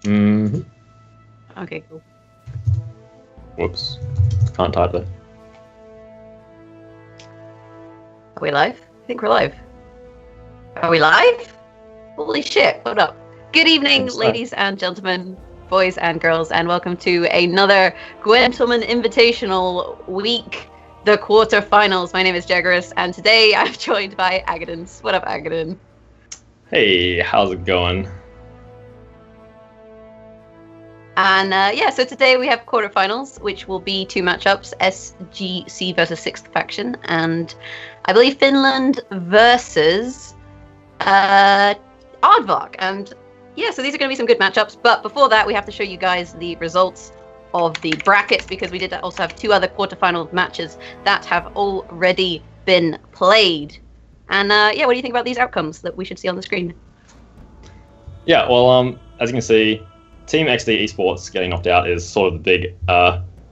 Mm-hmm. Okay, cool. Whoops. Can't type that. Are we live? I think we're live. Are we live? Holy shit, what up? Good evening, ladies and gentlemen, boys and girls, and welcome to another Gwentlemen Invitational week, the quarterfinals. My name is Jaggerus, and today I'm joined by Agadin. What up, Agadin? Hey, how's it going? And so today we have quarterfinals, which will be two matchups, SGC versus 6th Faction, and I believe Finland versus Aardvark. And yeah, so these are going to be some good matchups, but before that we have to show you guys the results of the brackets, because we did also have two other quarterfinal matches that have already been played. And what do you think about these outcomes that we should see on the screen? Yeah, well, as you can see, Team XD Esports getting knocked out is sort of the big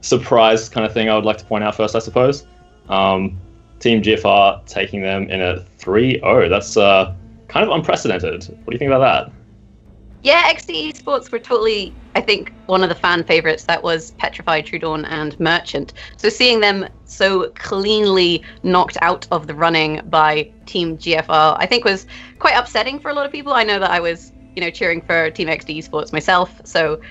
surprise kind of thing I would like to point out first, I suppose. Team GFR taking them in a 3-0. That's kind of unprecedented. What do you think about that? Yeah, XD Esports were totally, I think, one of the fan favorites. That was Petrified, True Dawn, and Merchant. So seeing them so cleanly knocked out of the running by Team GFR, I think was quite upsetting for a lot of people. I know that I was cheering for Team XD Esports myself. So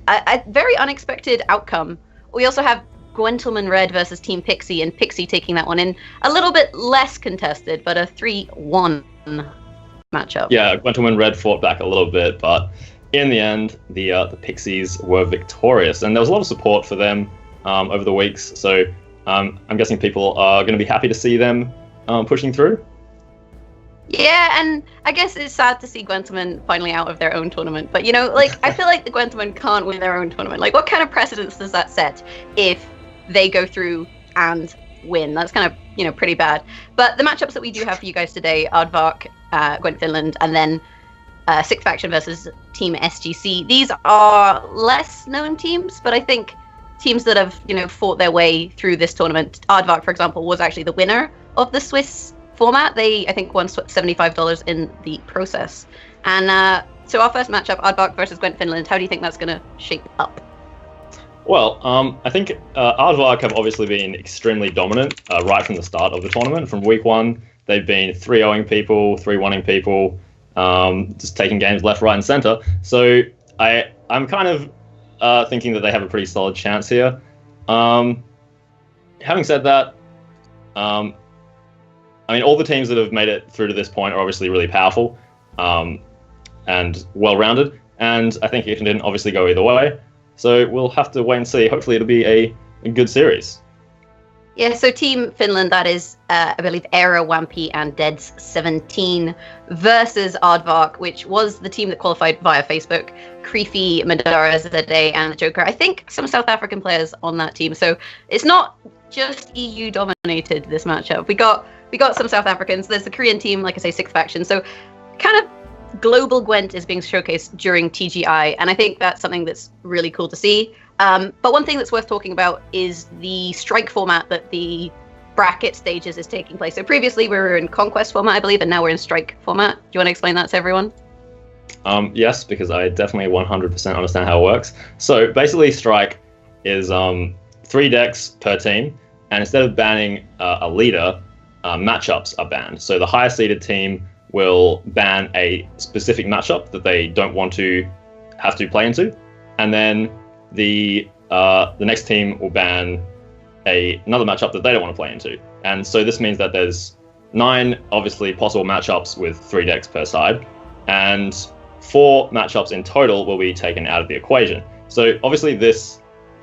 a very unexpected outcome. We also have Gwentlemen Red versus Team Pixie, and Pixie taking that one in a little bit less contested, but a 3-1 matchup. Yeah, Gwentlemen Red fought back a little bit, but in the end, the Pixies were victorious, and there was a lot of support for them over the weeks. So I'm guessing people are going to be happy to see them pushing through. Yeah, and I guess it's sad to see Gwentlemen finally out of their own tournament. But, I feel like the Gwentlemen can't win their own tournament. Like, what kind of precedence does that set if they go through and win? That's kind of, pretty bad. But the matchups that we do have for you guys today, Aardvark, Gwent Finland, and then 6th Faction versus Team SGC. These are less known teams, but I think teams that have, fought their way through this tournament. Aardvark, for example, was actually the winner of the Swiss format. They, I think, won $75 in the process. And so our first matchup, Aardvark versus Gwent Finland, how do you think that's going to shape up? Well, I think Aardvark have obviously been extremely dominant right from the start of the tournament. From week one, they've been 3-0ing people, 3-1ing people, just taking games left, right, and center. So I'm kind of thinking that they have a pretty solid chance here. Having said that, all the teams that have made it through to this point are obviously really powerful and well-rounded, and I think it can obviously go either way. So we'll have to wait and see. Hopefully it'll be a good series. Yeah, so Team Finland, that is, I believe, Era, Wampy, and Deads17 versus Aardvark, which was the team that qualified via Facebook. Creefy, Madara, Zade, and the Joker. I think some South African players on that team. So it's not just EU dominated, this matchup. We got some South Africans. There's the Korean team, like I say, 6th Faction. So kind of global Gwent is being showcased during TGI, and I think that's something that's really cool to see. But one thing that's worth talking about is the strike format that the bracket stages is taking place. So previously we were in Conquest format, I believe, and now we're in strike format. Do you want to explain that to everyone? Yes, because I definitely 100% understand how it works. So basically strike is 3 decks per team, and instead of banning a leader, matchups are banned. So the highest seeded team will ban a specific matchup that they don't want to have to play into, and then the next team will ban another matchup that they don't want to play into. And so this means that there's 9 obviously possible matchups with 3 decks per side, and 4 matchups in total will be taken out of the equation. So obviously this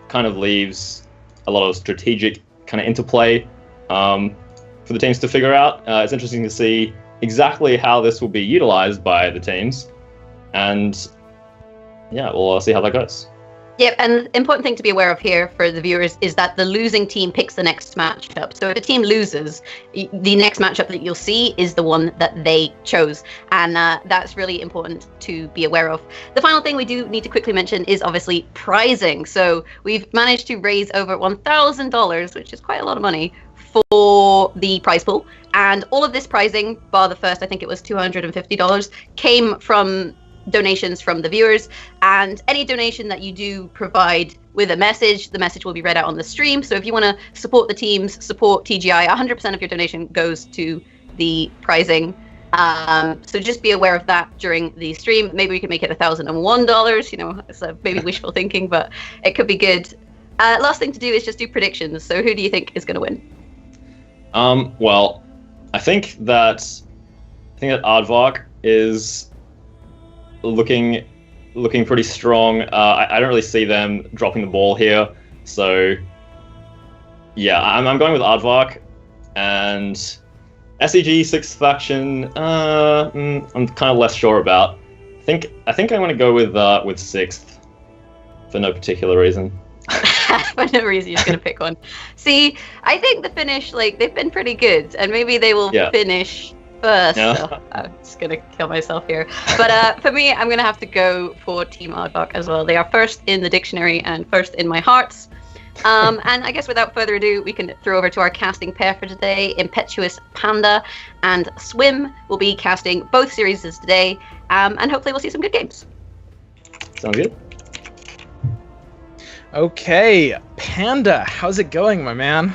kind of leaves a lot of strategic kind of interplay for the teams to figure out. It's interesting to see exactly how this will be utilized by the teams, and yeah, we'll see how that goes. Yep, and the important thing to be aware of here for the viewers is that the losing team picks the next matchup. So if a team loses, the next matchup that you'll see is the one that they chose. And that's really important to be aware of. The final thing we do need to quickly mention is obviously prizing. So we've managed to raise over $1,000, which is quite a lot of money, for the prize pool. And all of this prizing, bar the first, I think it was $250, came from donations from the viewers, and any donation that you do provide with a message, the message will be read out on the stream. So if you want to support the teams, support TGI, 100% of your donation goes to the prizing. So just be aware of that during the stream. Maybe we could make it $1,001. You know, it's maybe wishful thinking, but it could be good. Last thing to do is just do predictions. So who do you think is going to win? Well, I think that Aardvark is looking pretty strong. I don't really see them dropping the ball here. So yeah, I'm going with Aardvark. And SEG 6th faction, I'm kind of less sure about. I think I'm going to go with 6th for no particular reason. For no reason, you're just going to pick one. See, I think the Finnish, they've been pretty good, and maybe they will finish first. Yeah. So I'm just going to kill myself here. But for me, I'm going to have to go for Team Aardvark as well. They are first in the dictionary and first in my hearts. And I guess without further ado, we can throw over to our casting pair for today. Impetuous Panda and Swim will be casting both series today, and hopefully we'll see some good games. Sounds good. Okay, Panda, how's it going, my man?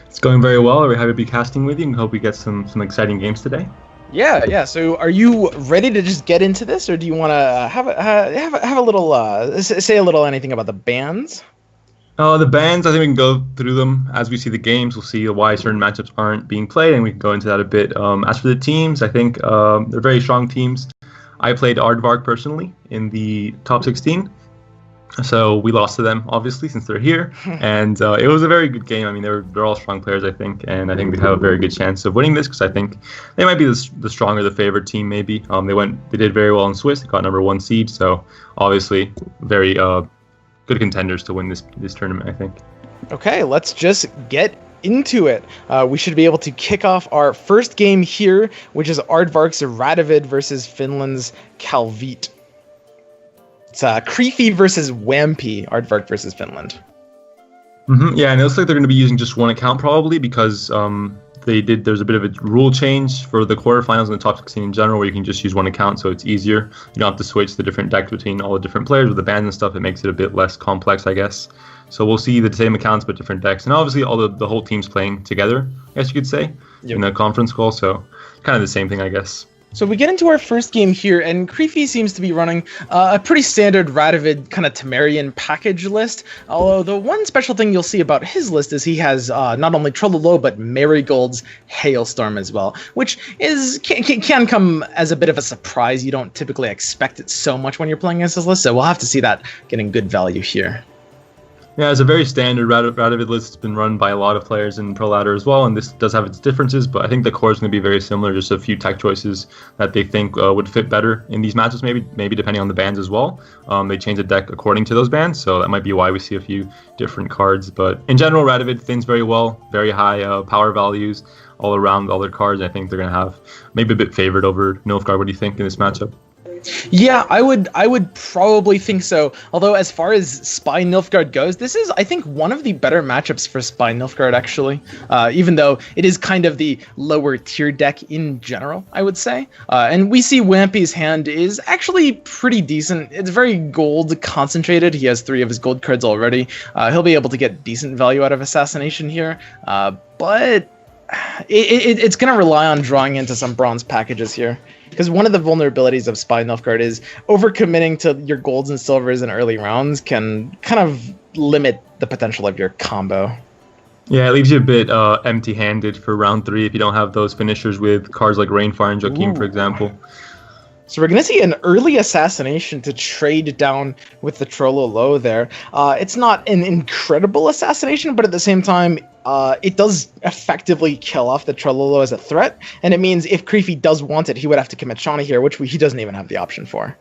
It's going very well. We're happy to be casting with you and hope we get some exciting games today. Yeah. So, are you ready to just get into this, or do you want to have a little say a little anything about the bans? The bans, I think we can go through them as we see the games. We'll see why certain matchups aren't being played, and we can go into that a bit. As for the teams, I think they're very strong teams. I played Aardvark personally in the top 16. So we lost to them, obviously, since they're here. And it was a very good game. I mean, they're all strong players, I think. And I think they have a very good chance of winning this because I think they might be the stronger, the favored team, maybe. They did very well in Swiss. They got number 1 seed. So obviously, very good contenders to win this tournament, I think. Okay, let's just get into it. We should be able to kick off our first game here, which is Aardvark's Radavid versus Finland's Kalvit. It's Creefy versus Wampy, Aardvark versus Finland. Yeah, and it looks like they're going to be using just one account probably because there's a bit of a rule change for the quarterfinals and the top 16 in general where you can just use one account, so it's easier. You don't have to switch the different decks between all the different players with the bans and stuff. It makes it a bit less complex, I guess. So we'll see the same accounts but different decks. And obviously all the whole team's playing together, I guess you could say, in the conference call. So kind of the same thing, I guess. So we get into our first game here, and Creefy seems to be running a pretty standard Radavid kind of Temerian package list. Although the one special thing you'll see about his list is he has not only Trololo but Marigold's Hailstorm as well, which can come as a bit of a surprise. You don't typically expect it so much when you're playing against this list, so we'll have to see that getting good value here. Yeah, it's a very standard Radavid list. It's been run by a lot of players in Pro Ladder as well, and this does have its differences, but I think the core is going to be very similar, just a few tech choices that they think would fit better in these matches, maybe depending on the bans as well. They change the deck according to those bans, so that might be why we see a few different cards. But in general, Radavid thins very well, very high power values all around all their cards. I think they're going to have maybe a bit favored over Nilfgaard. What do you think in this matchup? Yeah, I would probably think so. Although as far as Spy Nilfgaard goes, this is, I think, one of the better matchups for Spy Nilfgaard, actually. Even though it is kind of the lower tier deck in general, I would say. And we see Wampy's hand is actually pretty decent. It's very gold concentrated. He has 3 of his gold cards already. He'll be able to get decent value out of Assassination here. But it's going to rely on drawing into some bronze packages here. Because one of the vulnerabilities of Spy Nilfgaard is overcommitting to your golds and silvers in early rounds can kind of limit the potential of your combo. Yeah, it leaves you a bit empty-handed for round 3 if you don't have those finishers with cards like Rainfire and Joachim, for example. So we're going to see an early assassination to trade down with the Trololo there. It's not an incredible assassination, but at the same time, it does effectively kill off the Trololo as a threat. And it means if Creefy does want it, he would have to commit Shawnee here, which he doesn't even have the option for.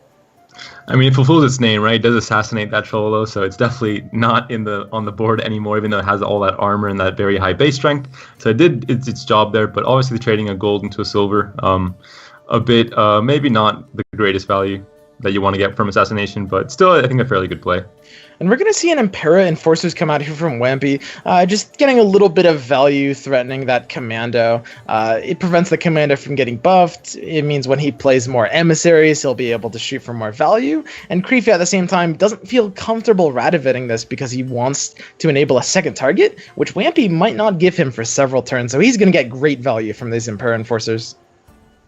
I mean, it fulfills its name, right? It does assassinate that Trololo, so it's definitely not on the board anymore, even though it has all that armor and that very high base strength. So it did its job there, but obviously trading a gold into a silver, a bit maybe not the greatest value that you want to get from Assassination, but still, I think a fairly good play. And we're going to see an Impera Enforcers come out here from Wampy, just getting a little bit of value threatening that Commando. It prevents the Commando from getting buffed. It means when he plays more Emissaries, he'll be able to shoot for more value. And Creefy at the same time doesn't feel comfortable Radaviding this because he wants to enable a second target, which Wampy might not give him for several turns, so he's going to get great value from these Impera Enforcers.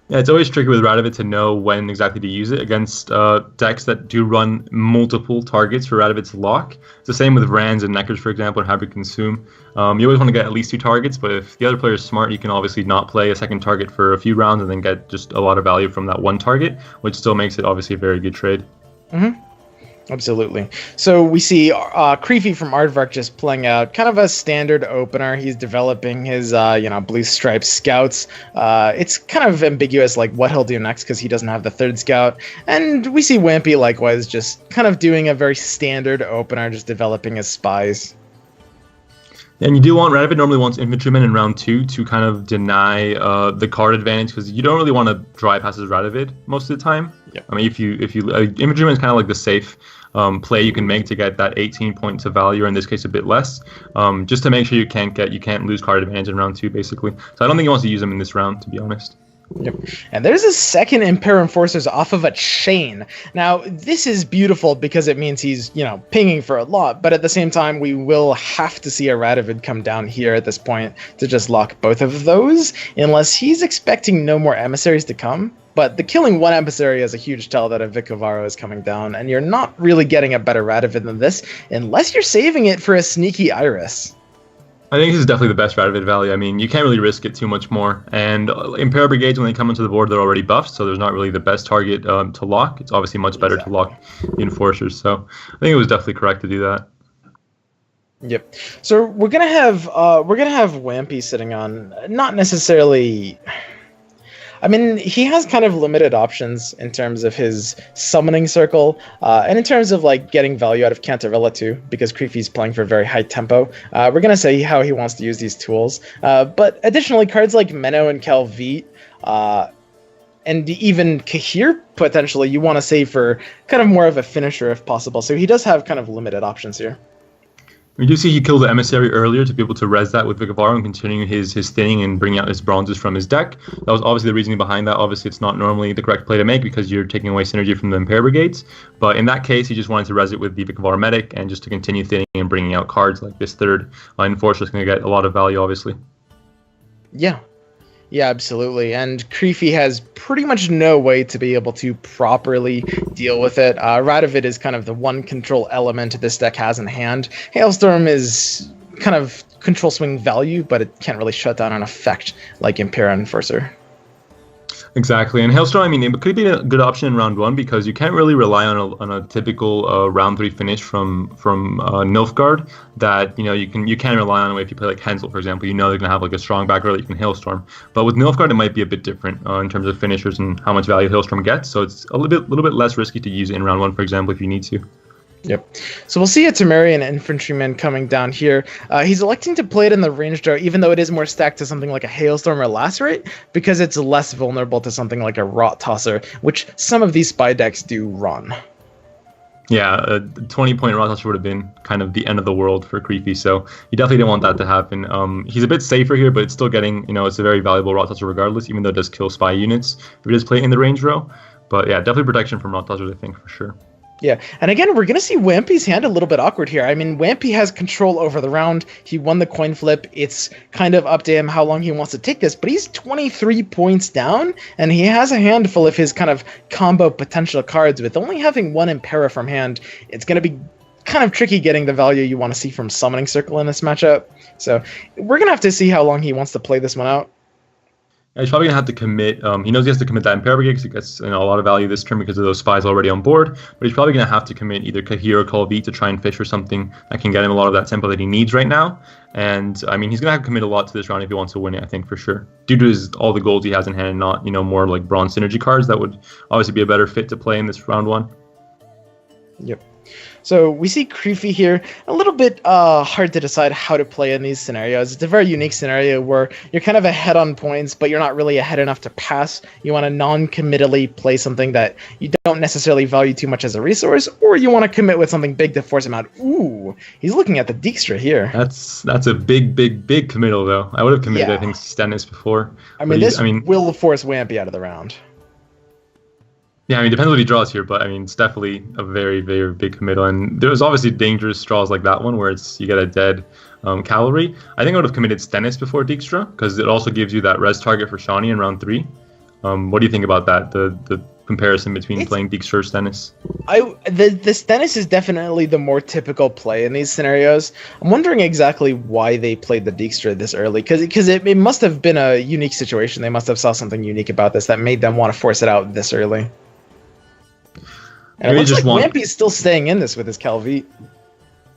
Yeah, it's always tricky with Radovid to know when exactly to use it against decks that do run multiple targets for Radovid to lock. It's the same with Rands and Neckers, for example, and Hybrid Consume. You always want to get at least 2 targets, but if the other player is smart, you can obviously not play a second target for a few rounds and then get just a lot of value from that one target, which still makes it obviously a very good trade. Mm-hmm. Absolutely. So we see Creefy from Aardvark just playing out kind of a standard opener. He's developing his, blue stripe scouts. It's kind of ambiguous, like what he'll do next because he doesn't have the 3rd scout. And we see Wampy likewise just kind of doing a very standard opener, just developing his spies. And you do want, Radovid normally wants Infantrymen in round 2 to kind of deny the card advantage because you don't really want to drive past his Radovid most of the time. Yeah. I mean, if you Infantryman is kind of like the safe play you can make to get that 18 points of value, or in this case a bit less, just to make sure you can't lose card advantage in round 2 basically. So I don't think he wants to use them in this round, to be honest. Yep. And there's a second Impera Enforcers off of a chain. Now, this is beautiful because it means he's, pinging for a lot, but at the same time, we will have to see a Radovid come down here at this point to just lock both of those, unless he's expecting no more emissaries to come. But the killing one emissary is a huge tell that a Vicovaro is coming down, and you're not really getting a better Radovid than this, unless you're saving it for a sneaky Iris. I think this is definitely the best Radovid value. I mean, you can't really risk it too much more. And Impera Brigades, when they come into the board, they're already buffed, so there's not really the best target to lock. It's obviously much better to lock the Enforcers. So I think it was definitely correct to do that. Yep. So we're gonna have Wampy sitting on not necessarily. I mean, he has kind of limited options in terms of his summoning circle, and in terms of getting value out of Cantarella too, because Creefy's playing for a very high tempo. We're gonna say how he wants to use these tools, but additionally, cards like Menno and Calvite, and even Kahir potentially, you want to save for kind of more of a finisher if possible. So he does have kind of limited options here. We do see he killed the Emissary earlier to be able to res that with Vicovaro and continuing his thinning and bringing out his bronzes from his deck. That was obviously the reasoning behind that. Obviously, it's not normally the correct play to make because you're taking away synergy from the Impera Brigades. But in that case, he just wanted to res it with the Vicovaro Medic and just to continue thinning and bringing out cards like this 3rd Enforcer is going to get a lot of value, obviously. Yeah, absolutely. And Creefy has pretty much no way to be able to properly deal with it. Radovid is kind of the one control element this deck has in hand. Hailstorm is kind of control swing value, but it can't really shut down an effect like Impera Enforcer. Exactly, and Hailstorm, I mean, it could be a good option in round 1 because you can't really rely on a typical round 3 finish from Nilfgaard that you can rely on if you play like Hensel, for example. They're going to have a strong back row that you can Hailstorm. But with Nilfgaard, it might be a bit different in terms of finishers and how much value Hailstorm gets. So it's a little bit less risky to use it in round 1, for example, if you need to. Yep. So we'll see a Temerian Infantryman coming down here. He's electing to play it in the range draw, even though it is more stacked to something like a Hailstorm or Lacerate, because it's less vulnerable to something like a Rot Tosser, which some of these spy decks do run. Yeah, a 20-point Rot Tosser would have been kind of the end of the world for Creefy, so you definitely didn't want that to happen. He's a bit safer here, but it's still getting, it's a very valuable Rot Tosser regardless, even though it does kill spy units if it is played in the range row. But yeah, definitely protection from Rot Tossers, I think, for sure. Yeah, and again, we're going to see Wampy's hand a little bit awkward here. I mean, Wampy has control over the round. He won the coin flip. It's kind of up to him how long he wants to take this, but he's 23 points down, and he has a handful of his kind of combo potential cards. With only having one Impera from hand, it's going to be kind of tricky getting the value you want to see from Summoning Circle in this matchup. So we're going to have to see how long he wants to play this one out. He's probably going to have to commit. He knows he has to commit that Impera Brigade because he gets a lot of value this turn because of those spies already on board. But he's probably going to have to commit either Kahir or Calvite to try and fish for something that can get him a lot of that tempo that he needs right now. And I mean, he's going to have to commit a lot to this round if he wants to win it, I think, for sure. Due to all the golds he has in hand and not, more like bronze synergy cards that would obviously be a better fit to play in this round 1. Yep. So we see Creepy here, a little bit hard to decide how to play in these scenarios. It's a very unique scenario where you're kind of ahead on points, but you're not really ahead enough to pass. You want to non-committally play something that you don't necessarily value too much as a resource, or you want to commit with something big to force him out. Ooh, he's looking at the Dijkstra here. That's a big committal, though. I would have committed, I think, Stennis before. I mean, will force Wampy out of the round. Yeah, I mean, it depends what he draws here, but I mean, it's definitely a very, very big committal. And there's obviously dangerous draws like that one where you get a dead cavalry. I think I would have committed Stennis before Dijkstra because it also gives you that res target for Shawnee in round 3. What do you think about that? The comparison between playing Dijkstra or Stennis? The Stennis is definitely the more typical play in these scenarios. I'm wondering exactly why they played the Dijkstra this early, because it must have been a unique situation. They must have saw something unique about this that made them want to force it out this early. And it looks like Wampy's still staying in this with his Calvite.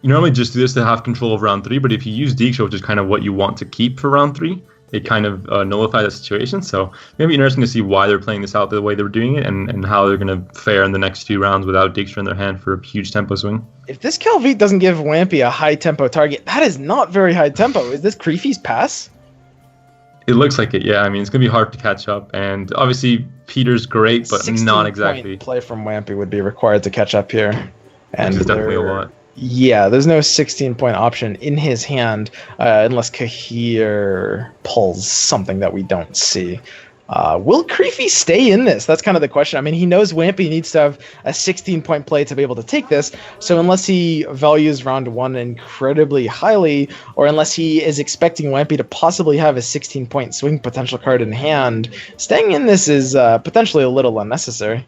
You normally just do this to have control of round 3, but if you use Dijkstra, which is kind of what you want to keep for round 3, it kind of nullifies that situation. So maybe interesting to see why they're playing this out the way they're doing it and how they're going to fare in the next few rounds without Dijkstra in their hand for a huge tempo swing. If this Calvite doesn't give Wampy a high tempo target, that is not very high tempo. Is this Creepy's pass? It looks like it, yeah. I mean, it's going to be hard to catch up. And obviously, Peter's great, but not exactly. Play from Wampy would be required to catch up here. And which is definitely a lot. Yeah, there's no 16-point option in his hand unless Kahir pulls something that we don't see. Will Creepy stay in this? That's kind of the question. I mean, he knows Wampy needs to have a 16-point play to be able to take this, so unless he values round 1 incredibly highly, or unless he is expecting Wampy to possibly have a 16-point swing potential card in hand, staying in this is potentially a little unnecessary.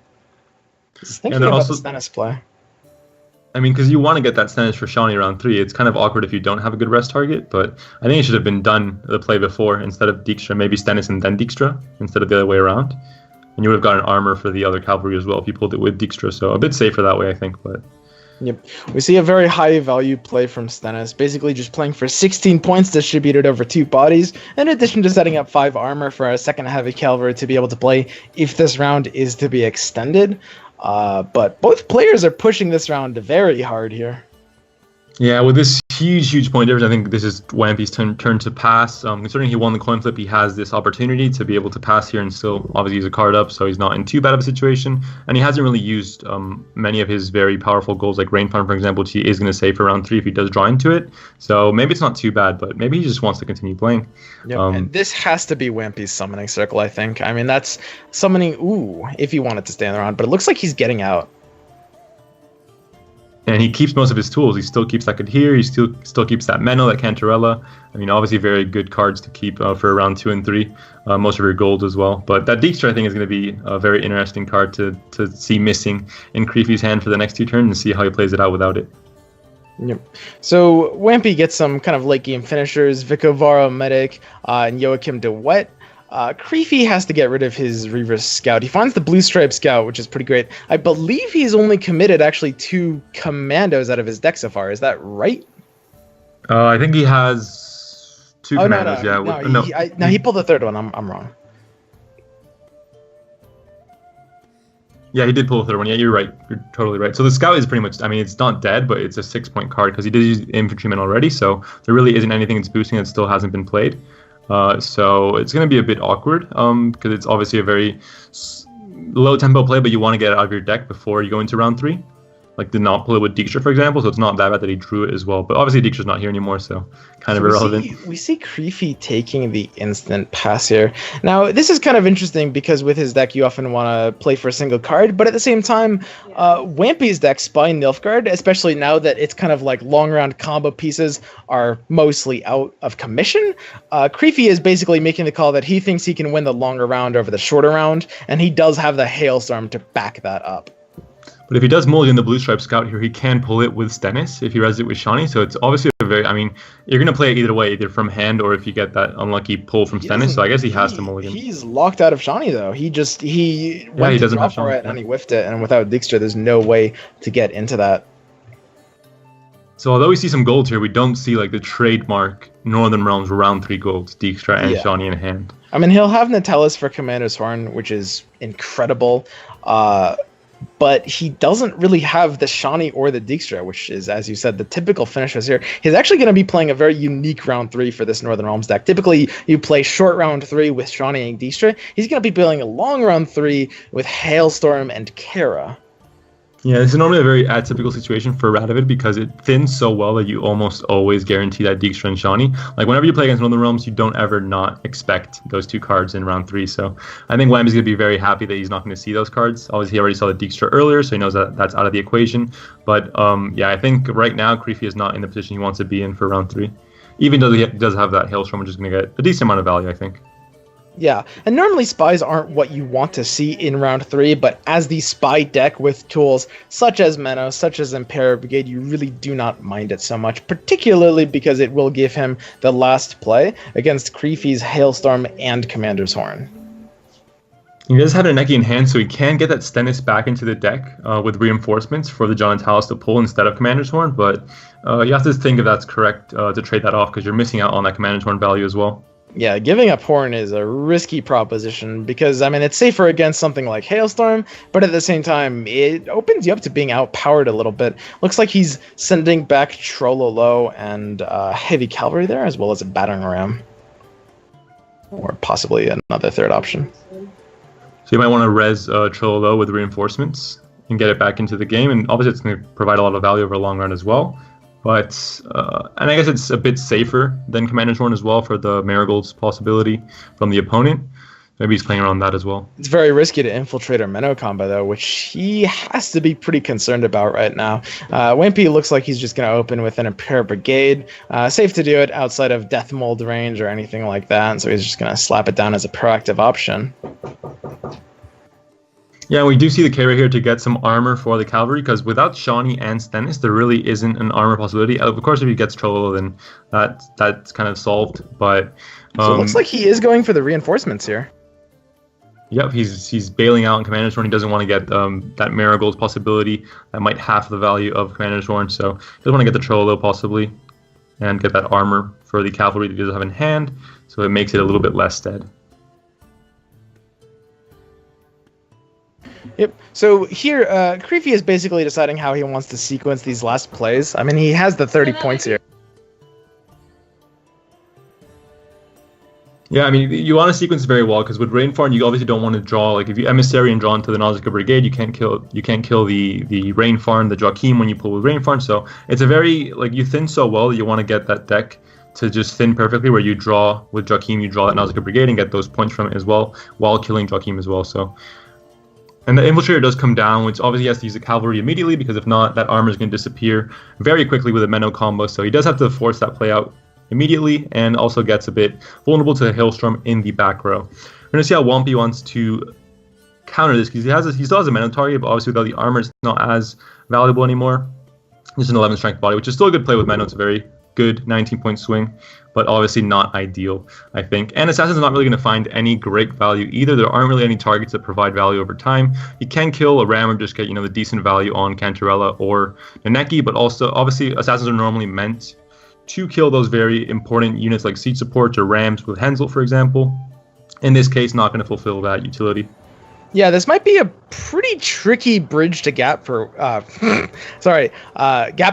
Just thinking about the Stennis play. I mean, because you want to get that Stennis for Shawnee round 3. It's kind of awkward if you don't have a good rest target, but I think it should have been done the play before instead of Dijkstra, maybe Stennis and then Dijkstra instead of the other way around. And you would have gotten armor for the other cavalry as well if you pulled it with Dijkstra, so a bit safer that way, I think. But yep, we see a very high value play from Stennis, basically just playing for 16 points distributed over 2 bodies, in addition to setting up 5 armor for a second heavy cavalry to be able to play if this round is to be extended. But both players are pushing this round very hard here. Yeah, with this huge point difference, I think this is Wampy's turn to pass. Considering he won the coin flip, he has this opportunity to be able to pass here and still obviously use a card up, so he's not in too bad of a situation. And he hasn't really used many of his very powerful goals, like Rain Farm, for example, which he is going to save for round 3 if he does draw into it. So maybe it's not too bad, but maybe he just wants to continue playing. Yep, and this has to be Wampy's summoning circle, I think. I mean, that's summoning, if he wanted to stay in the round, but it looks like he's getting out. And he keeps most of his tools. He still keeps that Adhere. He still keeps that Menno, that Cantarella. I mean, obviously very good cards to keep for round 2 and 3. Most of your gold as well. But that Dijkstra, I think, is going to be a very interesting card to see missing in Creepy's hand for the next 2 turns and see how he plays it out without it. Yep. So Wampy gets some kind of late game finishers, Vicovaro, Medic, and Joachim de Wet. Creepy has to get rid of his Reaver Scout. He finds the Blue Stripe Scout, which is pretty great. I believe he's only committed actually 2 commandos out of his deck so far. Is that right? I think he has 2 commandos. No, he pulled the 3rd one. I'm wrong. Yeah, he did pull the 3rd one. Yeah, you're right. You're totally right. So the Scout is pretty much, I mean, it's not dead, but it's a 6-point card because he did use Infantryman already. So there really isn't anything it's boosting that still hasn't been played. So it's going to be a bit awkward because it's obviously a very low tempo play, but you want to get it out of your deck before you go into round 3. Like did not pull it with Dijkstra, for example, so it's not that bad that he drew it as well. But obviously Dijkstra's not here anymore, so kind of irrelevant. We see Creepy taking the instant pass here. Now, this is kind of interesting because with his deck, you often want to play for a single card, but at the same time, Wampy's deck, Spy Nilfgaard, especially now that it's kind of like long round combo pieces are mostly out of commission, Creepy is basically making the call that he thinks he can win the longer round over the shorter round, and he does have the Hailstorm to back that up. But if he does mulligan the Blue Stripe Scout here, he can pull it with Stennis if he res it with Shawnee. So it's obviously a very, I mean, you're going to play it either way, either from hand or if you get that unlucky pull from Stennis. So I guess he has to mulligan. He's locked out of Shawnee, though. He went to draw for it and he whiffed it. And without Dijkstra, there's no way to get into that. So although we see some gold here, we don't see like the trademark Northern Realms round 3 golds, Dijkstra and Shawnee in hand. I mean, he'll have Natalis for Commander's Horn, which is incredible. but he doesn't really have the Shawnee or the Dijkstra, which is, as you said, the typical finishers here. He's actually going to be playing a very unique round 3 for this Northern Realms deck. Typically, you play short round 3 with Shawnee and Dijkstra. He's going to be playing a long round 3 with Hailstorm and Kara. Yeah, this is normally a very atypical situation for Radovid because it thins so well that you almost always guarantee that Dijkstra and Shawnee. Like, whenever you play against Northern Realms, you don't ever not expect those 2 cards in round 3. So I think Wham is going to be very happy that he's not going to see those cards. Obviously, he already saw the Dijkstra earlier, so he knows that that's out of the equation. But yeah, I think right now, Creepy is not in the position he wants to be in for round 3. Even though he does have that Hailstorm, which is going to get a decent amount of value, I think. Yeah, and normally spies aren't what you want to see in round 3, but as the spy deck with tools such as Menos, such as Imperial Brigade, you really do not mind it so much, particularly because it will give him the last play against Creepy's Hailstorm and Commander's Horn. He does have a Neki in hand, so he can get that Stennis back into the deck with reinforcements for the John and Talus to pull instead of Commander's Horn, but you have to think if that's correct to trade that off because you're missing out on that Commander's Horn value as well. Yeah, giving up Horn is a risky proposition because, I mean, it's safer against something like Hailstorm, but at the same time, it opens you up to being outpowered a little bit. Looks like he's sending back Trololo and Heavy Cavalry there, as well as a Battering Ram. Or possibly another third option. So you might want to res Trololo with reinforcements and get it back into the game, and obviously it's going to provide a lot of value over a long run as well. But, and I guess it's a bit safer than Commander's Horn as well for the Marigold's possibility from the opponent. Maybe he's playing around that as well. It's very risky to infiltrate our Menno combo, though, which he has to be pretty concerned about right now. Wimpy looks like he's just going to open with an Imperial Brigade. Safe to do it outside of Death Mold range or anything like that, and so he's just going to slap it down as a proactive option. Yeah, we do see the Kara here to get some armor for the cavalry, because without Shawnee and Stennis, there really isn't an armor possibility. Of course, if he gets Trololo, then that's kind of solved. But so it looks like he is going for the reinforcements here. Yep, he's bailing out on Commander's Horn. He doesn't want to get that Marigold possibility that might half the value of Commander's Horn. So he doesn't want to get the Trololo possibly and get that armor for the cavalry that he doesn't have in hand. So it makes it a little bit less dead. Yep. So here, Creepy is basically deciding how he wants to sequence these last plays. I mean, he has the 30 points here. Yeah, I mean, you want to sequence very well, because with Rainfarn, you obviously don't want to draw, like, if you Emissary and draw into the Nausicaa Brigade, you can't kill the Rainfarn, the Joachim when you pull with Rainfarn, so it's a very, like, you thin so well that you want to get that deck to just thin perfectly, where you draw with Joachim, you draw that Nausicaa Brigade and get those points from it as well, while killing Joachim as well, so... And the Infiltrator does come down, which obviously has to use the Cavalry immediately, because if not, that armor is going to disappear very quickly with a Menno combo, so he does have to force that play out immediately, and also gets a bit vulnerable to the Hailstorm in the back row. We're going to see how Wompy wants to counter this, because he still has a Menno target, but obviously without the armor, it's not as valuable anymore. Just an 11 strength body, which is still a good play with Menno. It's a very good 19-point swing, but obviously not ideal, I think. And Assassin's not really going to find any great value either. There aren't really any targets that provide value over time. You can kill a Ram or just get, the decent value on Cantarella or Naneki, but also, obviously, Assassins are normally meant to kill those very important units like Siege Supports or Rams with Hensel, for example. In this case, not going to fulfill that utility. Yeah, this might be a pretty tricky bridge to gap for, gap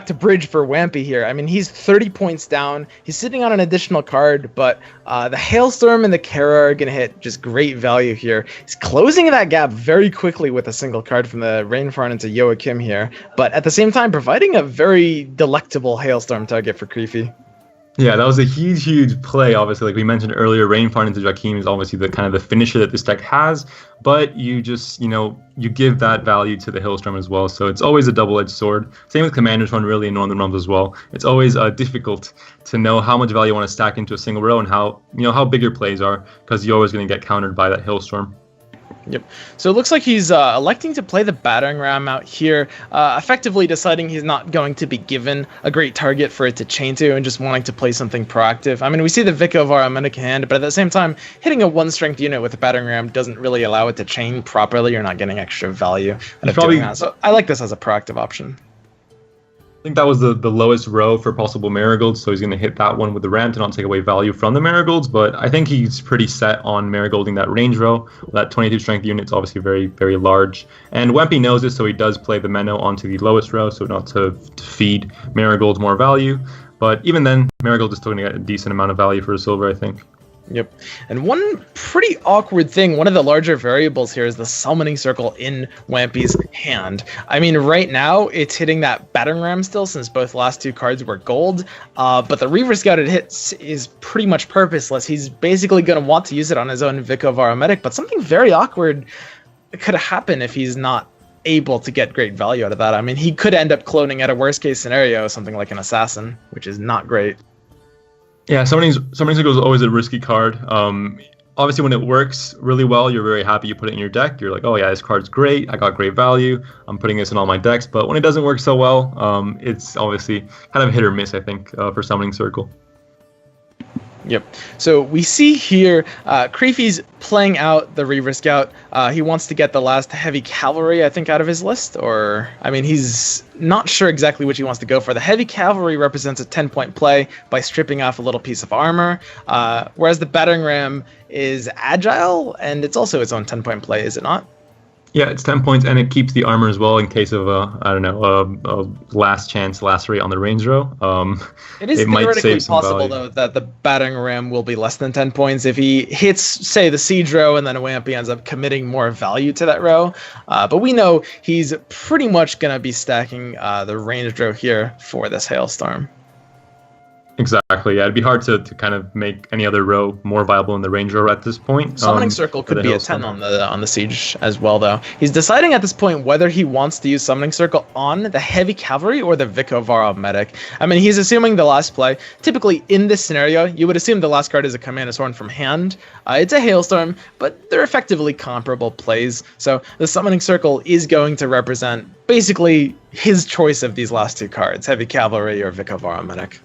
to bridge for Wampy here. I mean, he's 30 points down. He's sitting on an additional card, but the Hailstorm and the Kara are going to hit just great value here. He's closing that gap very quickly with a single card from the Rainfarn into Joachim here, but at the same time, providing a very delectable Hailstorm target for Creepy. Yeah, that was a huge play, obviously. Like we mentioned earlier, Rainfarn into Joachim is obviously the kind of the finisher that this deck has, but you just, you give that value to the Hailstorm as well, so it's always a double-edged sword. Same with Commander's Horn, really, in Northern Realms as well. It's always difficult to know how much value you want to stack into a single row and how big your plays are, because you're always going to get countered by that Hailstorm. Yep. So it looks like he's electing to play the Battering Ram out here, effectively deciding he's not going to be given a great target for it to chain to and just wanting to play something proactive. I mean, we see the Vicar of Aramenic hand, but at the same time, hitting a 1-strength unit with a Battering Ram doesn't really allow it to chain properly. You're not getting extra value out of doing that. So I like this as a proactive option. think that was the lowest row for possible marigolds, so he's going to hit that one with the ram to not take away value from the marigolds, but I think he's pretty set on marigolding that range row. That 22 strength unit's obviously very, very large, and Wempy knows this, so he does play the Menno onto the lowest row, so not to feed marigolds more value, but even then, marigold is still going to get a decent amount of value for a silver, I think. Yep. And one pretty awkward thing, one of the larger variables here is the summoning circle in Wampy's hand. I mean, right now, it's hitting that battering ram still, since both last two cards were gold, but the Reaver Scout it hits is pretty much purposeless. He's basically going to want to use it on his own Vikovara Medic, but something very awkward could happen if he's not able to get great value out of that. I mean, he could end up cloning at a worst case scenario, something like an Assassin, which is not great. Yeah, summoning circle is always a risky card. Obviously, when it works really well, you're very happy you put it in your deck. You're like, oh yeah, this card's great. I got great value. I'm putting this in all my decks. But when it doesn't work so well, it's obviously kind of hit or miss, I think, for summoning circle. Yep. So we see here Creepy's playing out the Reaver Scout. He wants to get the last heavy cavalry, I think, out of his list. Or, I mean, he's not sure exactly which he wants to go for. The heavy cavalry represents a 10-point play by stripping off a little piece of armor, whereas the battering ram is agile, and it's also its own 10-point play, is it not? Yeah, it's 10 points, and it keeps the armor as well in case of a last chance, last rate on the range row. It is theoretically possible, though, that the battering ram will be less than 10 points if he hits, say, the siege row, and then Wampy ends up committing more value to that row. But we know he's pretty much going to be stacking the ranged row here for this hailstorm. Exactly, yeah. It'd be hard to kind of make any other row more viable in the range row at this point. Summoning Circle could be a 10 on the Siege as well, though. He's deciding at this point whether he wants to use Summoning Circle on the Heavy Cavalry or the Vikovara Medic. I mean, he's assuming the last play. Typically, in this scenario, you would assume the last card is a Commander's Horn from hand. It's a Hailstorm, but they're effectively comparable plays. So the Summoning Circle is going to represent basically his choice of these last two cards, Heavy Cavalry or Vikovara Medic.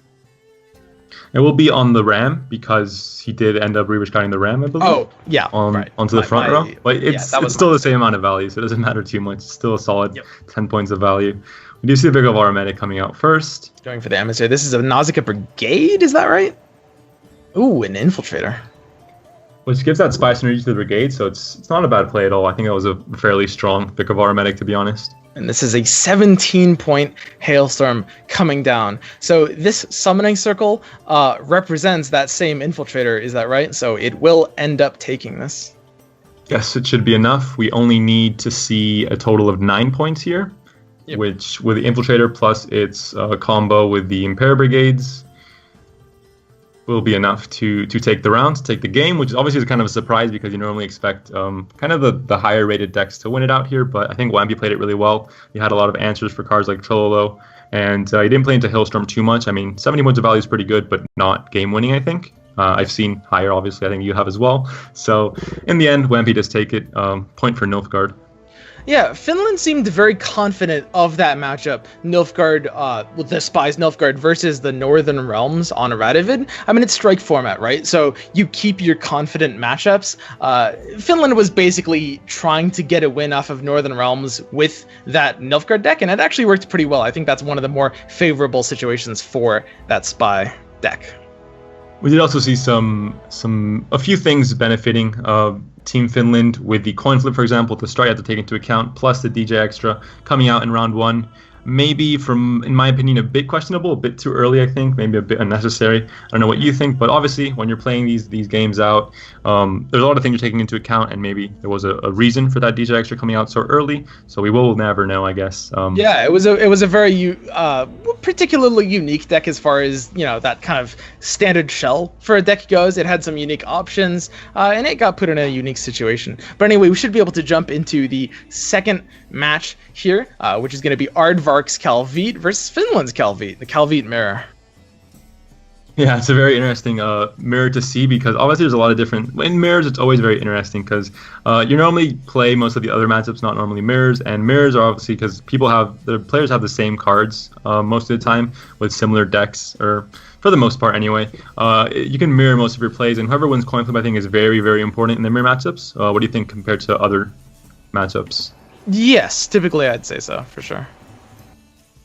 It will be on the ram because he did end up Reaver Scouting the ram, I believe. Oh, yeah. Onto the front row. But it's still the same amount of value, so it doesn't matter too much. It's still a solid 10 points of value. We do see the Vikovara Medic coming out first. Going for the emissary. This is a Nausicaa Brigade, is that right? Ooh, an Infiltrator. Which gives that Spy synergy to the Brigade, so it's not a bad play at all. I think that was a fairly strong Vikovara Medic, to be honest. And this is a 17-point Hailstorm coming down. So this Summoning Circle represents that same Infiltrator, is that right? So it will end up taking this. Yes, it should be enough. We only need to see a total of 9 points here, which with the Infiltrator plus its combo with the Impair Brigades will be enough to take the round, to take the game, which obviously is kind of a surprise because you normally expect kind of the higher rated decks to win it out here, but I think Wampy played it really well. He had a lot of answers for cards like Trololo, and he didn't play into Hailstorm too much. I mean, 70 points of value is pretty good, but not game winning, I think. I've seen higher, obviously. I think you have as well. So in the end, Wampy does take it. Point for Nilfgaard. Yeah, Finland seemed very confident of that matchup, Nilfgaard, with the Spies Nilfgaard versus the Northern Realms on Radovid. I mean, it's strike format, right? So you keep your confident matchups. Finland was basically trying to get a win off of Northern Realms with that Nilfgaard deck, and it actually worked pretty well. I think that's one of the more favorable situations for that Spy deck. We did also see a few things benefiting Team Finland with the coin flip, for example, the start you have to take into account, plus the DJ extra coming out in round one. Maybe in my opinion, a bit questionable, a bit too early, I think, maybe a bit unnecessary. I don't know what you think, but obviously when you're playing these games out, there's a lot of things you're taking into account, and maybe there was a reason for that DJ extra coming out so early, so we will never know, I guess. Yeah, it was a very particularly unique deck as far as, that kind of standard shell for a deck goes. It had some unique options, and it got put in a unique situation. But anyway, we should be able to jump into the second match here, which is going to be Aardvark's Calvite versus Finland's Calvite, the Calvite mirror. Yeah, it's a very interesting mirror to see because obviously there's a lot of different... In mirrors, it's always very interesting because you normally play most of the other matchups, not normally mirrors, and mirrors are obviously because the players have the same cards most of the time with similar decks, or for the most part anyway. You can mirror most of your plays, and whoever wins coin flip I think is very, very important in the mirror matchups. What do you think compared to other matchups? Yes, typically I'd say so, for sure.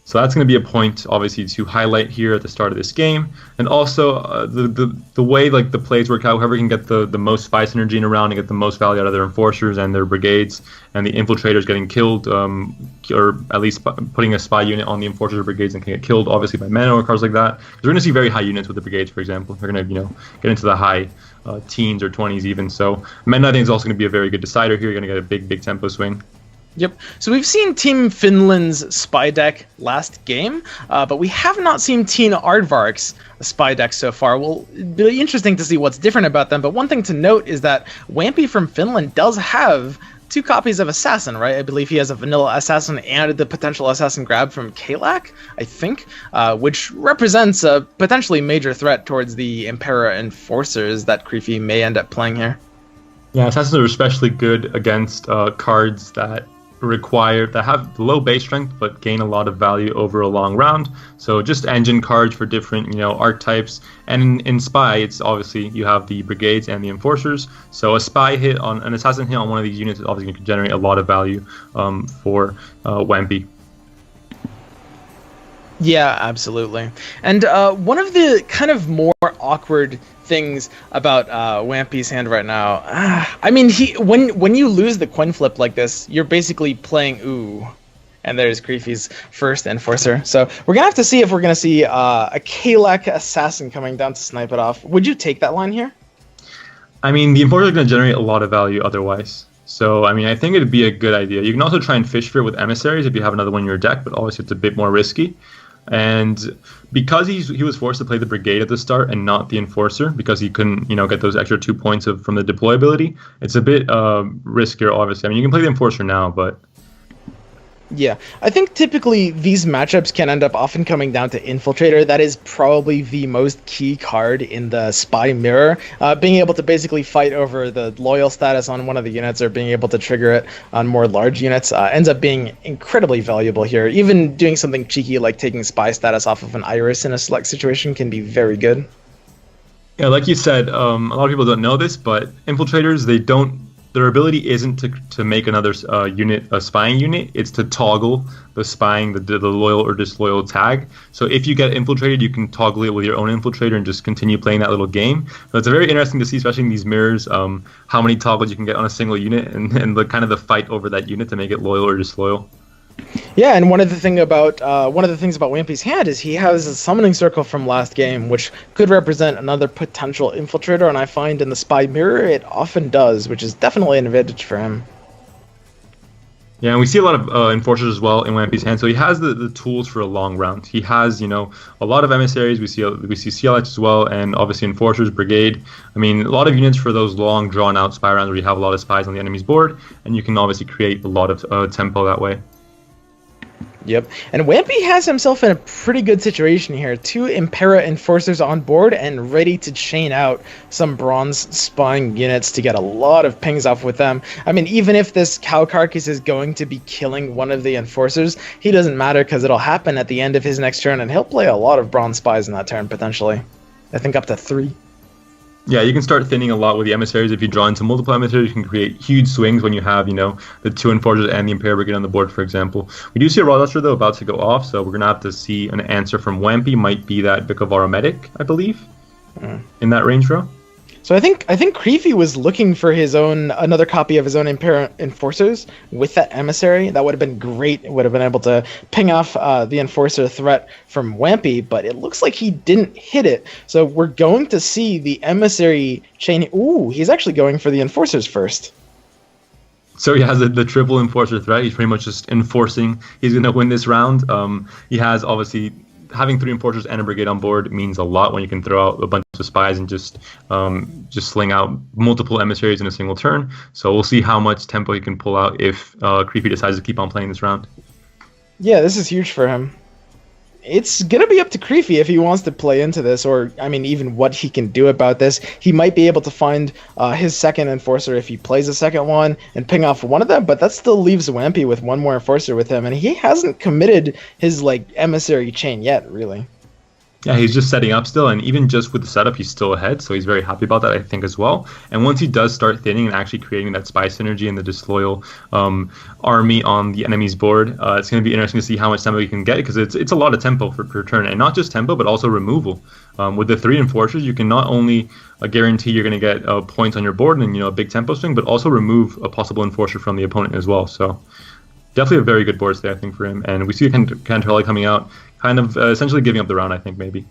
So that's going to be a point, obviously, to highlight here at the start of this game. And also, the way like the plays work out, whoever can get the most spy synergy in a round and get the most value out of their enforcers and their brigades, and the infiltrators getting killed, or at least putting a spy unit on the enforcers or brigades and can get killed, obviously, by mana or cards like that. Because we're going to see very high units with the brigades, for example. They're going to, get into the high teens or 20s even. So mana, I think, is also going to be a very good decider here. You're going to get a big tempo swing. Yep. So we've seen Team Finland's spy deck last game, but we have not seen Team Aardvark's spy deck so far. Well, it'll be interesting to see what's different about them. But one thing to note is that Wampy from Finland does have 2 copies of Assassin, right? I believe he has a vanilla Assassin and the potential Assassin grab from Kalak, I think, which represents a potentially major threat towards the Impera Enforcers that Creepy may end up playing here. Yeah, Assassins are especially good against cards that have low base strength but gain a lot of value over a long round. So just engine cards for different archetypes. And in spy, it's obviously you have the brigades and the enforcers. So a spy hit on an assassin hit on one of these units is obviously going to generate a lot of value for Wampy. Yeah, absolutely. And one of the kind of more awkward things about Wampy's hand right now, I mean, when you lose the coin flip like this, you're basically playing ooh, and there's Creepy's first enforcer. So we're gonna have to see if we're gonna see a Kalak assassin coming down to snipe it off. Would you take that line here? I mean, the enforcer is going to generate a lot of value otherwise. So, I mean, I think it'd be a good idea. You can also try and fish for it with emissaries if you have another one in your deck, but obviously it's a bit more risky. And because he was forced to play the brigade at the start and not the enforcer, because he couldn't get those extra 2 points from the deployability, it's a bit riskier, obviously. I mean, you can play the enforcer now, but yeah, I think typically these matchups can end up often coming down to Infiltrator. That is probably the most key card in the Spy Mirror. Being able to basically fight over the loyal status on one of the units or being able to trigger it on more large units ends up being incredibly valuable here. Even doing something cheeky like taking Spy status off of an Iris in a select situation can be very good. Yeah, like you said, a lot of people don't know this, but Infiltrators, their ability isn't to make another unit a spying unit. It's to toggle the spying, the loyal or disloyal tag. So if you get infiltrated, you can toggle it with your own infiltrator and just continue playing that little game. So it's very interesting to see, especially in these mirrors, how many toggles you can get on a single unit and the kind of the fight over that unit to make it loyal or disloyal. Yeah, and one of the things about Wampy's hand is he has a summoning circle from last game, which could represent another potential infiltrator, and I find in the Spy Mirror it often does, which is definitely an advantage for him. Yeah, and we see a lot of enforcers as well in Wampy's hand, so he has the tools for a long round. He has, a lot of emissaries. We see CLH as well, and obviously enforcers, brigade. I mean, a lot of units for those long, drawn-out spy rounds where you have a lot of spies on the enemy's board, and you can obviously create a lot of tempo that way. Yep, and Wampy has himself in a pretty good situation here. 2 Impera Enforcers on board and ready to chain out some bronze spying units to get a lot of pings off with them. I mean, even if this Cow Carcass is going to be killing one of the Enforcers, he doesn't matter because it'll happen at the end of his next turn, and he'll play a lot of bronze spies in that turn, potentially. I think up to 3. Yeah, you can start thinning a lot with the emissaries. If you draw into multiple emissaries, you can create huge swings when you have, the 2 enforcers and the Imperial Brigade on the board, for example. We do see a Raw Duster, though, about to go off, so we're going to have to see an answer from Wampy. Might be that Vikavara Medic, I believe, in that range row. So I think Creepy was looking for another copy of his own Imperial Enforcers with that emissary. That would have been great. It would have been able to ping off the Enforcer threat from Wampy, but it looks like he didn't hit it. So we're going to see the emissary chain. Ooh, he's actually going for the Enforcers first. So he has the triple enforcer threat. He's pretty much just enforcing he's going to win this round. He has obviously having 3 enforcers and a brigade on board means a lot when you can throw out a bunch of spies and just sling out multiple emissaries in a single turn. So we'll see how much tempo he can pull out if Creepy decides to keep on playing this round. Yeah, this is huge for him. It's going to be up to Creepy if he wants to play into this, or, I mean, even what he can do about this. He might be able to find his second Enforcer if he plays a second one and ping off one of them, but that still leaves Wampy with 1 more Enforcer with him, and he hasn't committed his, emissary chain yet, really. Yeah, he's just setting up still, and even just with the setup, he's still ahead, so he's very happy about that, I think, as well. And once he does start thinning and actually creating that spy synergy and the disloyal army on the enemy's board, it's going to be interesting to see how much tempo he can get, because it's a lot of tempo per turn, and not just tempo, but also removal. With the 3 enforcers, you can not only guarantee you're going to get points on your board and a big tempo swing, but also remove a possible enforcer from the opponent as well. So definitely a very good board stay, I think, for him. And we see Cantarella coming out, kind of essentially giving up the round, I think, maybe.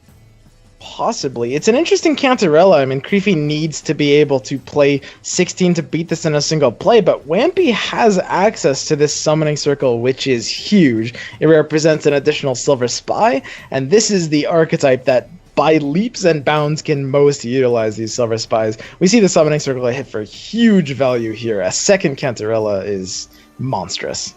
Possibly. It's an interesting Cantarella. I mean, Creepy needs to be able to play 16 to beat this in a single play, but Wampy has access to this summoning circle, which is huge. It represents an additional silver spy, and this is the archetype that by leaps and bounds can most utilize these silver spies. We see the summoning circle hit for huge value here. A second Cantarella is monstrous.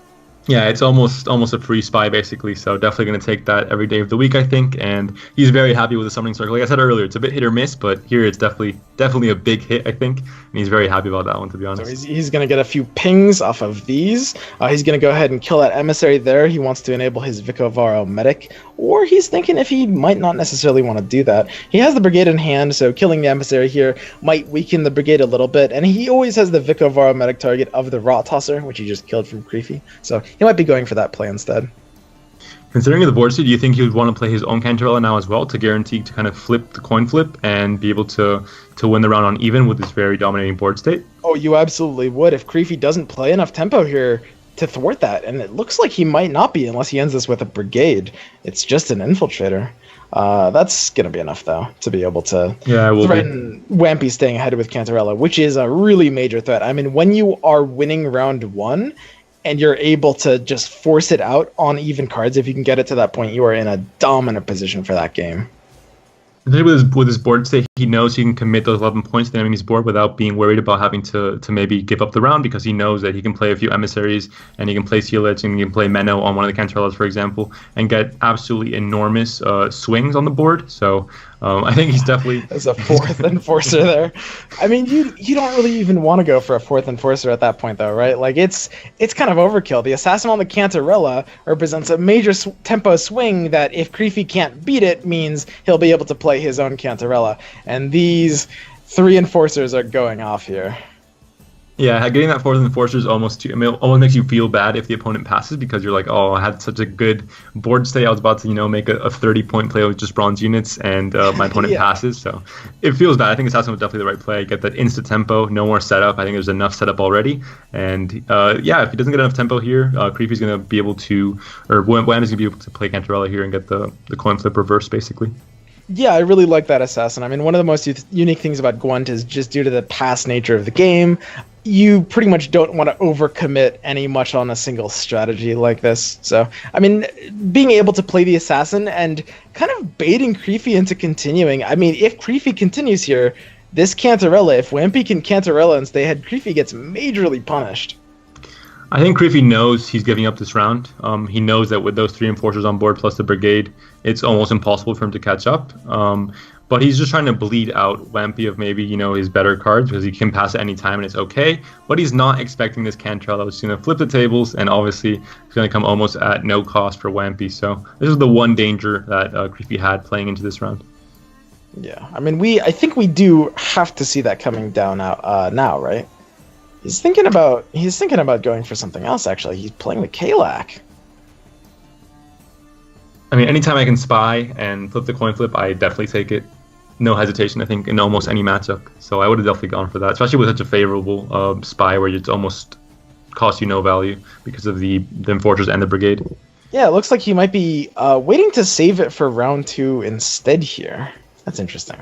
Yeah, it's almost a free spy, basically, so definitely going to take that every day of the week, I think, and he's very happy with the summoning circle. Like I said earlier, it's a bit hit or miss, but here it's definitely a big hit, I think, and he's very happy about that one, to be honest. So he's going to get a few pings off of these. He's going to go ahead and kill that emissary there. He wants to enable his Vicovaro medic, or he's thinking if he might not necessarily want to do that. He has the brigade in hand, so killing the emissary here might weaken the brigade a little bit, and he always has the Vicovaro medic target of the Rot Tosser, which he just killed from Creepy, so he might be going for that play instead. Considering the board state, do you think he would want to play his own Cantarella now as well to guarantee to kind of flip the coin flip and be able to win the round on even with this very dominating board state? Oh, you absolutely would if Creepy doesn't play enough tempo here to thwart that, and it looks like he might not be unless he ends this with a brigade. It's just an infiltrator. That's going to be enough, though, to be able to threaten Wampy staying ahead with Cantarella, which is a really major threat. I mean, when you are winning round 1, and you're able to just force it out on even cards, if you can get it to that point, you are in a dominant position for that game. I think with his board state, he knows he can commit those 11 points to the enemy's board without being worried about having to maybe give up the round, because he knows that he can play a few emissaries and he can play Seal Edge and he can play Menno on one of the Cantarellas, for example, and get absolutely enormous swings on the board. So I think he's definitely... There's a 4th enforcer there. I mean, you don't really even want to go for a 4th enforcer at that point, though, right? Like, it's kind of overkill. The assassin on the Cantarella represents a major tempo swing that if Creepy can't beat it, means he'll be able to play his own Cantarella. And these 3 enforcers are going off here. Yeah, getting that 4th enforcer is almost makes you feel bad if the opponent passes, because you're like, oh, I had such a good board stay. I was about to, make a 30-point play with just bronze units, and my opponent passes. So it feels bad. I think Assassin was definitely the right play. Get that insta tempo, no more setup. I think there's enough setup already. And if he doesn't get enough tempo here, Creepy's going to be able to, or Wham is going to be able to play Cantarella here and get the coin flip reverse, basically. Yeah, I really like that assassin. I mean, one of the most unique things about Gwent is just due to the pass nature of the game, you pretty much don't want to overcommit any much on a single strategy like this. So, I mean, being able to play the assassin and kind of baiting Creepy into continuing. I mean, if Creepy continues here, this Cantarella, if Wampy can Cantarella and stay ahead, Creepy gets majorly punished. I think Creepy knows he's giving up this round. He knows that with those 3 enforcers on board plus the brigade, it's almost impossible for him to catch up. But he's just trying to bleed out Wampy of maybe, his better cards, because he can pass at any time and it's okay. But he's not expecting this Cantarella, which is going to flip the tables, and obviously it's going to come almost at no cost for Wampy. So this is the one danger that Creepy had playing into this round. Yeah, I mean, I think we do have to see that coming down now, right? He's thinking about going for something else, actually. He's playing the Kalak. I mean, anytime I can spy and flip the coin flip, I definitely take it. No hesitation, I think, in almost any matchup. So I would have definitely gone for that, especially with such a favorable spy where it's almost cost you no value because of the enforcers and the brigade. Yeah, it looks like he might be waiting to save it for round 2 instead here. That's interesting.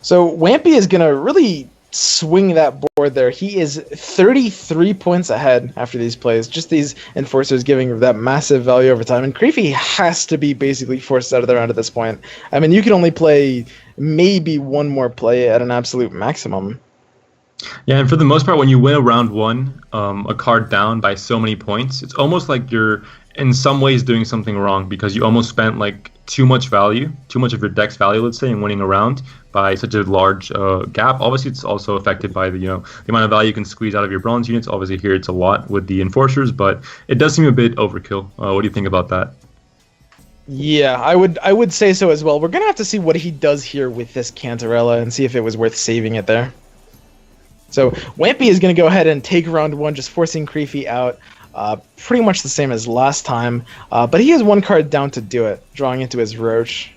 So Wampy is going to really swing that board there. He is 33 points ahead after these plays. Just these enforcers giving that massive value over time. And Creepy has to be basically forced out of the round at this point. I mean, you can only play maybe one more play at an absolute maximum. Yeah, and for the most part, when you win a round 1, a card down by so many points, it's almost like you're in some ways doing something wrong, because you almost spent like too much of your deck's value, let's say, in winning a round by such a large gap. Obviously, it's also affected by the amount of value you can squeeze out of your bronze units. Obviously, here it's a lot with the enforcers, but it does seem a bit overkill. What do you think about that? Yeah, I would say so as well. We're gonna have to see what he does here with this Cantarella and see if it was worth saving it there. So Wampy is gonna go ahead and take round 1, just forcing Creepy out. Pretty much the same as last time, but he has 1 card down to do it, drawing into his Roach.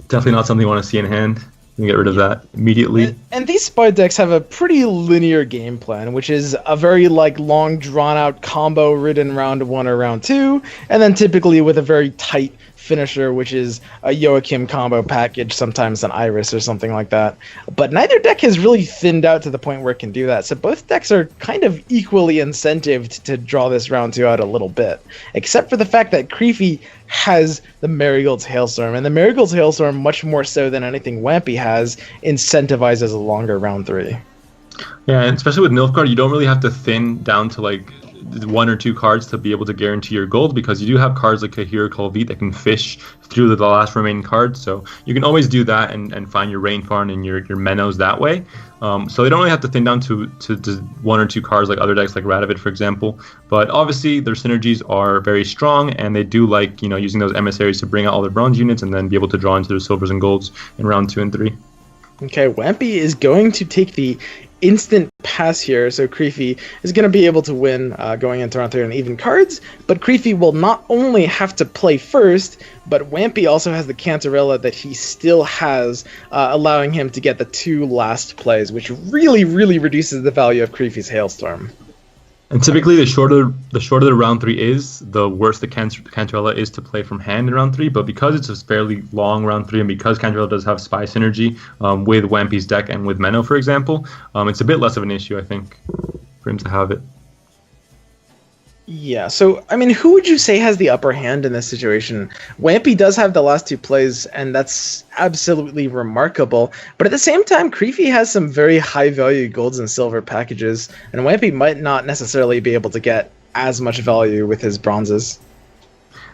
Definitely not something you want to see in hand. You can get rid of that immediately. And these Spy decks have a pretty linear game plan, which is a very long, drawn-out combo ridden round 1 or round 2, and then typically with a very tight finisher, which is a Joachim combo package, sometimes an Iris or something like that. But neither deck has really thinned out to the point where it can do that, so both decks are kind of equally incentived to draw this round 2 out a little bit, except for the fact that Creepy has the Marigold's Hailstorm, and the Marigold's Hailstorm, much more so than anything Wampy has, incentivizes a longer round 3. Yeah, and especially with Nilfgaard, you don't really have to thin down to 1 or 2 cards to be able to guarantee your gold, because you do have cards like Kahir or Kolvit that can fish through the last remaining cards, so you can always do that and find your Rainfarn and your Menos that way. So they don't really have to thin down to 1 or 2 cards like other decks like Radovid, for example. But obviously their synergies are very strong, and they do like using those emissaries to bring out all their bronze units and then be able to draw into their silvers and golds in round 2 and 3. Okay, Wampy is going to take the instant pass here, so Creepy is going to be able to win going into round 3 on even cards, but Creepy will not only have to play first, but Wampy also has the Cantarella that he still has, allowing him to get the 2 last plays, which really, really reduces the value of Creepy's Hailstorm. And typically, the shorter the round 3 is, the worse the Cantarella is to play from hand in round 3. But because it's a fairly long round 3, and because Cantarella does have Spy synergy with Wampy's deck and with Menno, for example, it's a bit less of an issue, I think, for him to have it. Yeah, so, I mean, who would you say has the upper hand in this situation? Wampy does have the last 2 plays, and that's absolutely remarkable. But at the same time, Creepy has some very high-value golds and silver packages, and Wampy might not necessarily be able to get as much value with his bronzes.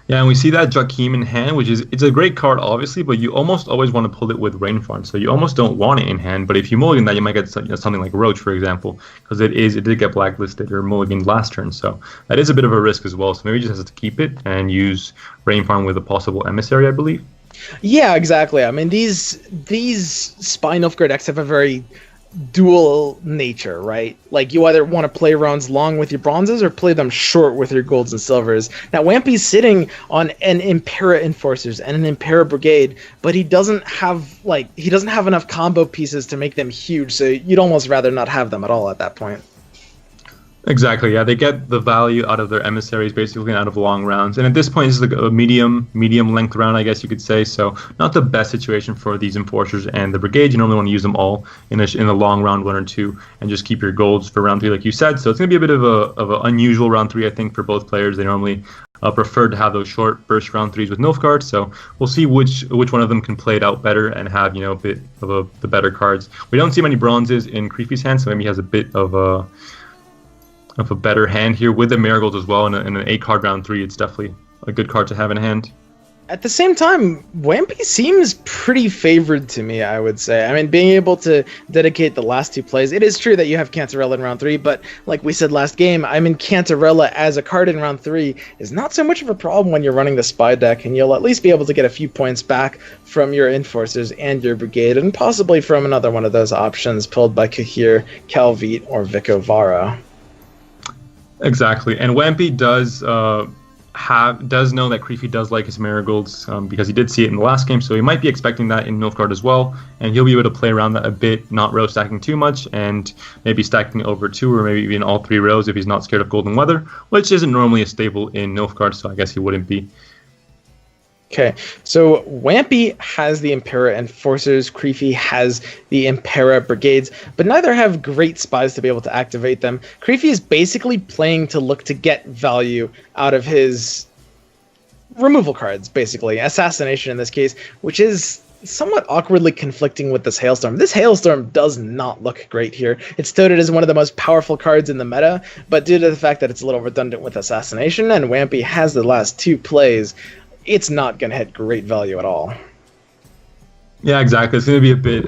Yeah, and we see that Joachim in hand, it's a great card, obviously, but you almost always want to pull it with Rainfarn, so you almost don't want it in hand. But if you mulligan that, you might get something like Roach, for example, because it did get blacklisted or mulliganed last turn, so that is a bit of a risk as well. So maybe just has to keep it and use Rainfarn with a possible emissary, I believe. Yeah, exactly. I mean, these Spy Nilfgaard decks have a very dual nature, right? Like, you either want to play rounds long with your bronzes or play them short with your golds and silvers. Now, Wampy's sitting on an Impera Enforcers and an Impera Brigade, but he doesn't have enough combo pieces to make them huge, so you'd almost rather not have them at all at that point. Exactly, yeah. They get the value out of their emissaries, basically, and out of long rounds. And at this point, this is like a medium length round, I guess you could say. So not the best situation for these enforcers and the brigade. You normally want to use them all in a long round 1 or 2, and just keep your golds for round 3, like you said. So it's going to be a bit of an unusual round 3, I think, for both players. They normally prefer to have those short burst round 3s with Nilfgaard. So we'll see which one of them can play it out better and have a bit of the better cards. We don't see many bronzes in Creepy's hand, so maybe he has a bit of a better hand here with the Marigolds as well. In an 8-card round 3, it's definitely a good card to have in hand. At the same time, Wampy seems pretty favored to me, I would say. I mean, being able to dedicate the last 2 plays, it is true that you have Cantarella in round 3, but like we said last game, I mean, Cantarella as a card in round 3 is not so much of a problem when you're running the Spy deck, and you'll at least be able to get a few points back from your Enforcers and your Brigade, and possibly from another one of those options pulled by Kahir, Calvit, or Vico Vara. Exactly, and Wampy does know that Creepy does like his Marigolds because he did see it in the last game, so he might be expecting that in Nilfgaard as well, and he'll be able to play around that a bit, not row stacking too much, and maybe stacking over 2 or maybe even all 3 rows if he's not scared of Golden Weather, which isn't normally a staple in Nilfgaard, so I guess he wouldn't be. Okay, so Wampy has the Impera Enforcers, Creepy has the Impera Brigades, but neither have great spies to be able to activate them. Creepy is basically playing to look to get value out of his removal cards, basically. Assassination in this case, which is somewhat awkwardly conflicting with this Hailstorm. This Hailstorm does not look great here. It's touted as one of the most powerful cards in the meta, but due to the fact that it's a little redundant with Assassination, and Wampy has the last 2 plays, it's not going to hit great value at all. Yeah, exactly. It's going to be a bit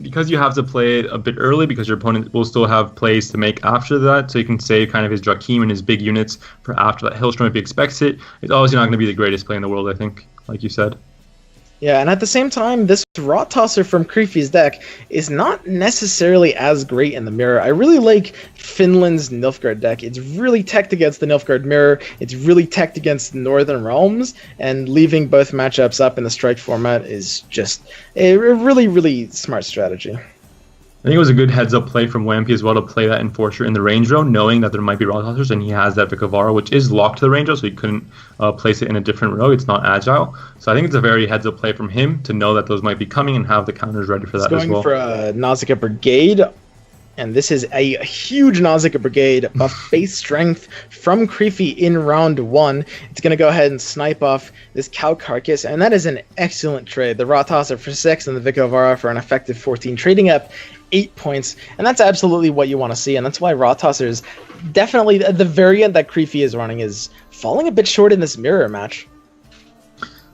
because you have to play it a bit early because your opponent will still have plays to make after that, so you can save kind of his Joachim and his big units for after that Hellstorm if he expects it. It's obviously not going to be the greatest play in the world, I think, like you said. Yeah, and at the same time, this Rot Tosser from Creepy's deck is not necessarily as great in the mirror. I really like Finland's Nilfgaard deck. It's really teched against the Nilfgaard mirror, it's really teched against Northern Realms, and leaving both matchups up in the strike format is just a really, really smart strategy. I think it was a good heads-up play from Wampy as well to play that Enforcer in the range row, knowing that there might be Rot Tossers, and he has that Vikavara, which is locked to the range row, so he couldn't place it in a different row. It's not agile. So I think it's a very heads-up play from him to know that those might be coming and have the counters ready for that as well. Going for a Nausicaa Brigade, and this is a huge Nausicaa Brigade, buff base strength from Creepy in round 1. It's going to go ahead and snipe off this Cow Carcass, and that is an excellent trade. The Rot Tosser for 6 and the Vikavara for an effective 14, trading up 8 points, and that's absolutely what you want to see, and that's why Rot Tossers, definitely the variant that Creepy is running, is falling a bit short in this mirror match.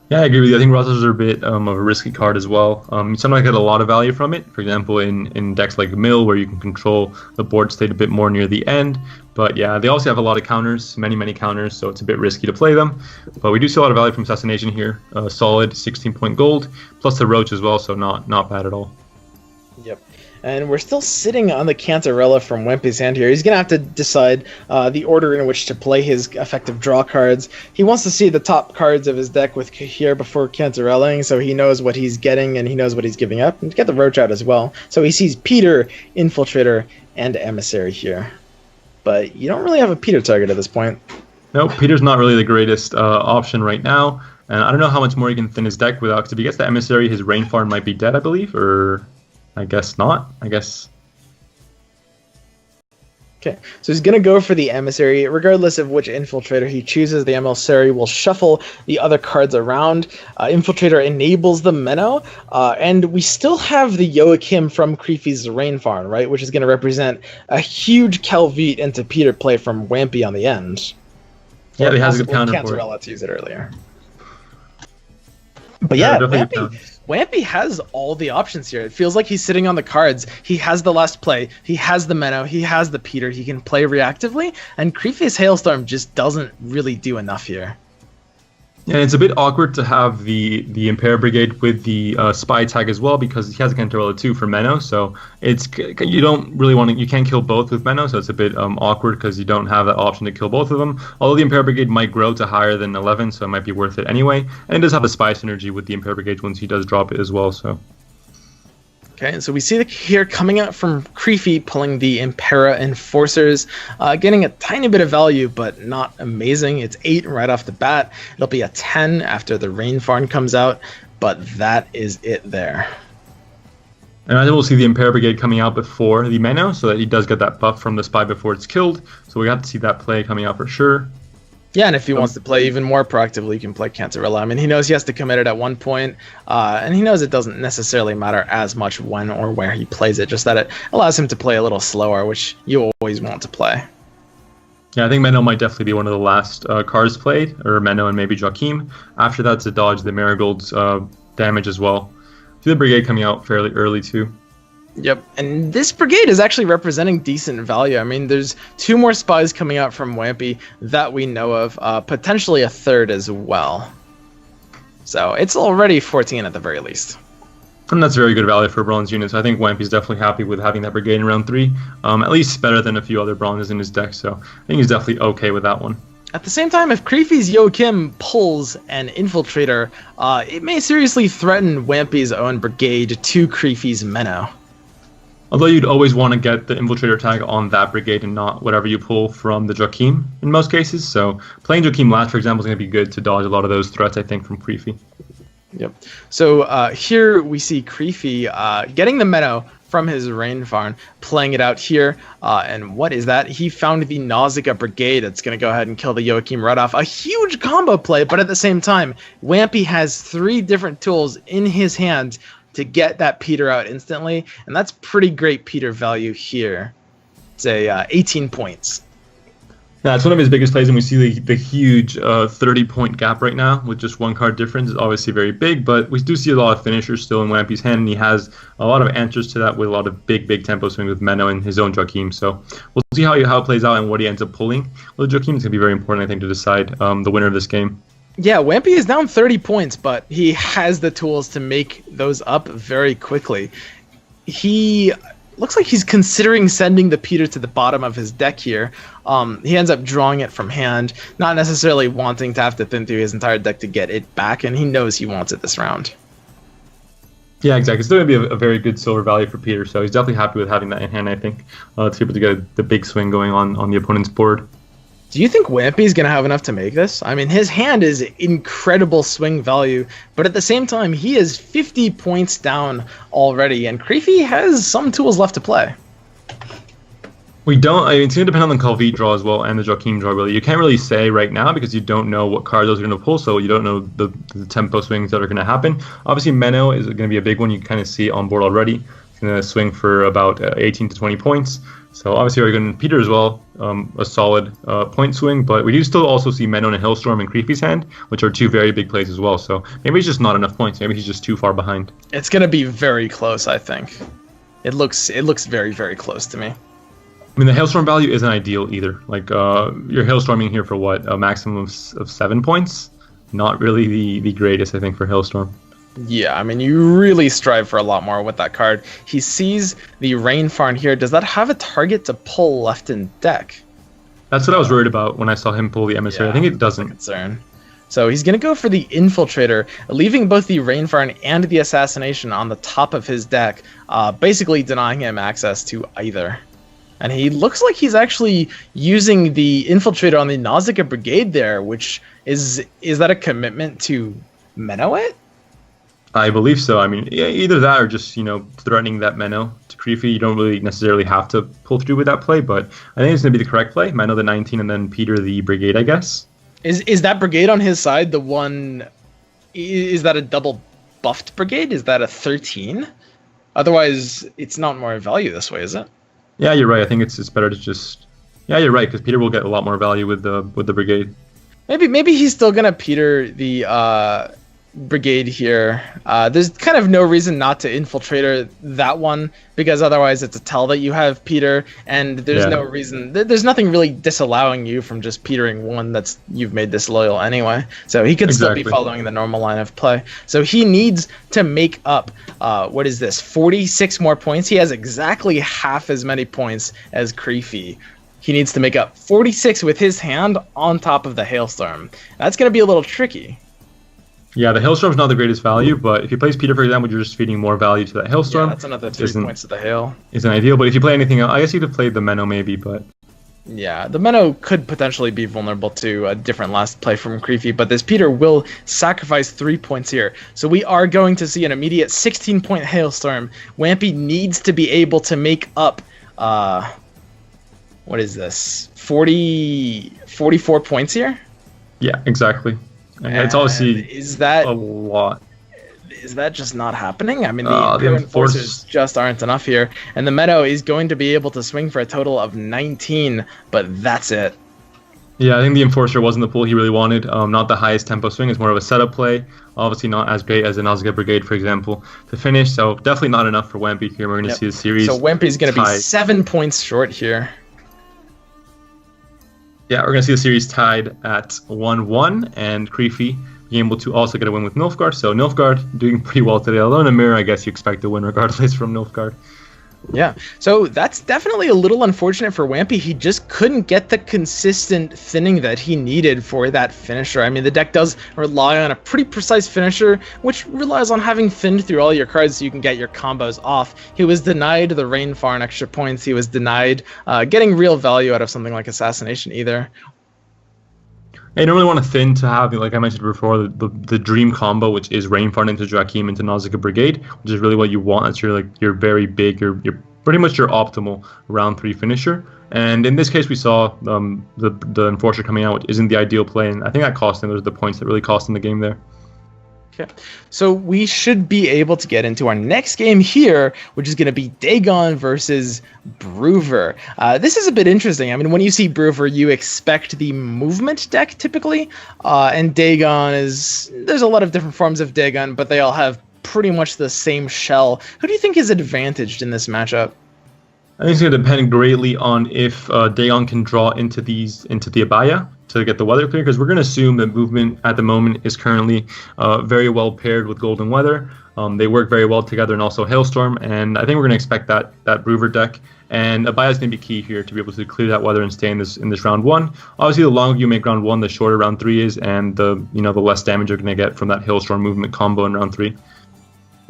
Yeah, I agree with you. I think Rot Tossers are a bit of a risky card as well. You sometimes get a lot of value from it, for example, in decks like Mill, where you can control the board state a bit more near the end. But yeah, they also have a lot of counters, many counters, so it's a bit risky to play them. But we do see a lot of value from Assassination here. Solid 16-point gold, plus the Roach as well, so not bad at all. Yep. And we're still sitting on the Cantarella from Wimpy's hand here. He's going to have to decide the order in which to play his effective draw cards. He wants to see the top cards of his deck with Kahir before Cantarellaing, so he knows what he's getting and he knows what he's giving up. And get the Roach out as well. So he sees Peter, Infiltrator, and Emissary here. But you don't really have a Peter target at this point. No, Peter's not really the greatest option right now. And I don't know how much more he can thin his deck without, because if he gets the Emissary, his Rain Farm might be dead, I believe, or... I guess not. I guess. Okay, so he's going to go for the Emissary. Regardless of which Infiltrator he chooses, the Emissary will shuffle the other cards around. Infiltrator enables the Menno, and we still have the Joachim from Creepy's Rain Farm, right? Which is going to represent a huge Kelvit into Peter play from Wampy on the end. Yeah, he has a good counter for it. Cantarella to use it earlier. But yeah, Wampy has all the options here. It feels like he's sitting on the cards. He has the last play. He has the Menno. He has the Peter. He can play reactively. And Creepy's Hailstorm just doesn't really do enough here. Yeah, it's a bit awkward to have the Impair Brigade with the Spy tag as well, because he has a Cantarella too for Menno. So you don't really want to. You can't kill both with Menno, so it's a bit awkward because you don't have that option to kill both of them. Although the Impair Brigade might grow to higher than 11, so it might be worth it anyway. And it does have the Spy synergy with the Impair Brigade once he does drop it as well. So. Okay, so we see here coming out from Creepy, pulling the Impera Enforcers, getting a tiny bit of value, but not amazing. It's 8 right off the bat. It'll be a 10 after the Rain Farm comes out, but that is it there. And I think we'll see the Impair Brigade coming out before the Menno, so that he does get that buff from the Spy before it's killed. So we have to see that play coming out for sure. Yeah, and if he wants to play even more proactively, he can play Cantarella. I mean, he knows he has to commit it at one point, and he knows it doesn't necessarily matter as much when or where he plays it, just that it allows him to play a little slower, which you always want to play. Yeah, I think Menno might definitely be one of the last cards played, or Menno and maybe Joachim. After that, to dodge the Marigold's damage as well. See the Brigade coming out fairly early too. Yep, and this Brigade is actually representing decent value. I mean, there's 2 more Spies coming out from Wampy that we know of, potentially a third as well. So it's already 14 at the very least. And that's very good value for bronze units. I think Wampy's definitely happy with having that Brigade in round 3. At least better than a few other bronzes in his deck, so I think he's definitely okay with that one. At the same time, if Creepy's Joachim pulls an Infiltrator, it may seriously threaten Wampy's own Brigade to Creepy's Menno. Although you'd always want to get the Infiltrator tag on that Brigade and not whatever you pull from the Joachim in most cases. So playing Joachim last, for example, is going to be good to dodge a lot of those threats, I think, from Creepy. Yep. So here we see Creepy getting the Menno from his Rain Farm, playing it out here. And what is that? He found the Nausicaa Brigade that's going to go ahead and kill the Joachim right off. A huge combo play, but at the same time, Wampy has 3 different tools in his hand to get that Peter out instantly, and that's pretty great Peter value here. It's a 18 points. That's one of his biggest plays, and we see the huge 30-point gap right now with just one card difference. It's obviously very big, but we do see a lot of finishers still in Wampy's hand, and he has a lot of answers to that with a lot of big tempo swings with Menno and his own Joachim. So we'll see how it plays out and what he ends up pulling. Well, Joachim is going to be very important, I think, to decide the winner of this game. Yeah, Wampy is down 30 points, but he has the tools to make those up very quickly. He looks like he's considering sending the Peter to the bottom of his deck here. He ends up drawing it from hand, not necessarily wanting to have to thin through his entire deck to get it back, and he knows he wants it this round. Yeah, exactly. It's still going to be a very good silver value for Peter, so he's definitely happy with having that in hand, I think, to be able to get the big swing going on the opponent's board. Do you think Wampy's going to have enough to make this? I mean, his hand is incredible swing value, but at the same time, he is 50 points down already, and Creefy has some tools left to play. We don't. I mean, it's going to depend on the Calvite draw as well and the Joachim draw, really. You can't really say right now because you don't know what cards those are going to pull, so you don't know the tempo swings that are going to happen. Obviously, Menno is going to be a big one. You kind of see it on board already. It's going to swing for about 18 to 20 points. So obviously we're going to Peter as well, a solid point swing, but we do still also see Menno and Hailstorm and Creepy's hand, which are two very big plays as well. So maybe it's just not enough points. Maybe he's just too far behind. It's going to be very close, I think. It looks very, very close to me. I mean, the Hailstorm value isn't ideal either. Like, you're Hailstorming here for what, a maximum of 7 points? Not really the greatest, I think, for Hailstorm. Yeah, I mean, you really strive for a lot more with that card. He sees the Rainfarn here. Does that have a target to pull left in deck? That's what I was worried about when I saw him pull the Emissary. Yeah, I think it doesn't. Concern. So he's going to go for the Infiltrator, leaving both the Rainfarn and the Assassination on the top of his deck, basically denying him access to either. And he looks like he's actually using the Infiltrator on the Nausicaa Brigade there, which is that a commitment to Menno it? I believe so. I mean, either that or just, threatening that Menno to Creepy. You don't really necessarily have to pull through with that play, but I think it's going to be the correct play. Menno the 19 and then Peter the Brigade, I guess. Is that Brigade on his side the one... Is that a double buffed Brigade? Is that a 13? Otherwise, it's not more value this way, is it? Yeah, you're right. I think it's better to just... Yeah, you're right, because Peter will get a lot more value with the Brigade. Maybe he's still going to Peter the... Brigade here. There's kind of no reason not to Infiltrator that one, because otherwise it's a tell that you have Peter, and there's no reason, there's nothing really disallowing you from just Petering one that's you've made disloyal anyway. So he could still be following the normal line of play. So he needs to make up, 46 more points. He has exactly half as many points as Creefy. He needs to make up 46 with his hand on top of the Hailstorm. That's going to be a little tricky. Yeah, the Hailstorm's not the greatest value, but if you place Peter, for example, you're just feeding more value to that Hailstorm. Yeah, that's another 3 points to the Hail. Isn't ideal, but if you play anything else, I guess you could play the Menno maybe, but... Yeah, the Menno could potentially be vulnerable to a different last play from Creefy, but this Peter will sacrifice 3 points here. So we are going to see an immediate 16-point Hailstorm. Wampy needs to be able to make up, what is this, 44 points here? Yeah, exactly. And it's obviously a lot. Is that just not happening? I mean, the Enforcers just aren't enough here. And the Menno is going to be able to swing for a total of 19, but that's it. Yeah, I think the Enforcer wasn't the pull he really wanted. Not the highest tempo swing. It's more of a setup play. Obviously not as great as the Nausicaa Brigade, for example, to finish. So definitely not enough for Wampy here. We're going to see the series. So Wampy's going to be 7 points short here. Yeah, we're going to see the series tied at 1-1, and Creefy being able to also get a win with Nilfgaard. So Nilfgaard doing pretty well today. Although in a mirror, I guess you expect a win regardless from Nilfgaard. Yeah, so that's definitely a little unfortunate for Wampy. He just couldn't get the consistent thinning that he needed for that finisher. I mean, the deck does rely on a pretty precise finisher, which relies on having thinned through all your cards so you can get your combos off. He was denied the Rainfarn extra points. He was denied getting real value out of something like Assassination either. I don't really want to thin to have, like I mentioned before, the dream combo, which is Rainfarn into Joachim into Nausicaa Brigade, which is really what you want. That's your very big, you're pretty much your optimal round 3 finisher. And in this case, we saw the Enforcer coming out, which isn't the ideal play, and I think that cost him. Those are the points that really cost him the game there. Okay, so we should be able to get into our next game here, which is going to be Dagon versus Broover. This is a bit interesting. I mean, when you see Broover, you expect the movement deck typically, and Dagon there's a lot of different forms of Dagon, but they all have pretty much the same shell. Who do you think is advantaged in this matchup? I think it's going to depend greatly on if Dagon can draw into the Abaya to get the weather clear, because we're going to assume that movement at the moment is currently very well paired with Golden Weather. They work very well together, and also Hailstorm, and I think we're going to expect that Broover deck. And Abaya is going to be key here to be able to clear that weather and stay in this round 1. Obviously, the longer you make round 1, the shorter round 3 is, and the less damage you're going to get from that Hailstorm movement combo in round 3.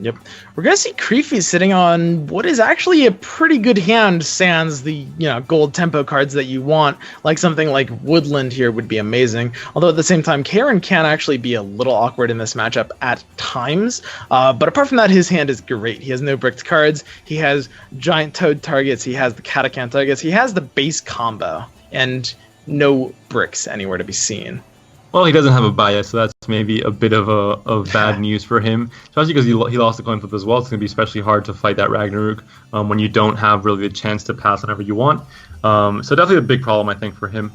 Yep. We're going to see Creefy sitting on what is actually a pretty good hand, sans the, gold tempo cards that you want. Like something like Woodland here would be amazing. Although at the same time, Karen can actually be a little awkward in this matchup at times. But apart from that, his hand is great. He has no bricked cards. He has giant toad targets. He has the Katakan targets. He has the base combo. And no bricks anywhere to be seen. Well, he doesn't have a bias, so that's maybe a bit of bad news for him, especially because he lost the coin flip as well. It's going to be especially hard to fight that Ragnarok when you don't have really the chance to pass whenever you want. So definitely a big problem, I think, for him.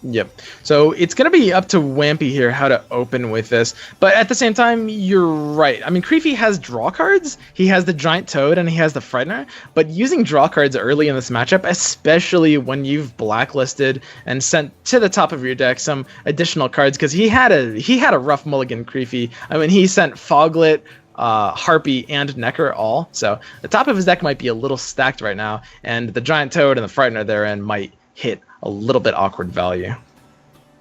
Yep. So it's going to be up to Wampy here how to open with this. But at the same time, you're right. I mean, Creefy has draw cards. He has the Giant Toad and he has the Frightener. But using draw cards early in this matchup, especially when you've blacklisted and sent to the top of your deck some additional cards, because he had a rough mulligan, Creefy. I mean, he sent Foglet, Harpy, and Necker all. So the top of his deck might be a little stacked right now. And the Giant Toad and the Frightener therein might hit a little bit awkward value.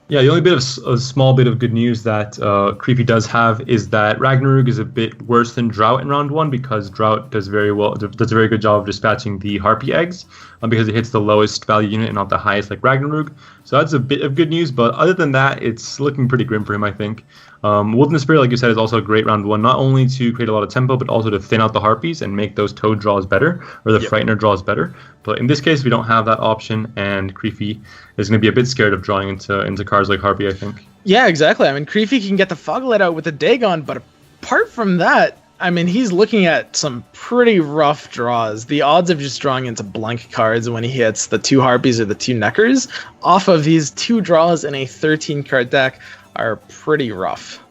Yeah, the only a small bit of good news that Creepy does have is that Ragnarok is a bit worse than Drought in round 1, because Drought does a very good job of dispatching the Harpy eggs, because it hits the lowest value unit and not the highest like Ragnarok. So that's a bit of good news, but other than that, it's looking pretty grim for him, I think. Wilderness Spirit, like you said, is also a great round 1, not only to create a lot of tempo, but also to thin out the Harpies and make those Toad draws better, or the Frightener draws better. But in this case, we don't have that option, and Creepy is going to be a bit scared of drawing into cards like Harpy, I think. Yeah, exactly. I mean, Creepy can get the Foglet out with the Dagon, but apart from that, I mean, he's looking at some pretty rough draws. The odds of just drawing into blank cards when he hits the 2 Harpies or the 2 Neckers off of these 2 draws in a 13-card deck are pretty rough.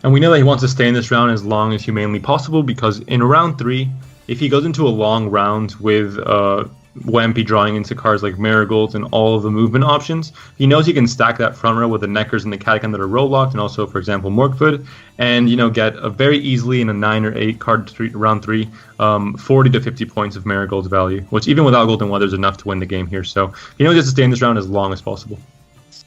And we know that he wants to stay in this round as long as humanly possible, because in round 3, if he goes into a long round with Wampy drawing into cards like Marigolds and all of the movement options, he knows he can stack that front row with the Neckers and the Katakan that are roll locked, and also, for example, Morkfoot, and get a very easily in a 9 or 8 card round 3, 40 to 50 points of Marigold's value, which even without Golden Weather is enough to win the game here. So he knows he has to stay in this round as long as possible.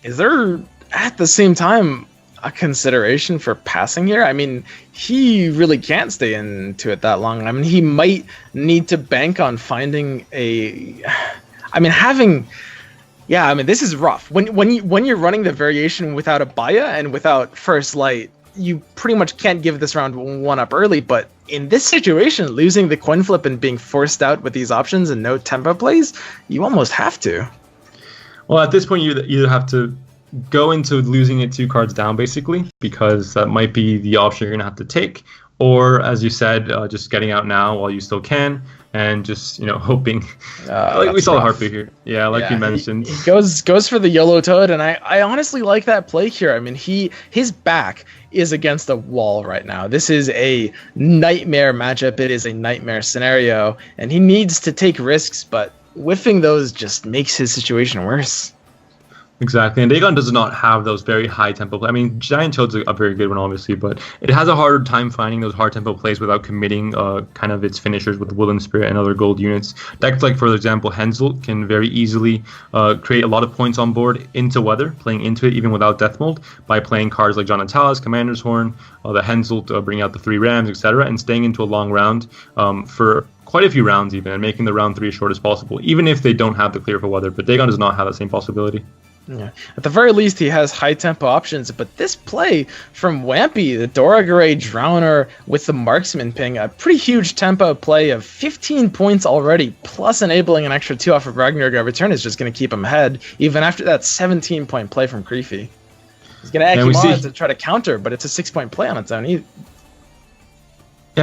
Is there, at the same time, a consideration for passing here? I mean, he really can't stay into it that long. I mean, he might need to bank on finding this is rough. When you're running the variation without a Baya and without First Light, you pretty much can't give this round 1 up early, but in this situation, losing the coin flip and being forced out with these options and no tempo plays, you almost have to. Well, at this point, you either have to go into losing it 2 cards down, basically, because that might be the option you're going to have to take. Or, as you said, just getting out now while you still can, and just, hoping. Like we saw the Harpy here. Yeah, like you mentioned. He goes for the YOLO Toad, and I honestly like that play here. I mean, his back is against a wall right now. This is a nightmare matchup. It is a nightmare scenario, and he needs to take risks, but whiffing those just makes his situation worse. Exactly, and Dagon does not have those very high tempo plays. I mean, Giant Toad's a very good one, obviously, but it has a harder time finding those hard tempo plays without committing kind of its finishers with Woodland Spirit and other gold units. Decks like, for example, Henselt can very easily create a lot of points on board into Weather, playing into it even without Death Mold, by playing cards like John and Talis, Commander's Horn, the Henselt bringing out the 3 Rams, etc., and staying into a long round for quite a few rounds even, and making the round 3 as short as possible, even if they don't have the clear for Weather. But Dagon does not have that same possibility. Yeah. At the very least, he has high tempo options, but this play from Wampy, the Doragare Drowner with the Marksman ping, a pretty huge tempo play of 15 points already, plus enabling an extra 2 off of Ragnarok return is just going to keep him ahead, even after that 17-point play from Creefy. He's going to Ekimara to try to counter, but it's a 6-point play on its own. Yeah,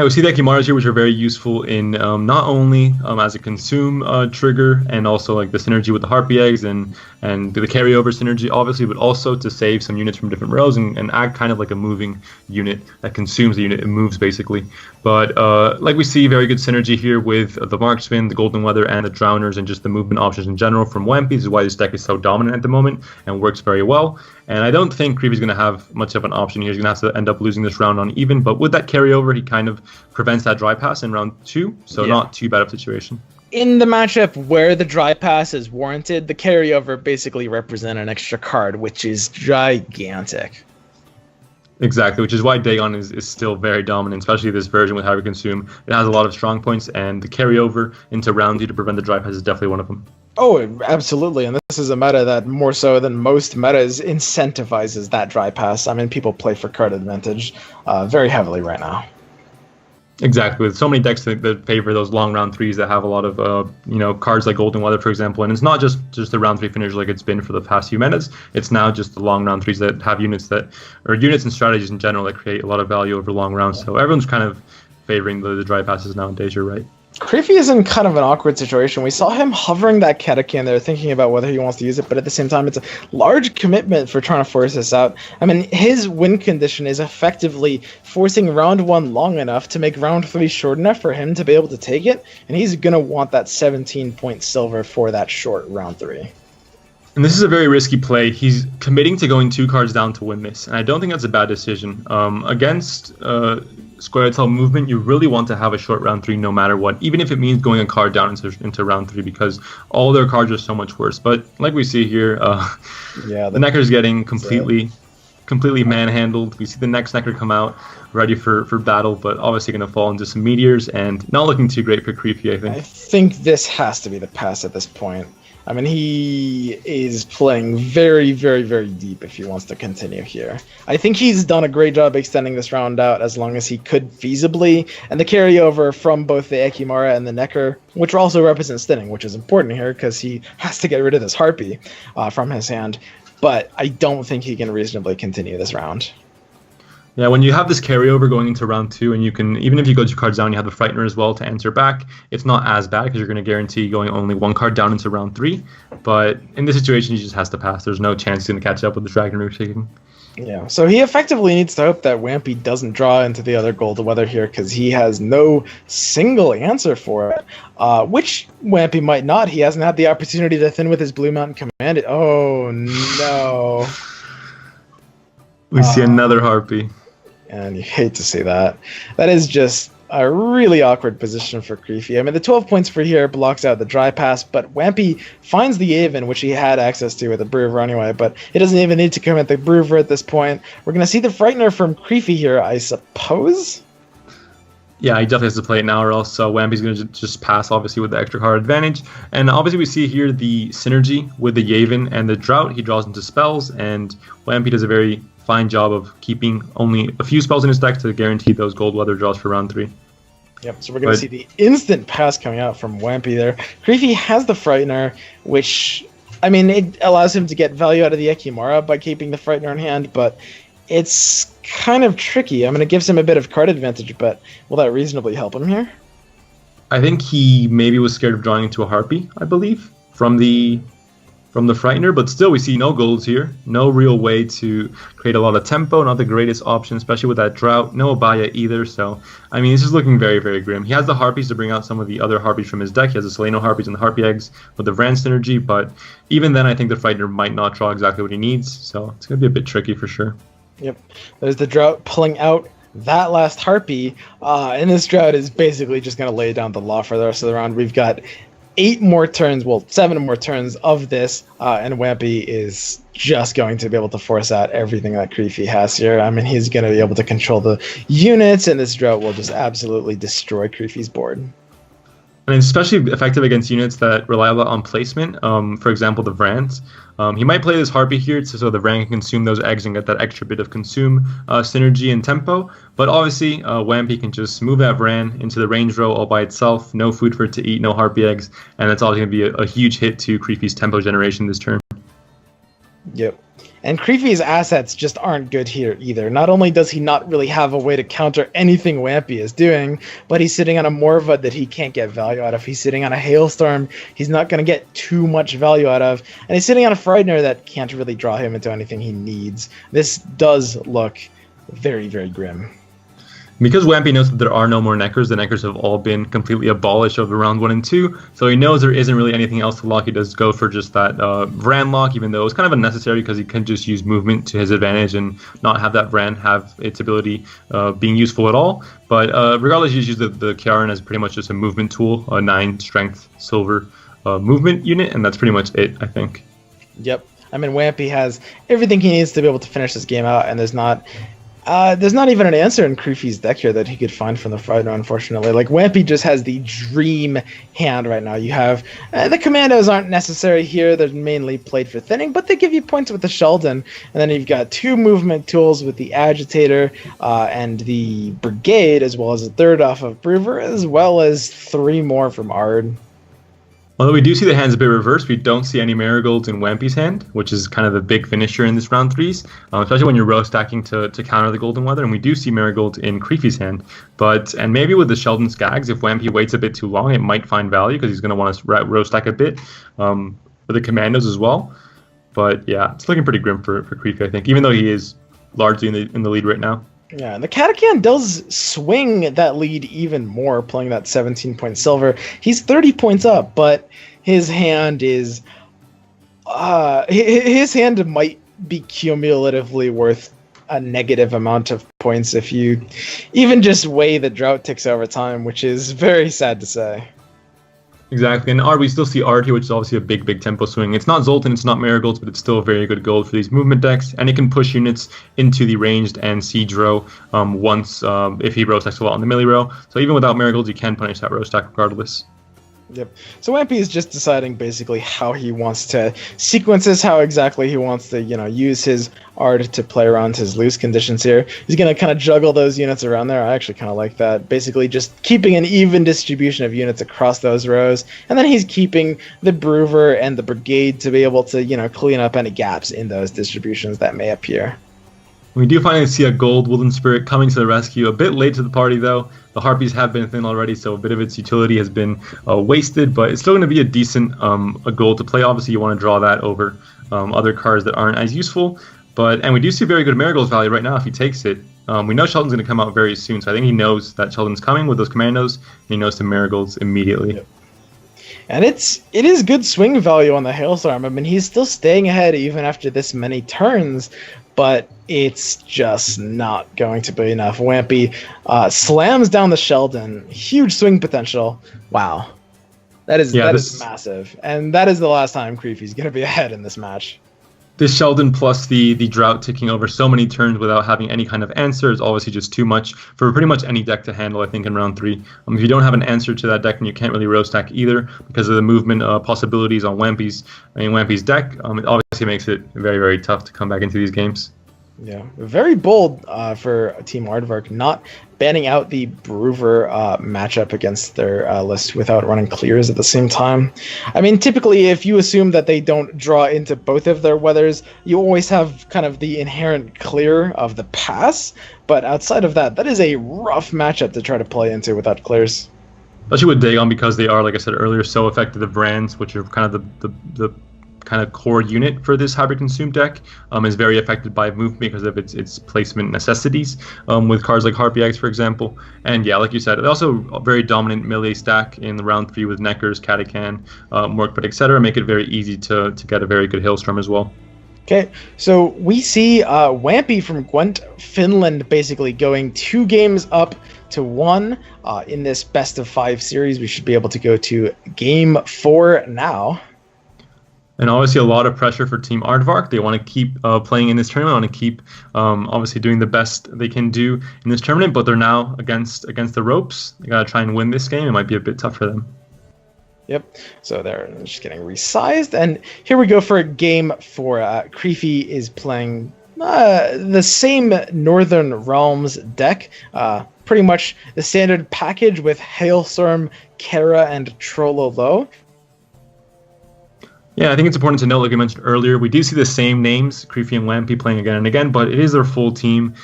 we see the Ekimaras here, which are very useful in not only as a consume trigger and also like the synergy with the Harpy eggs and the carryover synergy, obviously, but also to save some units from different rows and act kind of like a moving unit that consumes the unit. It moves basically. But like we see, very good synergy here with the Marksman, the Golden Weather, and the Drowners, and just the movement options in general from Wampy. This is why this deck is so dominant at the moment and works very well. And I don't think Creepy's going to have much of an option here. He's going to have to end up losing this round on even. But with that carryover, he kind of prevents that dry pass in round 2. So not too bad of a situation. In the matchup where the dry pass is warranted, the carryover basically represents an extra card, which is gigantic. Exactly, which is why Dagon is still very dominant, especially this version with Hyper Consume. It has a lot of strong points, and the carryover into round 2 to prevent the dry pass is definitely one of them. Oh, absolutely. And this is a meta that more so than most metas incentivizes that dry pass. I mean, people play for card advantage very heavily right now. Exactly. With so many decks that favor those long round 3s that have a lot of, cards like Golden Weather, for example. And it's not just the round 3 finish like it's been for the past few metas. It's now just the long round 3s that have units and strategies in general that create a lot of value over long rounds. So everyone's kind of favoring the dry passes nowadays, you're right. Creepy is in kind of an awkward situation. We saw him hovering that Catachan there, thinking about whether he wants to use it, but at the same time, it's a large commitment for trying to force this out. I mean, his win condition is effectively forcing round 1 long enough to make round 3 short enough for him to be able to take it, and he's going to want that 17-point silver for that short round 3. And this is a very risky play. He's committing to going 2 cards down to win this, and I don't think that's a bad decision. Against Square Tile movement, you really want to have a short round 3 no matter what, even if it means going a card down into round 3, because all their cards are so much worse. But like we see here, the Necker's getting completely manhandled. We see the next Necker come out ready for battle, but obviously going to fall into some meteors and not looking too great for Creepy, I think. I think this has to be the pass at this point. I mean, he is playing very, very, very deep if he wants to continue here. I think he's done a great job extending this round out as long as he could feasibly, and the carryover from both the Ekimara and the Necker, which also represents thinning, which is important here because he has to get rid of this Harpy from his hand, but I don't think he can reasonably continue this round. Yeah, when you have this carryover going into round 2, and you can, even if you go 2 cards down, you have the Frightener as well to answer back, it's not as bad because you're going to guarantee going only 1 card down into round 3. But in this situation, he just has to pass. There's no chance he's going to catch up with the Dragon Root taking. Yeah, so he effectively needs to hope that Wampy doesn't draw into the other Golden Weather here because he has no single answer for it, which Wampy might not. He hasn't had the opportunity to thin with his Blue Mountain Command. Oh, no. We see another Harpy. And you hate to see that. That is just a really awkward position for Creepy. I mean, the 12 points for here blocks out the dry pass, but Wampy finds the Aven, which he had access to with the Brewer anyway, but he doesn't even need to commit the Brewer at this point. We're going to see the Frightener from Creepy here, I suppose? Yeah, he definitely has to play it now, or else Wampy's going to just pass, obviously, with the extra card advantage. And obviously we see here the synergy with the Yavin and the Drought. He draws into spells, and Wampy does a very fine job of keeping only a few spells in his deck to guarantee those Gold Weather draws for round 3. Yep, so we're going to see the instant pass coming out from Wampy there. Creepy has the Frightener, which, I mean, it allows him to get value out of the Ekimara by keeping the Frightener in hand, but it's kind of tricky. I mean, it gives him a bit of card advantage, but will that reasonably help him here? I think he maybe was scared of drawing into a Harpy, I believe, from the Frightener, but still we see no golds here. No real way to create a lot of tempo, not the greatest option, especially with that Drought. No Abaya either, so, I mean, this is looking very, very grim. He has the Harpies to bring out some of the other Harpies from his deck. He has the Seleno Harpies and the Harpy Eggs with the Vran synergy, but even then I think the Frightener might not draw exactly what he needs, so it's going to be a bit tricky for sure. Yep, there's the Drought pulling out that last Harpy, and this Drought is basically just going to lay down the law for the rest of the round. We've got 7 more turns of this, and Wampy is just going to be able to force out everything that Creepy has here. I mean, he's going to be able to control the units, and this Drought will just absolutely destroy Creepy's board. And it's especially effective against units that rely a lot on placement. For example, the Vrans. He might play this Harpy here so the Vran can consume those eggs and get that extra bit of consume synergy and tempo. But obviously, Wampy can just move that Vran into the range row all by itself. No food for it to eat, no Harpy eggs. And that's always going to be a huge hit to Creepy's tempo generation this turn. Yep. And Creepy's assets just aren't good here either. Not only does he not really have a way to counter anything Wampy is doing, but he's sitting on a Morva that he can't get value out of. He's sitting on a Hailstorm he's not going to get too much value out of. And he's sitting on a Frightener that can't really draw him into anything he needs. This does look very, very grim. Because Wampy knows that there are no more Neckers, the Neckers have all been completely abolished over round 1 and 2, so he knows there isn't really anything else to lock. He does go for just that Vran lock, even though it's kind of unnecessary because he can just use movement to his advantage and not have that Vran have its ability being useful at all. But regardless, you just use the Kiaran as pretty much just a movement tool, a 9 strength silver movement unit, and that's pretty much it, I think. Yep. I mean, Wampy has everything he needs to be able to finish this game out, and there's not even an answer in Creepy's deck here that he could find from the Frightener, unfortunately. Like, Wampy just has the dream hand right now. You have the Commandos aren't necessary here. They're mainly played for thinning, but they give you points with the Sheldon. And then you've got 2 movement tools with the Agitator and the Brigade, as well as a 3rd off of Brewer, as well as 3 more from Ard. Although we do see the hands a bit reversed, we don't see any Marigolds in Wampy's hand, which is kind of the big finisher in this round 3s, especially when you're row stacking to counter the Golden Weather, and we do see Marigold in Creepy's hand. And maybe with the Sheldon Skags, if Wampy waits a bit too long, it might find value because he's going to want to row stack a bit with the Commandos as well. But yeah, it's looking pretty grim for Creepy, I think, even though he is largely in the lead right now. Yeah, and the Catachan does swing that lead even more, playing that 17-point silver. He's 30 points up, but his hand is... his hand might be cumulatively worth a negative amount of points if you even just weigh the drought ticks over time, which is very sad to say. Exactly, and we still see Ard here, which is obviously a big tempo swing. It's not Zoltan, it's not Marigolds, but it's still a very good gold for these movement decks, and it can push units into the ranged and siege row once if he row stacks a lot on the melee row. So even without Marigolds, you can punish that row stack regardless. Yep. So Wampy is just deciding basically how he wants to sequence this, how exactly he wants to, use his Ard to play around his loose conditions here. He's going to kind of juggle those units around there. I actually kind of like that. Basically just keeping an even distribution of units across those rows. And then he's keeping the Brewer and the Brigade to be able to, clean up any gaps in those distributions that may appear. We do finally see a gold Woodland Spirit coming to the rescue. A bit late to the party, though. The Harpies have been thin already, so a bit of its utility has been wasted, but it's still going to be a decent a gold to play. Obviously, you want to draw that over other cards that aren't as useful. And we do see very good Marigold's value right now if he takes it. We know Sheldon's going to come out very soon, so I think he knows that Sheldon's coming with those Commandos, and he knows to Marigolds immediately. Yep. And it is good swing value on the Hailstorm. I mean, he's still staying ahead even after this many turns, but it's just not going to be enough. Wampy slams down the Sheldon. Huge swing potential. Wow. That is massive. And that is the last time Creepy's going to be ahead in this match. This Sheldon plus the drought ticking over so many turns without having any kind of answer is obviously just too much for pretty much any deck to handle, I think, in round 3. If you don't have an answer to that deck, then you can't really row stack either because of the movement possibilities on Wampy's deck. It obviously makes it very, very tough to come back into these games. Yeah, very bold for Team Aardvark, not banning out the Brewer matchup against their list without running clears at the same time. I mean, typically, if you assume that they don't draw into both of their weathers, you always have kind of the inherent clear of the pass. But outside of that, that is a rough matchup to try to play into without clears. Especially with Dagon, because they are, like I said earlier, so effective. The brands, which are kind of the kind of core unit for this hybrid consume deck, is very affected by movement because of its placement necessities with cards like Harpy X, for example. And yeah, like you said, also a very dominant melee stack in the round 3 with Neckers, Catachan, Morkpet, etc. Make it very easy to get a very good Hailstorm as well. Okay, so we see Wampy from Gwent, Finland, basically going 2 games up to 1 in this best of 5 series. We should be able to go to game 4 now. And obviously a lot of pressure for Team Aardvark. They want to keep playing in this tournament, want to keep obviously doing the best they can do in this tournament, but they're now against the ropes. They got to try and win this game. It might be a bit tough for them. Yep, so they're just getting resized. And here we go for game 4. Creepy is playing the same Northern Realms deck. Pretty much the standard package with Hailstorm, Kara, and Trollolo. Yeah, I think it's important to note, like we mentioned earlier, we do see the same names, Creepy and Wampy, playing again and again, but it is their full team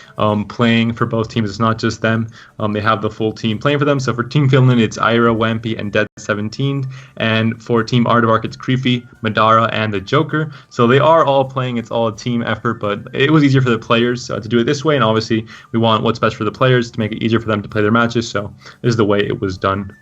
playing for both teams. It's not just them. They have the full team playing for them. So for Team Finland, it's Ira, Wampy, and Dead17. And for Team Aardvark, it's Creepy, Madara, and the Joker. So they are all playing. It's all a team effort, but it was easier for the players to do it this way. And obviously, we want what's best for the players to make it easier for them to play their matches. So this is the way it was done.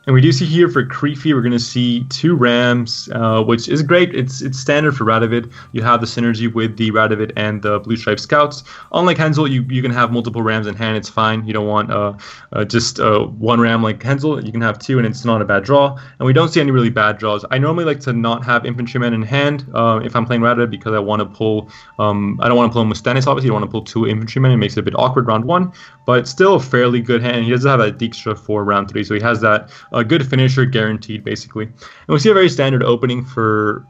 And we do see here for Creepy, we're going to see 2 Rams, which is great. It's standard for Radovid. You have the synergy with the Radovid and the Blue Stripe Scouts. Unlike Hensel, you can have multiple Rams in hand. It's fine. You don't want just 1 Ram like Hensel. You can have 2, and it's not a bad draw. And we don't see any really bad draws. I normally like to not have Infantrymen in hand if I'm playing Radovid because I want to pull. I don't want to pull him with Stannis, obviously. You want to pull 2 Infantrymen. It makes it a bit awkward round 1, but it's still a fairly good hand. He does have that Dijkstra for round 3, so he has that good finisher guaranteed, basically. And we see a very standard opening for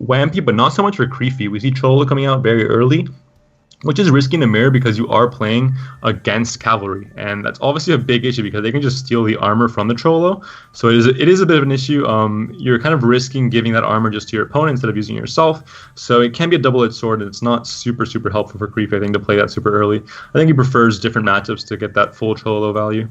Wampy, but not so much for Creepy. We see Cholo coming out very early, which is risky in the mirror because you are playing against cavalry, and that's obviously a big issue because they can just steal the armor from the Cholo. So it is a bit of an issue. You're kind of risking giving that armor just to your opponent instead of using it yourself. So it can be a double-edged sword, and it's not super helpful for Creepy, I think, to play that super early. I think he prefers different matchups to get that full Cholo value.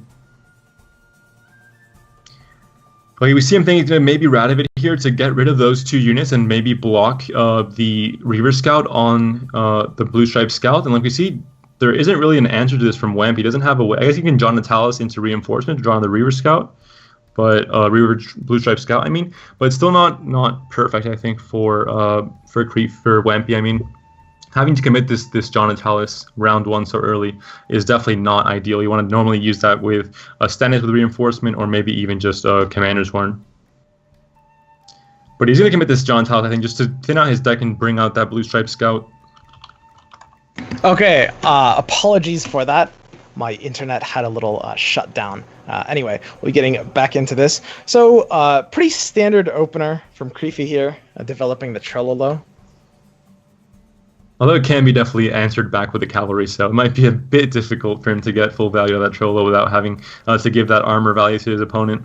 Okay, we see him thinking maybe Radovid here to get rid of those 2 units and maybe block the Reaver Scout on the Blue Stripe Scout. And like we see, there isn't really an answer to this from Wamp. He doesn't have a way. I guess he can draw Natalis into reinforcement to draw on the Reaver Scout, but Blue Stripe Scout, I mean. But it's still not perfect, I think, for Wampy. I mean, having to commit this John Natalis round 1 so early is definitely not ideal. You want to normally use that with a Stannis with reinforcement or maybe even just a Commander's Horn. But he's going to commit this John Natalis, I think, just to thin out his deck and bring out that Blue Stripe Scout. Okay, apologies for that. My internet had a little shutdown. Anyway, we'll be getting back into this. So, pretty standard opener from Creepy here, developing the Trelolo. Although it can be definitely answered back with the cavalry, so it might be a bit difficult for him to get full value of that Trollo without having to give that armor value to his opponent.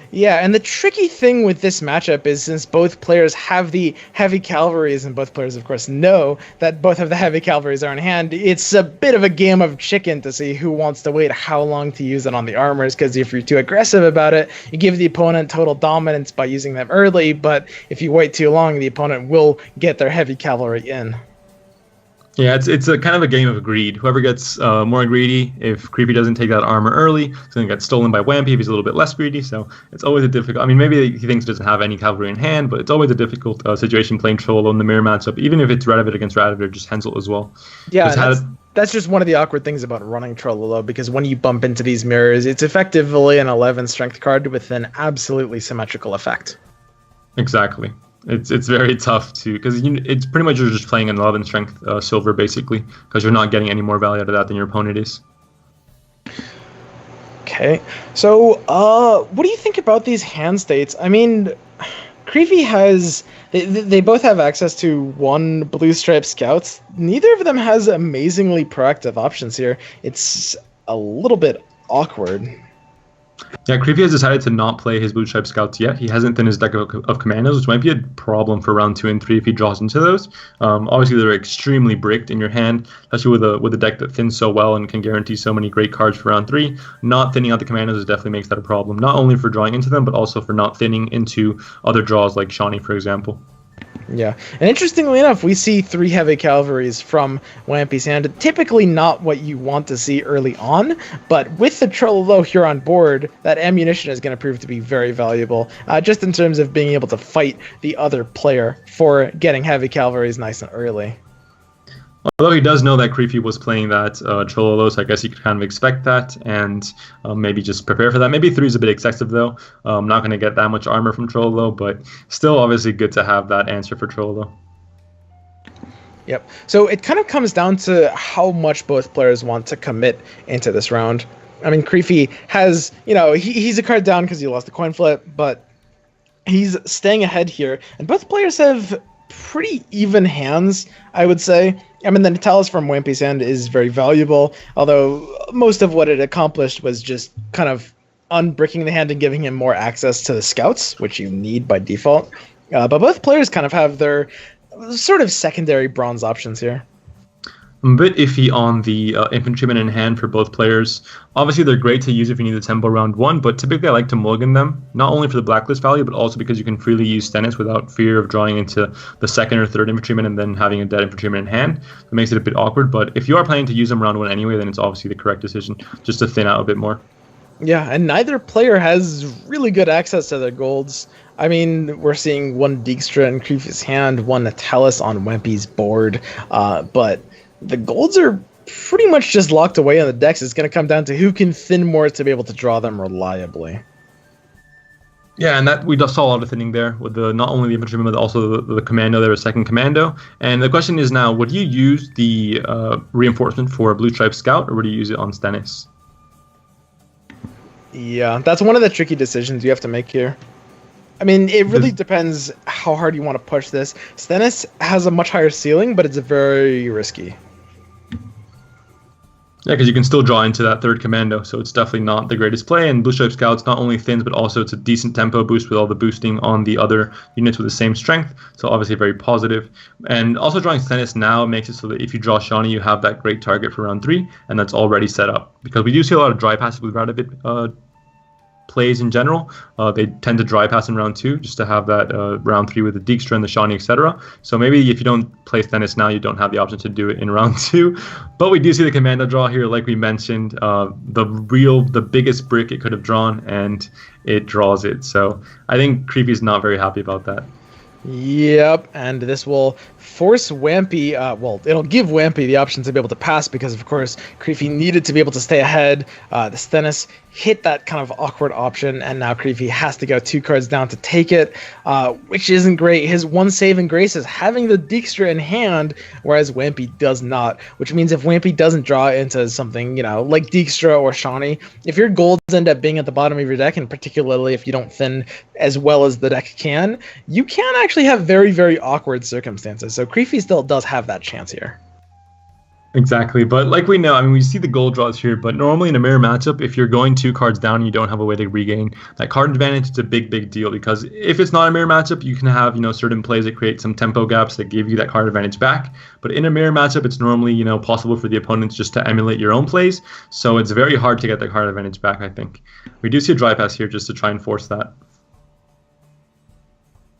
Yeah, and the tricky thing with this matchup is since both players have the heavy cavalries, and both players, of course, know that both of the heavy cavalries are in hand, it's a bit of a game of chicken to see who wants to wait how long to use it on the armors, because if you're too aggressive about it, you give the opponent total dominance by using them early, but if you wait too long, the opponent will get their heavy cavalry in. Yeah, it's a kind of a game of greed. Whoever gets more greedy, if Creepy doesn't take that armor early, it's going to get stolen by Wampy if he's a little bit less greedy. So it's always a difficult... I mean, maybe he thinks he doesn't have any cavalry in hand, but it's always a difficult situation playing Trollo in the mirror matchup, even if it's Radovid against Radovid or just Hensel as well. Yeah, that's just one of the awkward things about running Trollo, because when you bump into these mirrors, it's effectively an 11 strength card with an absolutely symmetrical effect. Exactly. It's very tough to, because it's pretty much you're just playing an 11 strength silver basically, because you're not getting any more value out of that than your opponent is. Okay, so what do you think about these hand states? I mean, Creepy has they both have access to 1 blue stripe scouts. Neither of them has amazingly proactive options here. It's a little bit awkward. Yeah, Creepy has decided to not play his Blue Stripe Scouts yet. He hasn't thinned his deck of Commandos, which might be a problem for round 2 and 3 if he draws into those. Obviously, they're extremely bricked in your hand, especially with a deck that thins so well and can guarantee so many great cards for round 3. Not thinning out the Commandos definitely makes that a problem, not only for drawing into them, but also for not thinning into other draws like Shawnee, for example. Yeah, and interestingly enough, we see 3 heavy cavalries from Wampy's hand. Typically not what you want to see early on, but with the Trollo here on board, that ammunition is going to prove to be very valuable, just in terms of being able to fight the other player for getting heavy cavalries nice and early. Although he does know that Creepy was playing that Trololo, so I guess he could kind of expect that and maybe just prepare for that. Maybe 3 is a bit excessive, though. I'm not going to get that much armor from Trololo, but still obviously good to have that answer for Trololo. Yep. So it kind of comes down to how much both players want to commit into this round. I mean, Creepy has, he's a card down because he lost the coin flip, but he's staying ahead here. And both players have pretty even hands, I would say. I mean, the Natalis from Wampy's hand is very valuable, although most of what it accomplished was just kind of unbricking the hand and giving him more access to the scouts, which you need by default. But both players kind of have their sort of secondary bronze options here. I'm a bit iffy on the infantrymen in hand for both players. Obviously, they're great to use if you need the tempo round 1, but typically I like to mulligan them, not only for the blacklist value, but also because you can freely use Stennis without fear of drawing into the second or third infantryman and then having a dead infantryman in hand. It makes it a bit awkward, but if you are planning to use them round 1 anyway, then it's obviously the correct decision, just to thin out a bit more. Yeah, and neither player has really good access to their golds. I mean, we're seeing one Dijkstra in Creepy's hand, one Natalis on Wempy's board, but the golds are pretty much just locked away on the decks. It's going to come down to who can thin more to be able to draw them reliably. Yeah, and that we just saw a lot of thinning there with not only the infantryman but also the commando. There was second commando, and the question is now: would you use the reinforcement for a blue stripe scout, or would you use it on Stennis? Yeah, that's one of the tricky decisions you have to make here. I mean, it really depends how hard you want to push this. Stennis has a much higher ceiling, but it's very risky. Yeah, because you can still draw into that third commando, so it's definitely not the greatest play. And Blue Stripe Scouts not only thins, but also it's a decent tempo boost with all the boosting on the other units with the same strength, so obviously very positive. And also drawing Stennis now makes it so that if you draw Shawnee, you have that great target for round 3, and that's already set up. Because we do see a lot of dry passes with Rabbit plays in general. They tend to dry pass in round 2 just to have that round 3 with the Dijkstra and the Shawnee, etc. So maybe if you don't play Stennis now, you don't have the option to do it in round 2. But we do see the commando draw here, like we mentioned, the biggest brick it could have drawn, and it draws it. So I think Creepy's not very happy about that. Yep, and this will force Wampy, it'll give Wampy the option to be able to pass because, of course, Creepy needed to be able to stay ahead. The Stennis hit that kind of awkward option, and now Creepy has to go 2 cards down to take it, which isn't great. His one saving grace is having the Dijkstra in hand, whereas Wampy does not, which means if Wampy doesn't draw into something, like Dijkstra or Shawnee, if your golds end up being at the bottom of your deck, and particularly if you don't thin as well as the deck can, you can actually have very, very awkward circumstances. So Creepy still does have that chance here. Exactly, but like we know, we see the gold draws here, but normally in a mirror matchup, if you're going 2 cards down and you don't have a way to regain that card advantage, it's a big, big deal, because if it's not a mirror matchup, you can have, certain plays that create some tempo gaps that give you that card advantage back, but in a mirror matchup, it's normally, possible for the opponents just to emulate your own plays, so it's very hard to get that card advantage back, I think. We do see a dry pass here just to try and force that.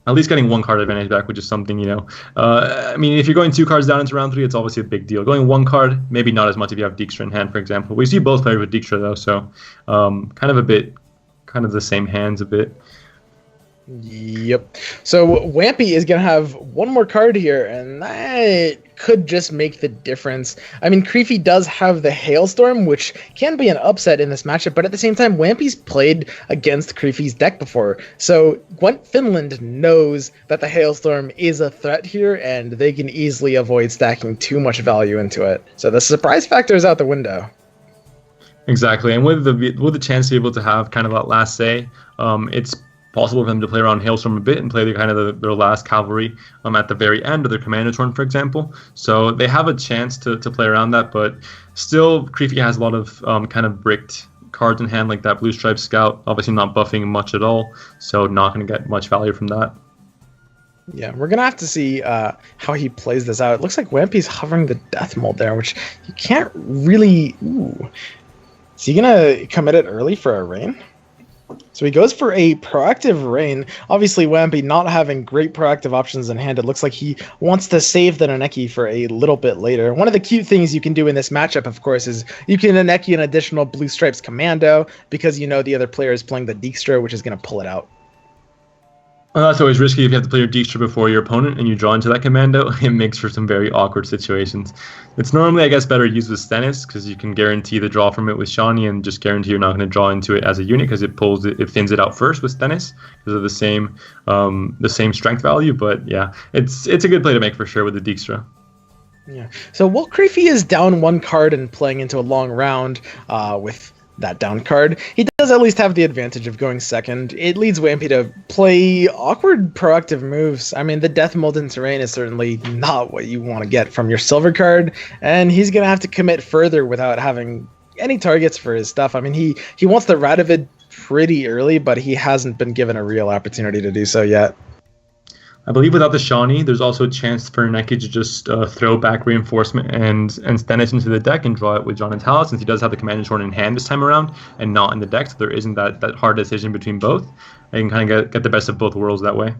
At least getting 1 card advantage back, which is something, if you're going 2 cards down into round 3, it's obviously a big deal. Going 1 card, maybe not as much if you have Dijkstra in hand, for example. We see both players with Dijkstra, though, so kind of the same hands a bit. Yep. So Wampy is going to have 1 more card here, and that could just make the difference. Creepy does have the Hailstorm, which can be an upset in this matchup, but at the same time, Wampy's played against Creepy's deck before. So Gwent Finland knows that the Hailstorm is a threat here, and they can easily avoid stacking too much value into it. So the surprise factor is out the window. Exactly, and with the chance to be able to have kind of that last say, it's possible for them to play around Hailstorm a bit and play their last cavalry at the very end of their commander turn, for example. So they have a chance to play around that, but still, Creepy has a lot of kind of bricked cards in hand, like that Blue Stripe Scout, obviously not buffing much at all, so not going to get much value from that. Yeah, we're going to have to see how he plays this out. It looks like Wampy's hovering the Death Mold there, which you can't really... Ooh. Is he going to commit it early for a rain? So he goes for a proactive rain. Obviously, Wampy not having great proactive options in hand. It looks like he wants to save the Naneki for a little bit later. One of the cute things you can do in this matchup, of course, is you can Naneki an additional Blue Stripes Commando because the other player is playing the Dijkstra, which is going to pull it out. Well, that's always risky if you have to play your Dijkstra before your opponent and you draw into that commando. It makes for some very awkward situations. It's normally, I guess, better used with Stennis because you can guarantee the draw from it with Shawnee and just guarantee you're not going to draw into it as a unit because it thins it out first with Stennis because of the same strength value. But yeah, it's a good play to make for sure with the Dijkstra. Yeah. So while Creepy is down 1 card and playing into a long round with that down card, he does at least have the advantage of going second. It leads Wampy to play awkward proactive moves. The Death Mold in Terrain is certainly not what you want to get from your silver card, and he's going to have to commit further without having any targets for his stuff. He wants the Radovid pretty early, but he hasn't been given a real opportunity to do so yet. I believe without the Shawnee, there's also a chance for Neki to just throw back Reinforcement and Stennis into the deck and draw it with John and Talis, since he does have the Commander's Horn in hand this time around and not in the deck, so there isn't that hard decision between both. And you can kind of get the best of both worlds that way.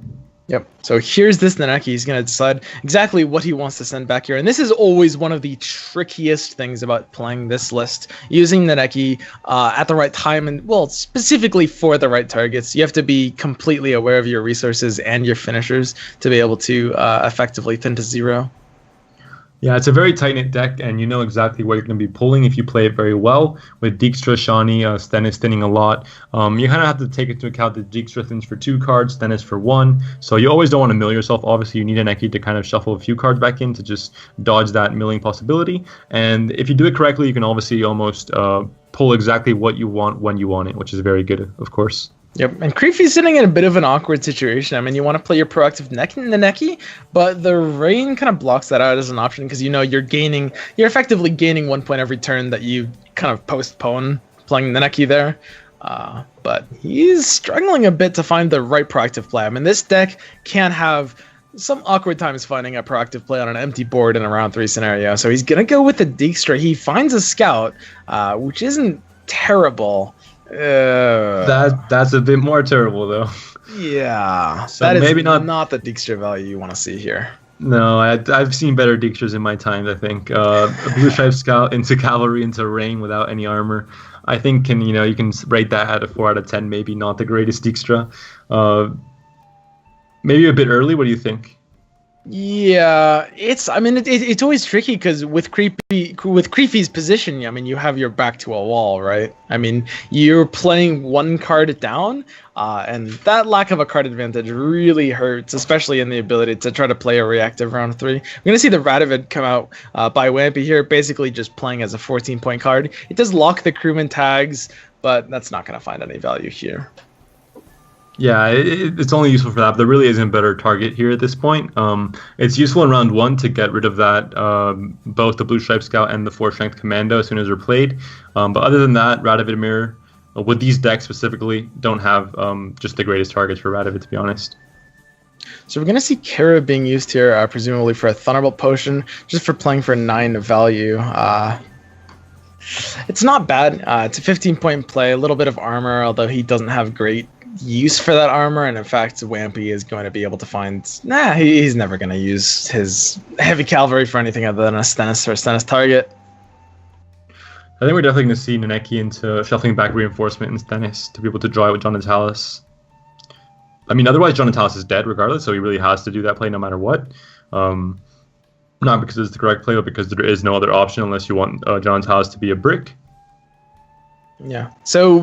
Yep. So here's this Neneki. He's going to decide exactly what he wants to send back here. And this is always one of the trickiest things about playing this list. Using Neneki at the right time and, well, specifically for the right targets. You have to be completely aware of your resources and your finishers to be able to effectively thin to zero. Yeah, it's a very tight-knit deck, and you know exactly what you're going to be pulling if you play it very well. With Dijkstra, Shawnee, Stennis thinning a lot. You kind of have to take into account that Dijkstra thins for 2 cards, Stennis for 1. So you always don't want to mill yourself. Obviously, you need an Neki to kind of shuffle a few cards back in to just dodge that milling possibility. And if you do it correctly, you can obviously almost pull exactly what you want when you want it, which is very good, of course. Yep, and Creepy's sitting in a bit of an awkward situation. I mean, you want to play your proactive Neki, but the rain kind of blocks that out as an option because you're effectively gaining 1 point every turn that you kind of postpone playing the Neki there. But he's struggling a bit to find the right proactive play. I mean, this deck can have some awkward times finding a proactive play on an empty board in a round 3 scenario. So he's gonna go with the Dijkstra. He finds a Scout, which isn't terrible. That's a bit more terrible though. Yeah, so that is maybe not the Dijkstra value you want to see here. No, I've seen better Dijkstras in my time. I think a blue stripe Scout into cavalry into rain without any armor. I think you can rate that at a 4 out of 10. Maybe not the greatest Dijkstra. Maybe a bit early. What do you think? Yeah, it's always tricky because with Creepy's position, I mean, you have your back to a wall, right? I mean, you're playing 1 card down, and that lack of a card advantage really hurts, especially in the ability to try to play a reactive round 3. We're going to see the Radovid come out by Wampy here, basically just playing as a 14-point card. It does lock the crewman tags, but that's not going to find any value here. Yeah, it's only useful for that, but there really isn't a better target here at this point. It's useful in round 1 to get rid of that, both the Blue Stripe Scout and the 4-strength Commando as soon as they're played. But other than that, Radovid Mirror, with these decks specifically, don't have just the greatest targets for Radovid, to be honest. So we're going to see Kara being used here, presumably for a Thunderbolt Potion, just for playing for 9 value. It's not bad. It's a 15-point play, a little bit of armor, although he doesn't have great use for that armor, and in fact Wampy is going to be able to find he's never going to use his heavy cavalry for anything other than a Stennis or a Stennis target. I think we're definitely going to see Neneki into shuffling back Reinforcement and Stennis to be able to draw it with John Natalis. I mean, otherwise John Natalis is dead regardless, so he really has to do that play no matter what. Not because it's the correct play, but because there is no other option unless you want John Natalis to be a brick. Yeah. So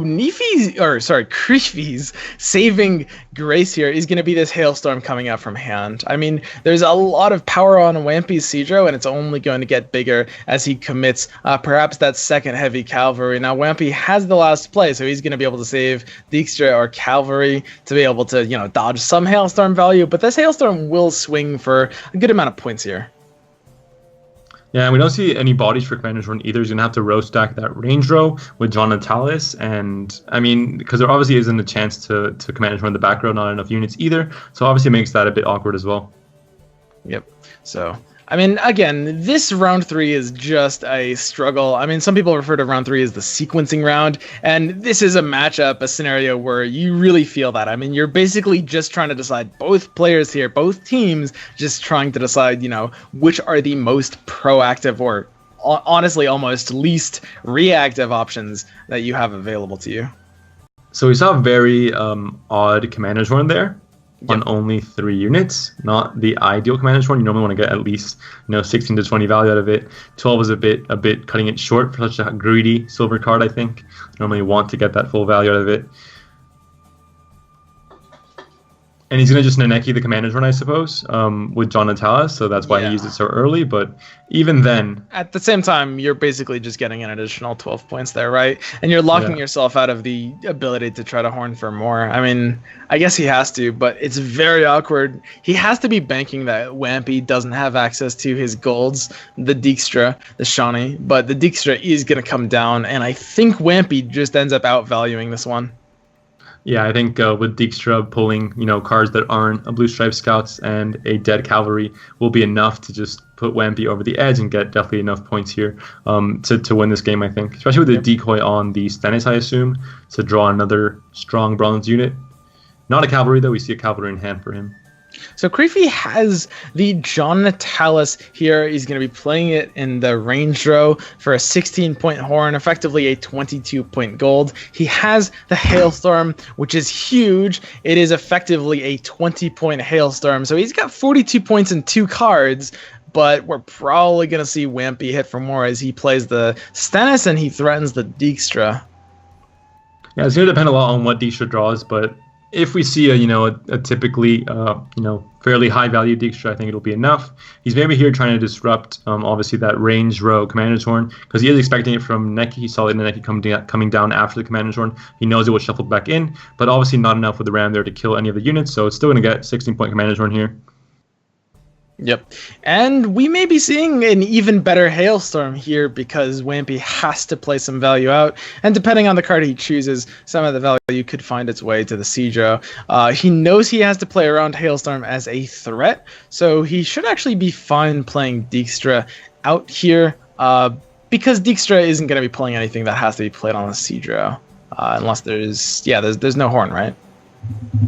Creepy's saving grace here is going to be this Hailstorm coming out from hand. I mean, there's a lot of power on Wampy's Seadro, and it's only going to get bigger as he commits perhaps that second heavy cavalry. Now, Wampy has the last play, so he's going to be able to save Dijkstra or cavalry to be able to, dodge some Hailstorm value, but this Hailstorm will swing for a good amount of points here. Yeah, and we don't see any bodies for Commander's Run either. He's going to have to row stack that range row with John Natalis. And, I mean, because there obviously isn't a chance to Commander's Run the back row, not enough units either. So obviously makes that a bit awkward as well. Yep. So, I mean, again, this round 3 is just a struggle. I mean, some people refer to round 3 as the sequencing round, and this is a matchup, a scenario where you really feel that. I mean, you're basically just trying to decide, both players here, both teams, just trying to decide, which are the most proactive or honestly almost least reactive options that you have available to you. So we saw a very odd Commander's Run there. On only 3 units, not the ideal Commander's Run. You normally want to get at least 16 to 20 value out of it. 12 is a bit cutting it short for such a greedy silver card. I think normally want to get that full value out of it. And he's going to just Neneki the Commander's Run, I suppose, with John Natalis, so that's why he used it so early. But even then... At the same time, you're basically just getting an additional 12 points there, right? And you're locking yourself out of the ability to try to horn for more. I mean, I guess he has to, but it's very awkward. He has to be banking that Wampy doesn't have access to his golds, the Dijkstra, the Shawnee, but the Dijkstra is going to come down, and I think Wampy just ends up outvaluing this one. Yeah, I think with Dijkstra pulling, cards that aren't a Blue Stripe Scouts and a Dead Cavalry will be enough to just put Wampy over the edge and get definitely enough points here to win this game, I think. Especially with the decoy on the Stennis, I assume, to draw another strong bronze unit. Not a cavalry, though. We see a cavalry in hand for him. So Creepy has the John Natalis here. He's going to be playing it in the range row for a 16-point horn, effectively a 22-point gold. He has the Hailstorm, which is huge. It is effectively a 20-point Hailstorm. So he's got 42 points in 2 cards, but we're probably going to see Wampy hit for more as he plays the Stennis and he threatens the Dijkstra. Yeah, it's going to depend a lot on what Dijkstra draws, but if we see a typically fairly high value Dijkstra, I think it'll be enough. He's maybe here trying to disrupt obviously that range row Commander's Horn, because he is expecting it from Neki. He saw it in the Neki coming down after the Commander's Horn. He knows it was shuffled back in, but obviously not enough with the Ram there to kill any of the units, so it's still going to get 16-point Commander's Horn here. Yep. And we may be seeing an even better Hailstorm here because Wampy has to play some value out. And depending on the card he chooses, some of the value could find its way to the siege row. He knows he has to play around Hailstorm as a threat, so he should actually be fine playing Dijkstra out here because Dijkstra isn't going to be playing anything that has to be played on the siege row. Unless there's no horn, right?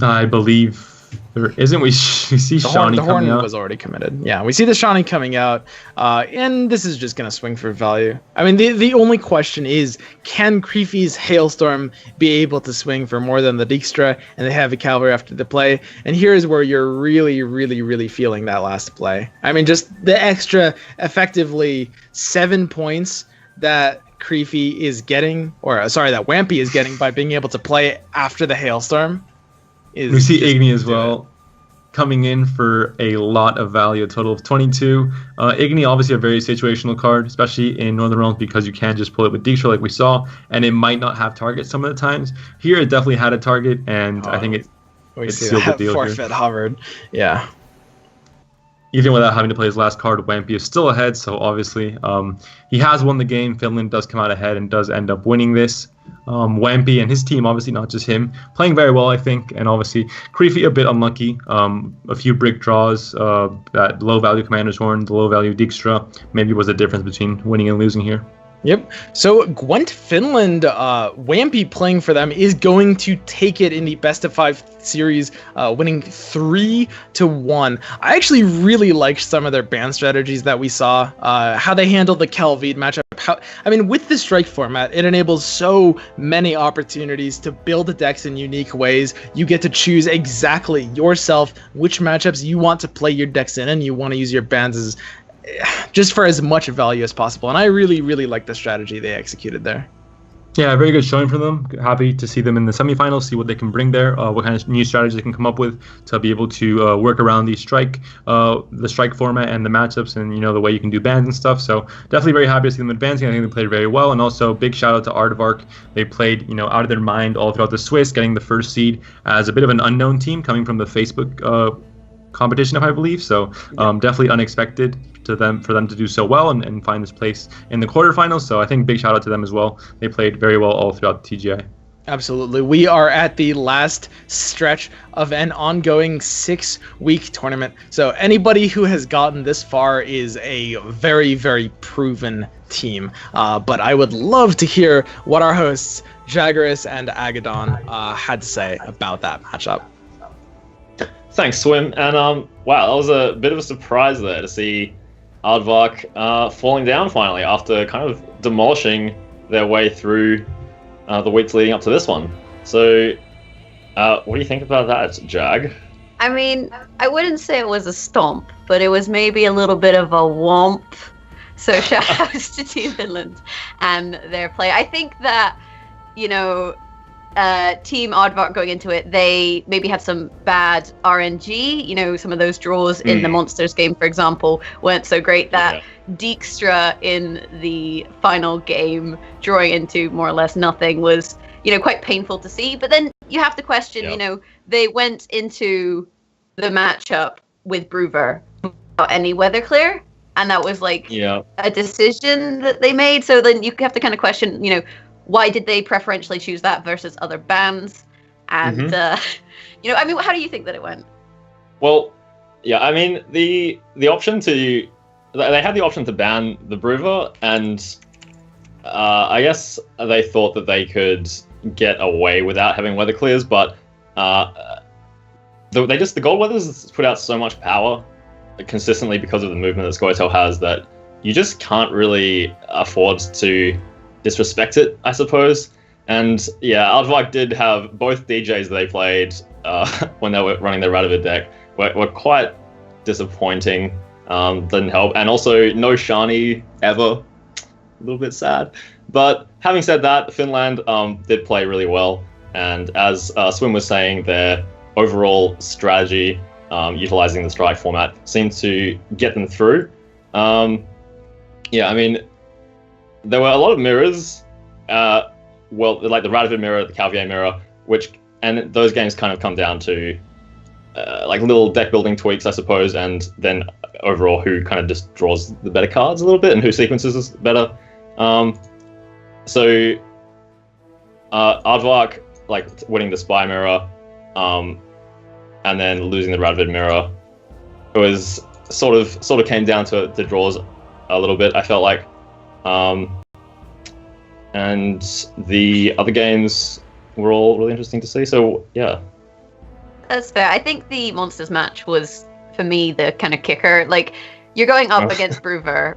I believe there isn't. We see Shawnee coming out. The horn was already committed. Yeah, we see the Shawnee coming out, and this is just going to swing for value. I mean, the only question is, can Creepy's Hailstorm be able to swing for more than the Dijkstra, and they have a cavalry after the play? And here's where you're really, really, really feeling that last play. I mean, just the extra, effectively, 7 points that Creepy is getting, that Wampy is getting by being able to play after the Hailstorm. We see Igni as well coming in for a lot of value, a total of 22. Igni, obviously a very situational card, especially in Northern Realms, because you can just pull it with Dijkstra like we saw, and it might not have target some of the times. Here it definitely had a target, and I think it sealed the deal forfeit here. Hovered. Yeah. Even without having to play his last card, Wampy is still ahead, so obviously he has won the game. Finland does come out ahead and does end up winning this. Wampy and his team, obviously not just him, playing very well, I think, and obviously Creepy a bit unlucky. A few brick draws, that low-value Commander's Horn, the low-value Dijkstra, maybe was the difference between winning and losing here. Yep. So Gwent Finland, Wampy playing for them is going to take it in the best of 5 series, winning 3-1. I actually really liked some of their ban strategies that we saw, how they handled the Kelvide matchup. With the strike format, it enables so many opportunities to build the decks in unique ways. You get to choose exactly yourself which matchups you want to play your decks in, and you want to use your bans as just for as much value as possible. And I really, really like the strategy they executed there. Yeah, very good showing for them. Happy to see them in the semifinals, see what they can bring there, what kind of new strategies they can come up with to be able to work around the strike format and the matchups and, the way you can do bans and stuff. So definitely very happy to see them advancing. I think they played very well. And also big shout out to Aardvark. They played, out of their mind all throughout the Swiss, getting the first seed as a bit of an unknown team coming from the Facebook competition, if I believe. So definitely unexpected for them to do so well and find this place in the quarterfinals. So I think big shout out to them as well. They played very well all throughout the TGI. Absolutely. We are at the last stretch of an ongoing 6-week tournament. So anybody who has gotten this far is a very, very proven team. But I would love to hear what our hosts, Jaggeris and Agadon, had to say about that matchup. Thanks, Swim. And wow, that was a bit of a surprise there to see Aardvark falling down finally after kind of demolishing their way through the weeks leading up to this one. So, what do you think about that, Jag? I mean, I wouldn't say it was a stomp, but it was maybe a little bit of a womp. So shout outs to Team Finland and their play. I think that, Team Aardvark going into it, they maybe had some bad RNG. Some of those draws in the Monsters game, for example, weren't so great. That Dijkstra in the final game drawing into more or less nothing was, quite painful to see. But then you have to question, they went into the matchup with Brewer without any weather clear. And that was a decision that they made. So then you have to kind of question, why did they preferentially choose that versus other bans? And I mean, how do you think that it went? Well, yeah, I mean the option to they had the option to ban the Brewer, and I guess they thought that they could get away without having weather clears, but the Gold Weathers put out so much power consistently because of the movement that Scoia'tael has that you just can't really afford to disrespect it, I suppose. And yeah, Aardvark did have both DJs they played when they were running their Radovid deck were quite disappointing. Didn't help, and also no Shani ever. A little bit sad. But having said that, Finland did play really well, and as Swim was saying, their overall strategy, utilizing the strike format, seemed to get them through. Yeah, I mean, there were a lot of mirrors. Like the Radovid mirror, the Calvier mirror, and those games kind of come down to like little deck building tweaks, I suppose, and then overall who kind of just draws the better cards a little bit and who sequences better. So Aardvark, like winning the Spy mirror, and then losing the Radovid mirror, it was sort of came down to draws a little bit, I felt like. And the other games were all really interesting to see. So yeah, that's fair. I think the Monsters match was, for me, the kind of kicker. Like, you're going up against Brewer.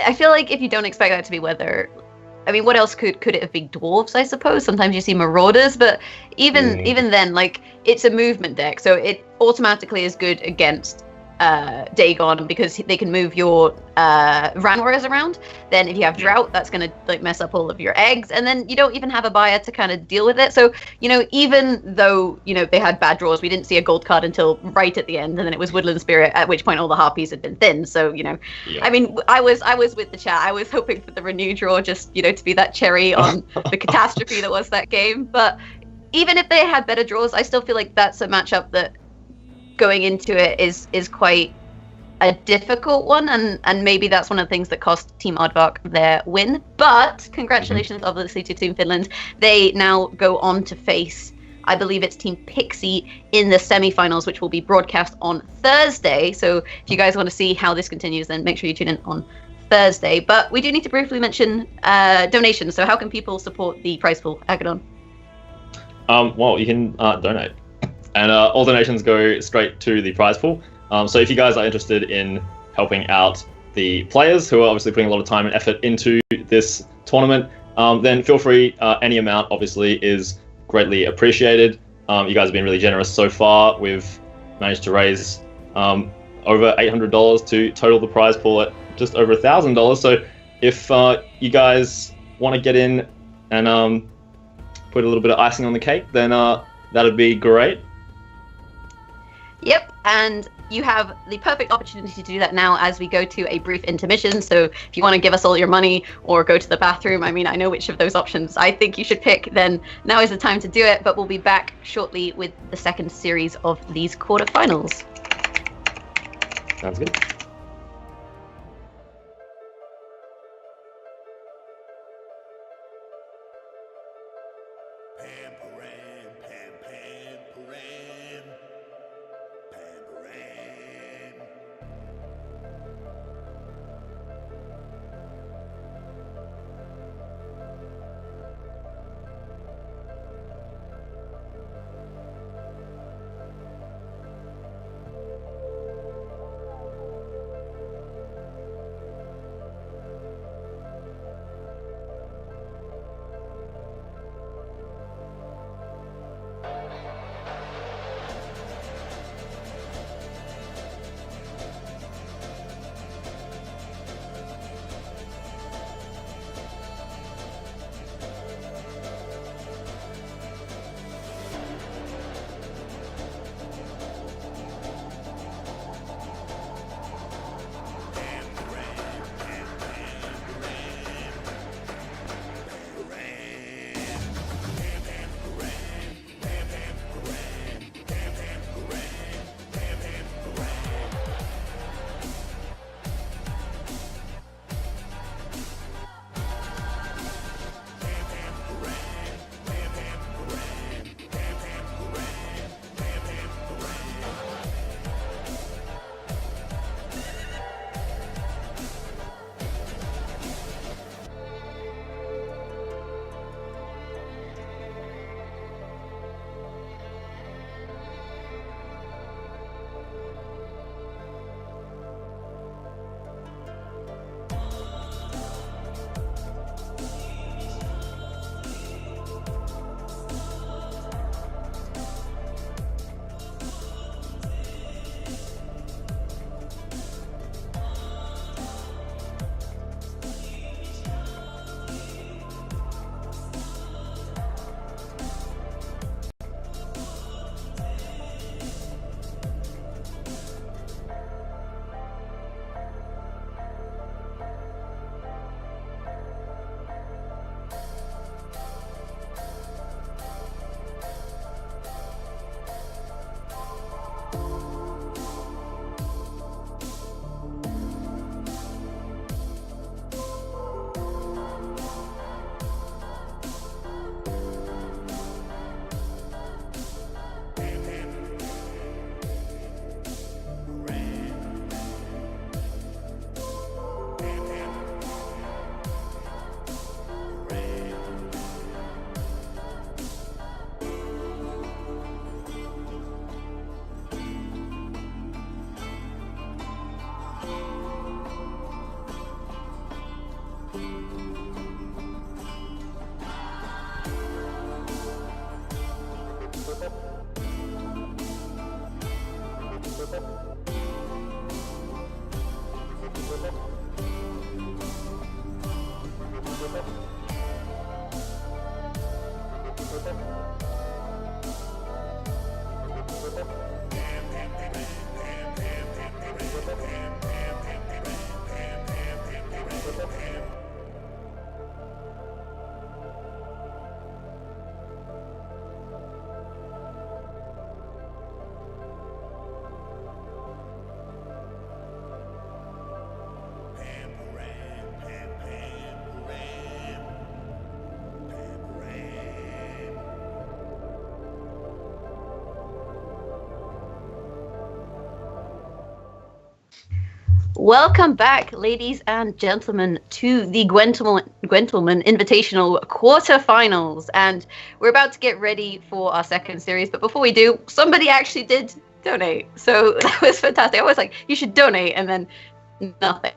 I feel like if you don't expect that to be weather, I mean, what else could it have been? Dwarves, I suppose. Sometimes you see Marauders, but even then, like, it's a movement deck, so it automatically is good against Dagon because they can move your Ran Warriors around. Then if you have Drought, that's going to like mess up all of your eggs, and then you don't even have a buyer to kind of deal with it. So, even though they had bad draws, we didn't see a gold card until right at the end, and then it was Woodland Spirit, at which point all the Harpies had been thin. So I mean, I was with the chat. I was hoping for the Renew draw, just to be that cherry on the catastrophe that was that game. But even if they had better draws, I still feel like that's a matchup that going into it is quite a difficult one, and maybe that's one of the things that cost Team Aardvark their win. But congratulations, obviously, to Team Finland. They now go on to face, I believe it's Team Pixie in the semi-finals, which will be broadcast on Thursday. So if you guys want to see how this continues, then make sure you tune in on Thursday. But we do need to briefly mention donations. So how can people support the prize pool, Agadon? Well, you can donate. And all donations go straight to the prize pool. So if you guys are interested in helping out the players who are obviously putting a lot of time and effort into this tournament, then feel free. Any amount obviously is greatly appreciated. You guys have been really generous so far. We've managed to raise over $800 to total the prize pool at just over $1,000. So if you guys want to get in and put a little bit of icing on the cake, then that'd be great. Yep, and you have the perfect opportunity to do that now as we go to a brief intermission. So if you want to give us all your money or go to the bathroom, I mean, I know which of those options I think you should pick, then now is the time to do it. But we'll be back shortly with the second series of these quarterfinals. Sounds good. Welcome back, ladies and gentlemen, to the Gwentlemen Invitational quarterfinals. And we're about to get ready for our second series. But before we do, somebody actually did donate. So that was fantastic. I was like, you should donate, and then nothing.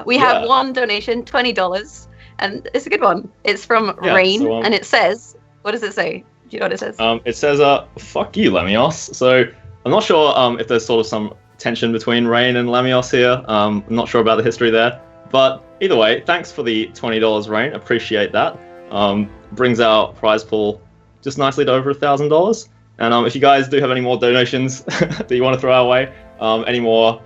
We have one donation, $20, and it's a good one. It's from Rain, and it says, what does it say? Do you know what it says? It says, fuck you, Lamios. So I'm not sure if there's sort of some tension between Rain and Lamios here. I'm not sure about the history there. But either way, thanks for the $20, Rain. Appreciate that. Brings our prize pool just nicely to over $1,000. And if you guys do have any more donations that you want to throw our way, any more,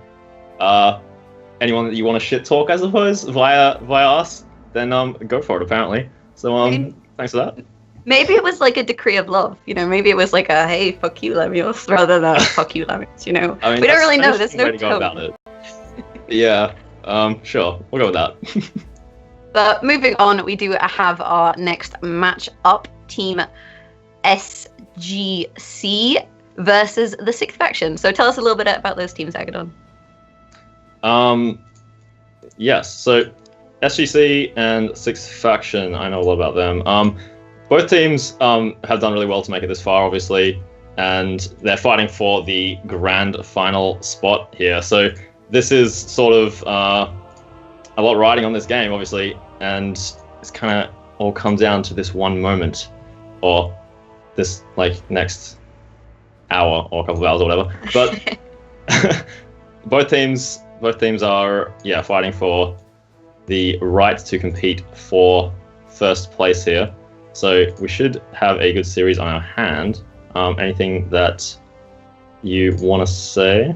anyone that you want to shit talk, I suppose, via us, then go for it, apparently. So thanks for that. Maybe it was like a decree of love, you know. Maybe it was like a hey, fuck you, Lamios, rather than fuck you, Lamios. You know, I mean, we don't really know. There's no tone about it. Yeah, sure, we'll go with that. But moving on, we do have our next match up: Team SGC versus the Sixth Faction. So tell us a little bit about those teams, Agadon. Yes. So SGC and Sixth Faction, I know a lot about them. Both teams have done really well to make it this far, obviously, and they're fighting for the grand final spot here. So this is sort of a lot riding on this game, obviously, and it's kind of all come down to this one moment, or this next hour or a couple of hours or whatever. But both teams are fighting for the right to compete for first place here. So we should have a good series on our hand. Anything that you want to say?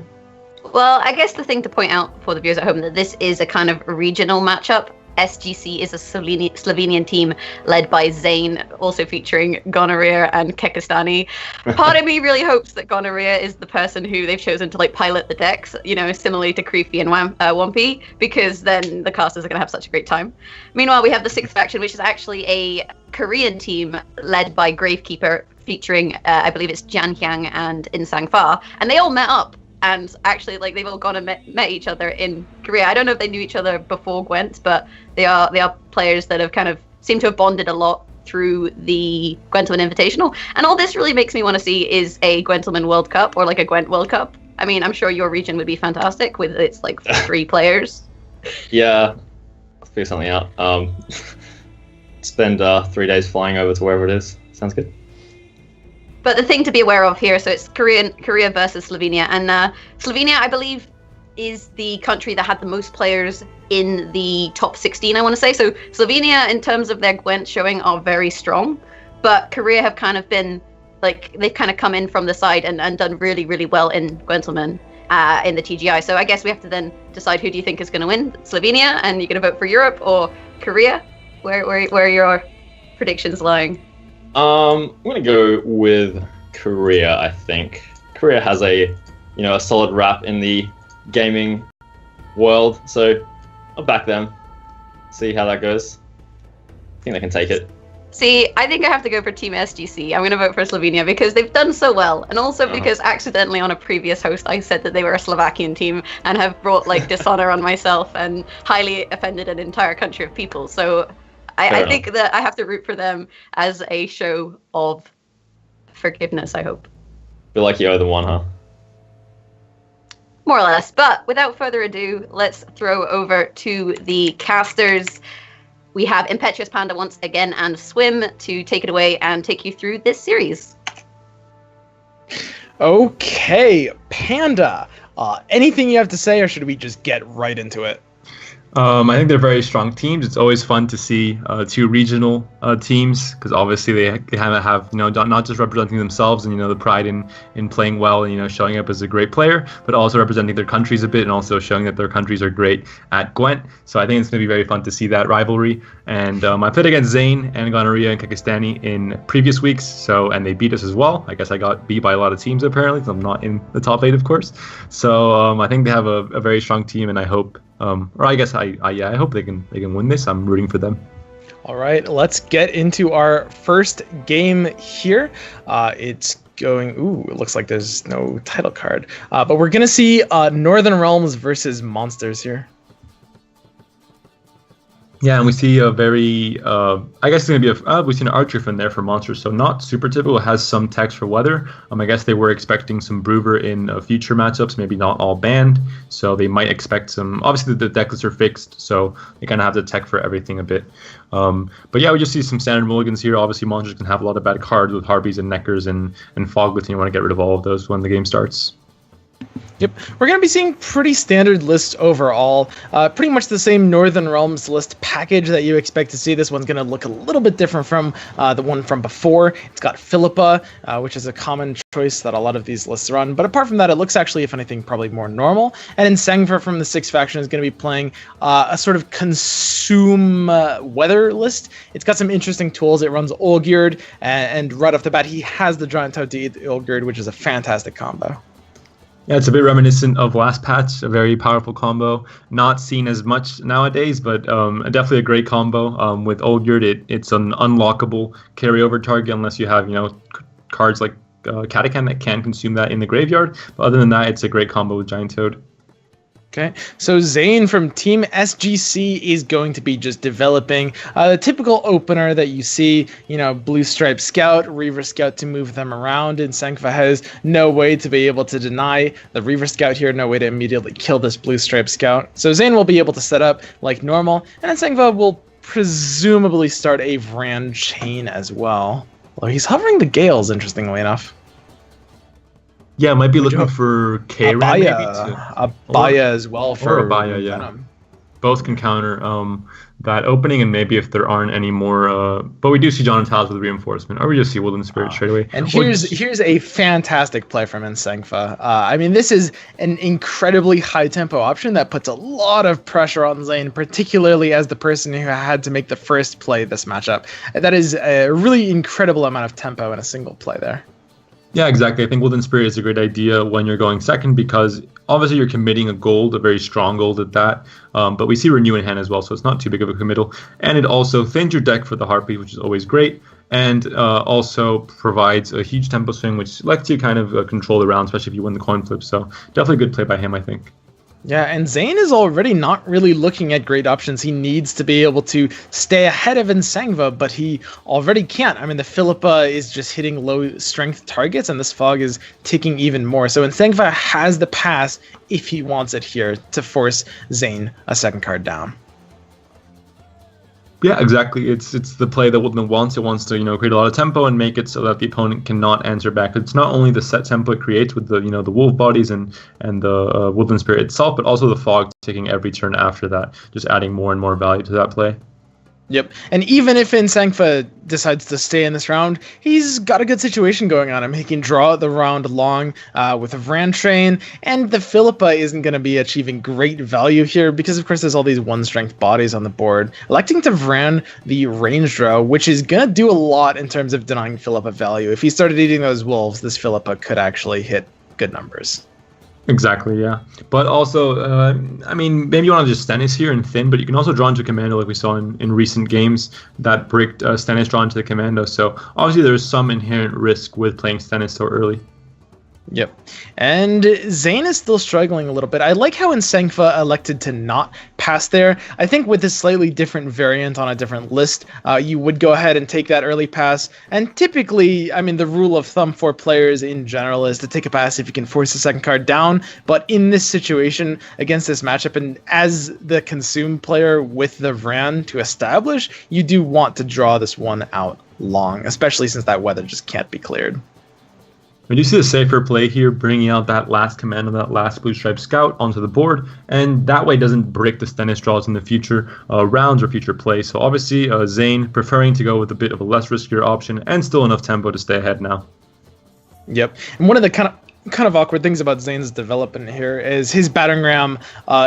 Well, I guess the thing to point out for the viewers at home that this is a kind of regional matchup. SGC is a Slovenian team led by Zane, also featuring Gonorrhea and Kekistani. Part of me really hopes that Gonorrhea is the person who they've chosen to pilot the decks, you know, similarly to Creepy and Wampy, because then the casters are going to have such a great time. Meanwhile, we have the Sixth Faction, which is actually a Korean team led by Gravekeeper, featuring, I believe it's Janhyang and Insang Fa, and they all met up. And actually, they've all gone and met each other in Korea. I don't know if they knew each other before Gwent, but they are players that have kind of seem to have bonded a lot through the Gwentlemen Invitational. And all this really makes me want to see is a Gwentlemen World Cup or a Gwent World Cup. I mean, I'm sure your region would be fantastic with its 3 players. Yeah, let's figure something out. Spend 3 days flying over to wherever it is. Sounds good. But the thing to be aware of here, so it's Korea versus Slovenia. And Slovenia, I believe, is the country that had the most players in the top 16, I want to say. So Slovenia, in terms of their Gwent showing, are very strong. But Korea have kind of been, they've kind of come in from the side and done really, really well in Gwentlemen in the TGI. So I guess we have to then decide who do you think is going to win? Slovenia, and you're going to vote for Europe, or Korea? Where are your predictions lying? I'm gonna go with Korea. I think Korea has a solid rap in the gaming world, so I'll back them. See how that goes. I think they can take it. See, I think I have to go for Team SGC. I'm gonna vote for Slovenia because they've done so well, and also because accidentally on a previous host I said that they were a Slovakian team and have brought dishonor on myself and highly offended an entire country of people. So. I think that I have to root for them as a show of forgiveness, I hope. Feel like you owe them one, huh? More or less. But without further ado, let's throw over to the casters. We have Impetuous Panda once again and Swim to take it away and take you through this series. Okay, Panda. Anything you have to say, or should we just get right into it? I think they're very strong teams. It's always fun to see 2 regional teams, because obviously they kind of have not just representing themselves and the pride in playing well and showing up as a great player, but also representing their countries a bit and also showing that their countries are great at Gwent. So I think it's going to be very fun to see that rivalry. And I played against Zane and Gonorrhea and Kekistani in previous weeks, and they beat us as well. I guess I got beat by a lot of teams apparently, because I'm not in the top 8, of course. So I think they have a very strong team, and I hope. I hope they can win this. I'm rooting for them. All right, let's get into our first game here. It's going... Ooh, it looks like there's no title card. But we're going to see Northern Realms versus Monsters here. Yeah, and we see a very, I guess it's going to be we see an Archer in there for Monsters, so not super typical. It has some text for weather. I guess they were expecting some Brewer in future matchups, maybe not all banned, so they might expect some. Obviously, the deck lists are fixed, so they kind of have the tech for everything a bit. But yeah, we just see some standard mulligans here. Obviously, Monsters can have a lot of bad cards with Harpies and Neckers and Foglets, and you want to get rid of all of those when the game starts. Yep, we're going to be seeing pretty standard lists overall. Pretty much the same Northern Realms list package that you expect to see. This one's going to look a little bit different from the one from before. It's got Philippa, which is a common choice that a lot of these lists run. But apart from that, it looks actually, if anything, probably more normal. And then Sangfa from the 6th faction is going to be playing a sort of consume weather list. It's got some interesting tools. It runs Olgerd, and right off the bat, he has the Giant Toad to eat Olgerd, which is a fantastic combo. Yeah, it's a bit reminiscent of last patch, a very powerful combo. Not seen as much nowadays, but definitely a great combo. With Olgerd, it's an unlockable carryover target unless you have, cards like Catachan that can consume that in the graveyard. But other than that, it's a great combo with Giant Toad. Okay, so Zane from Team SGC is going to be just developing the typical opener that you see, Blue Stripe Scout, Reaver Scout to move them around, and Sangfa has no way to be able to deny the Reaver Scout here, no way to immediately kill this Blue Stripe Scout. So Zane will be able to set up like normal, and then Sangfa will presumably start a Vran chain as well. Although he's hovering the Gales, interestingly enough. Yeah, might be looking for K-Ran maybe too. Abaya as well for Abaya, yeah. Venom. Both can counter that opening, and maybe if there aren't any more... but we do see John and Tals with reinforcement, or we just see Woodland Spirit straight away. And here's a fantastic play from Sangfa. This is an incredibly high-tempo option that puts a lot of pressure on Zane, particularly as the person who had to make the first play this matchup. That is a really incredible amount of tempo in a single play there. Yeah, exactly. I think Woodland Spirit is a great idea when you're going second because obviously you're committing a gold, a very strong gold at that. But we see Renew in hand as well, so it's not too big of a committal. And it also thins your deck for the Harpy, which is always great. And also provides a huge tempo swing, which lets you kind of control the round, especially if you win the coin flip. So definitely a good play by him, I think. Yeah, and Zane is already not really looking at great options. He needs to be able to stay ahead of Nsangva, but he already can't. The Philippa is just hitting low strength targets, and this Fog is ticking even more. So Nsangva has the pass, if he wants it here, to force Zane a second card down. Yeah, exactly. It's the play that Woodland wants. It wants to create a lot of tempo and make it so that the opponent cannot answer back. It's not only the set tempo it creates with the the wolf bodies and the Woodland Spirit itself, but also the Fog taking every turn after that, just adding more and more value to that play. Yep, and even if Nsangfa decides to stay in this round, he's got a good situation going on him. He can draw the round long with a Vran train, and the Philippa isn't going to be achieving great value here because, of course, there's all these one-strength bodies on the board. Electing to Vran the range draw, which is going to do a lot in terms of denying Philippa value. If he started eating those wolves, this Philippa could actually hit good numbers. Exactly, yeah. But also, maybe you want to just Stennis here and thin, but you can also draw into Commando like we saw in recent games that bricked Stennis draw into the Commando. So obviously there's some inherent risk with playing Stennis so early. Yep. And Zane is still struggling a little bit. I like how Nsangfa elected to not pass there. I think with this slightly different variant on a different list, you would go ahead and take that early pass. And typically, the rule of thumb for players in general is to take a pass if you can force the second card down. But in this situation, against this matchup, and as the consume player with the Vran to establish, you do want to draw this one out long, especially since that weather just can't be cleared. We do see the safer play here, bringing out that last command of that last Blue Stripe Scout onto the board, and that way doesn't break the Stennis draws in the future rounds or future plays. So obviously, Zane preferring to go with a bit of a less riskier option and still enough tempo to stay ahead now. Yep, and one of the kind of awkward things about Zane's development here is his battering ram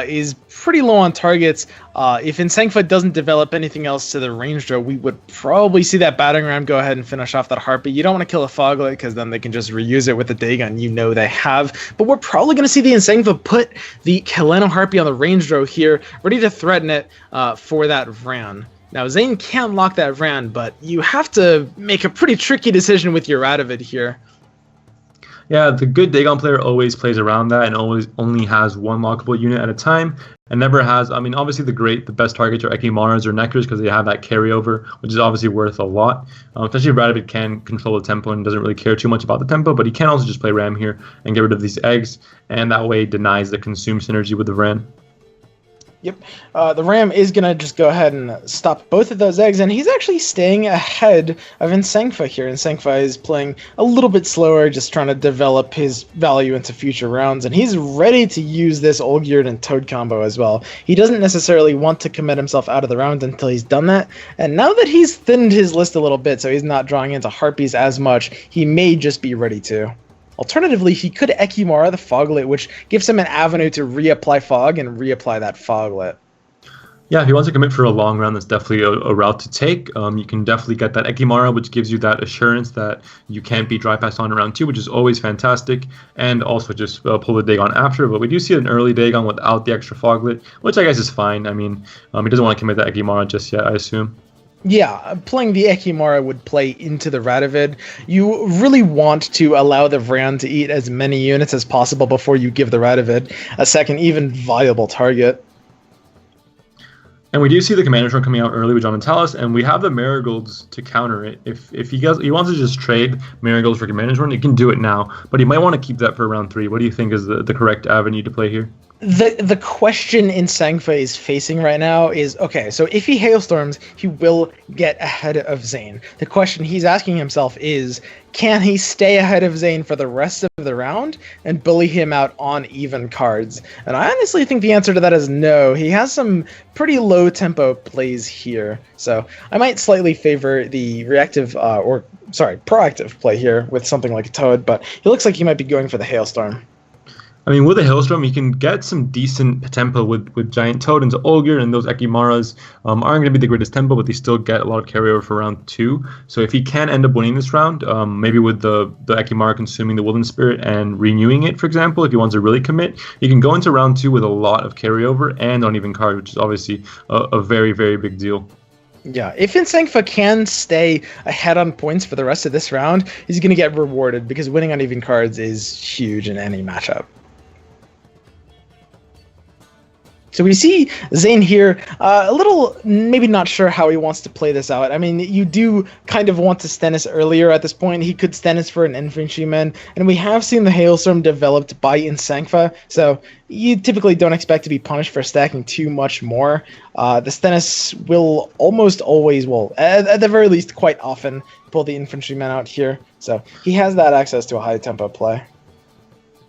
is pretty low on targets. If Nsangfa doesn't develop anything else to the range draw, we would probably see that battering ram go ahead and finish off that Harpy. You don't want to kill a Foglet because then they can just reuse it with the Dagon they have. But we're probably going to see the Nsangfa put the Keleno Harpy on the range draw here, ready to threaten it for that Vran. Now, Zane can lock that Vran, but you have to make a pretty tricky decision with your Radovid here. Yeah, the good Dagon player always plays around that and always only has one lockable unit at a time, and never has. I mean, obviously the best targets are Ekimaras or Neckers because they have that carryover, which is obviously worth a lot. Especially Radovid can control the tempo and doesn't really care too much about the tempo, but he can also just play Ram here and get rid of these eggs, and that way denies the consume synergy with the Vran. Yep. The Ram is going to just go ahead and stop both of those eggs, and he's actually staying ahead of Insengfa here. Insengfa is playing a little bit slower, just trying to develop his value into future rounds, and he's ready to use this Olgierd and Toad combo as well. He doesn't necessarily want to commit himself out of the round until he's done that, and now that he's thinned his list a little bit so he's not drawing into Harpies as much, he may just be ready to. Alternatively, he could Ekimara the Foglet, which gives him an avenue to reapply Fog and reapply that Foglet. Yeah, if he wants to commit for a long round, that's definitely a route to take. You can definitely get that Ekimara, which gives you that assurance that you can't be dry passed on in round 2, which is always fantastic, and also just pull the Dagon after. But we do see an early Dagon without the extra Foglet, which I guess is fine. I mean, he doesn't want to commit that Ekimara just yet, I assume. Yeah, playing the Ekimara would play into the Radovid. You really want to allow the Vran to eat as many units as possible before you give the Radovid a second even viable target. And we do see the Commander Throne coming out early with John and Talus, and we have the Marigolds to counter it. If he wants to just trade Marigolds for Commander Throne, he can do it now, but he might want to keep that for round 3. What do you think is the correct avenue to play here? The question Insengfa is facing right now is, okay, so if he Hailstorms, he will get ahead of Zane. The question he's asking himself is, can he stay ahead of Zane for the rest of the round and bully him out on even cards? And I honestly think the answer to that is no. He has some pretty low tempo plays here. So I might slightly favor the proactive play here with something like a Toad, but he looks like he might be going for the Hailstorm. I mean, with a Hailstorm, you can get some decent tempo with Giant Toad into Olgierd, and those Ekimaras aren't going to be the greatest tempo, but they still get a lot of carryover for round 2. So if he can end up winning this round, maybe with the Ekimara consuming the Woodland Spirit and renewing it, for example, if he wants to really commit, he can go into round 2 with a lot of carryover and uneven card, which is obviously a very, very big deal. Yeah, if Insengfa can stay ahead on points for the rest of this round, he's going to get rewarded because winning on even cards is huge in any matchup. So we see Zane here, a little maybe not sure how he wants to play this out. I mean, you do kind of want to Stennis earlier at this point. He could Stennis for an infantryman, and we have seen the Hailstorm developed by Insengfa, so you typically don't expect to be punished for stacking too much more. The Stennis will almost always, at the very least, quite often pull the infantryman out here, so he has that access to a high tempo play.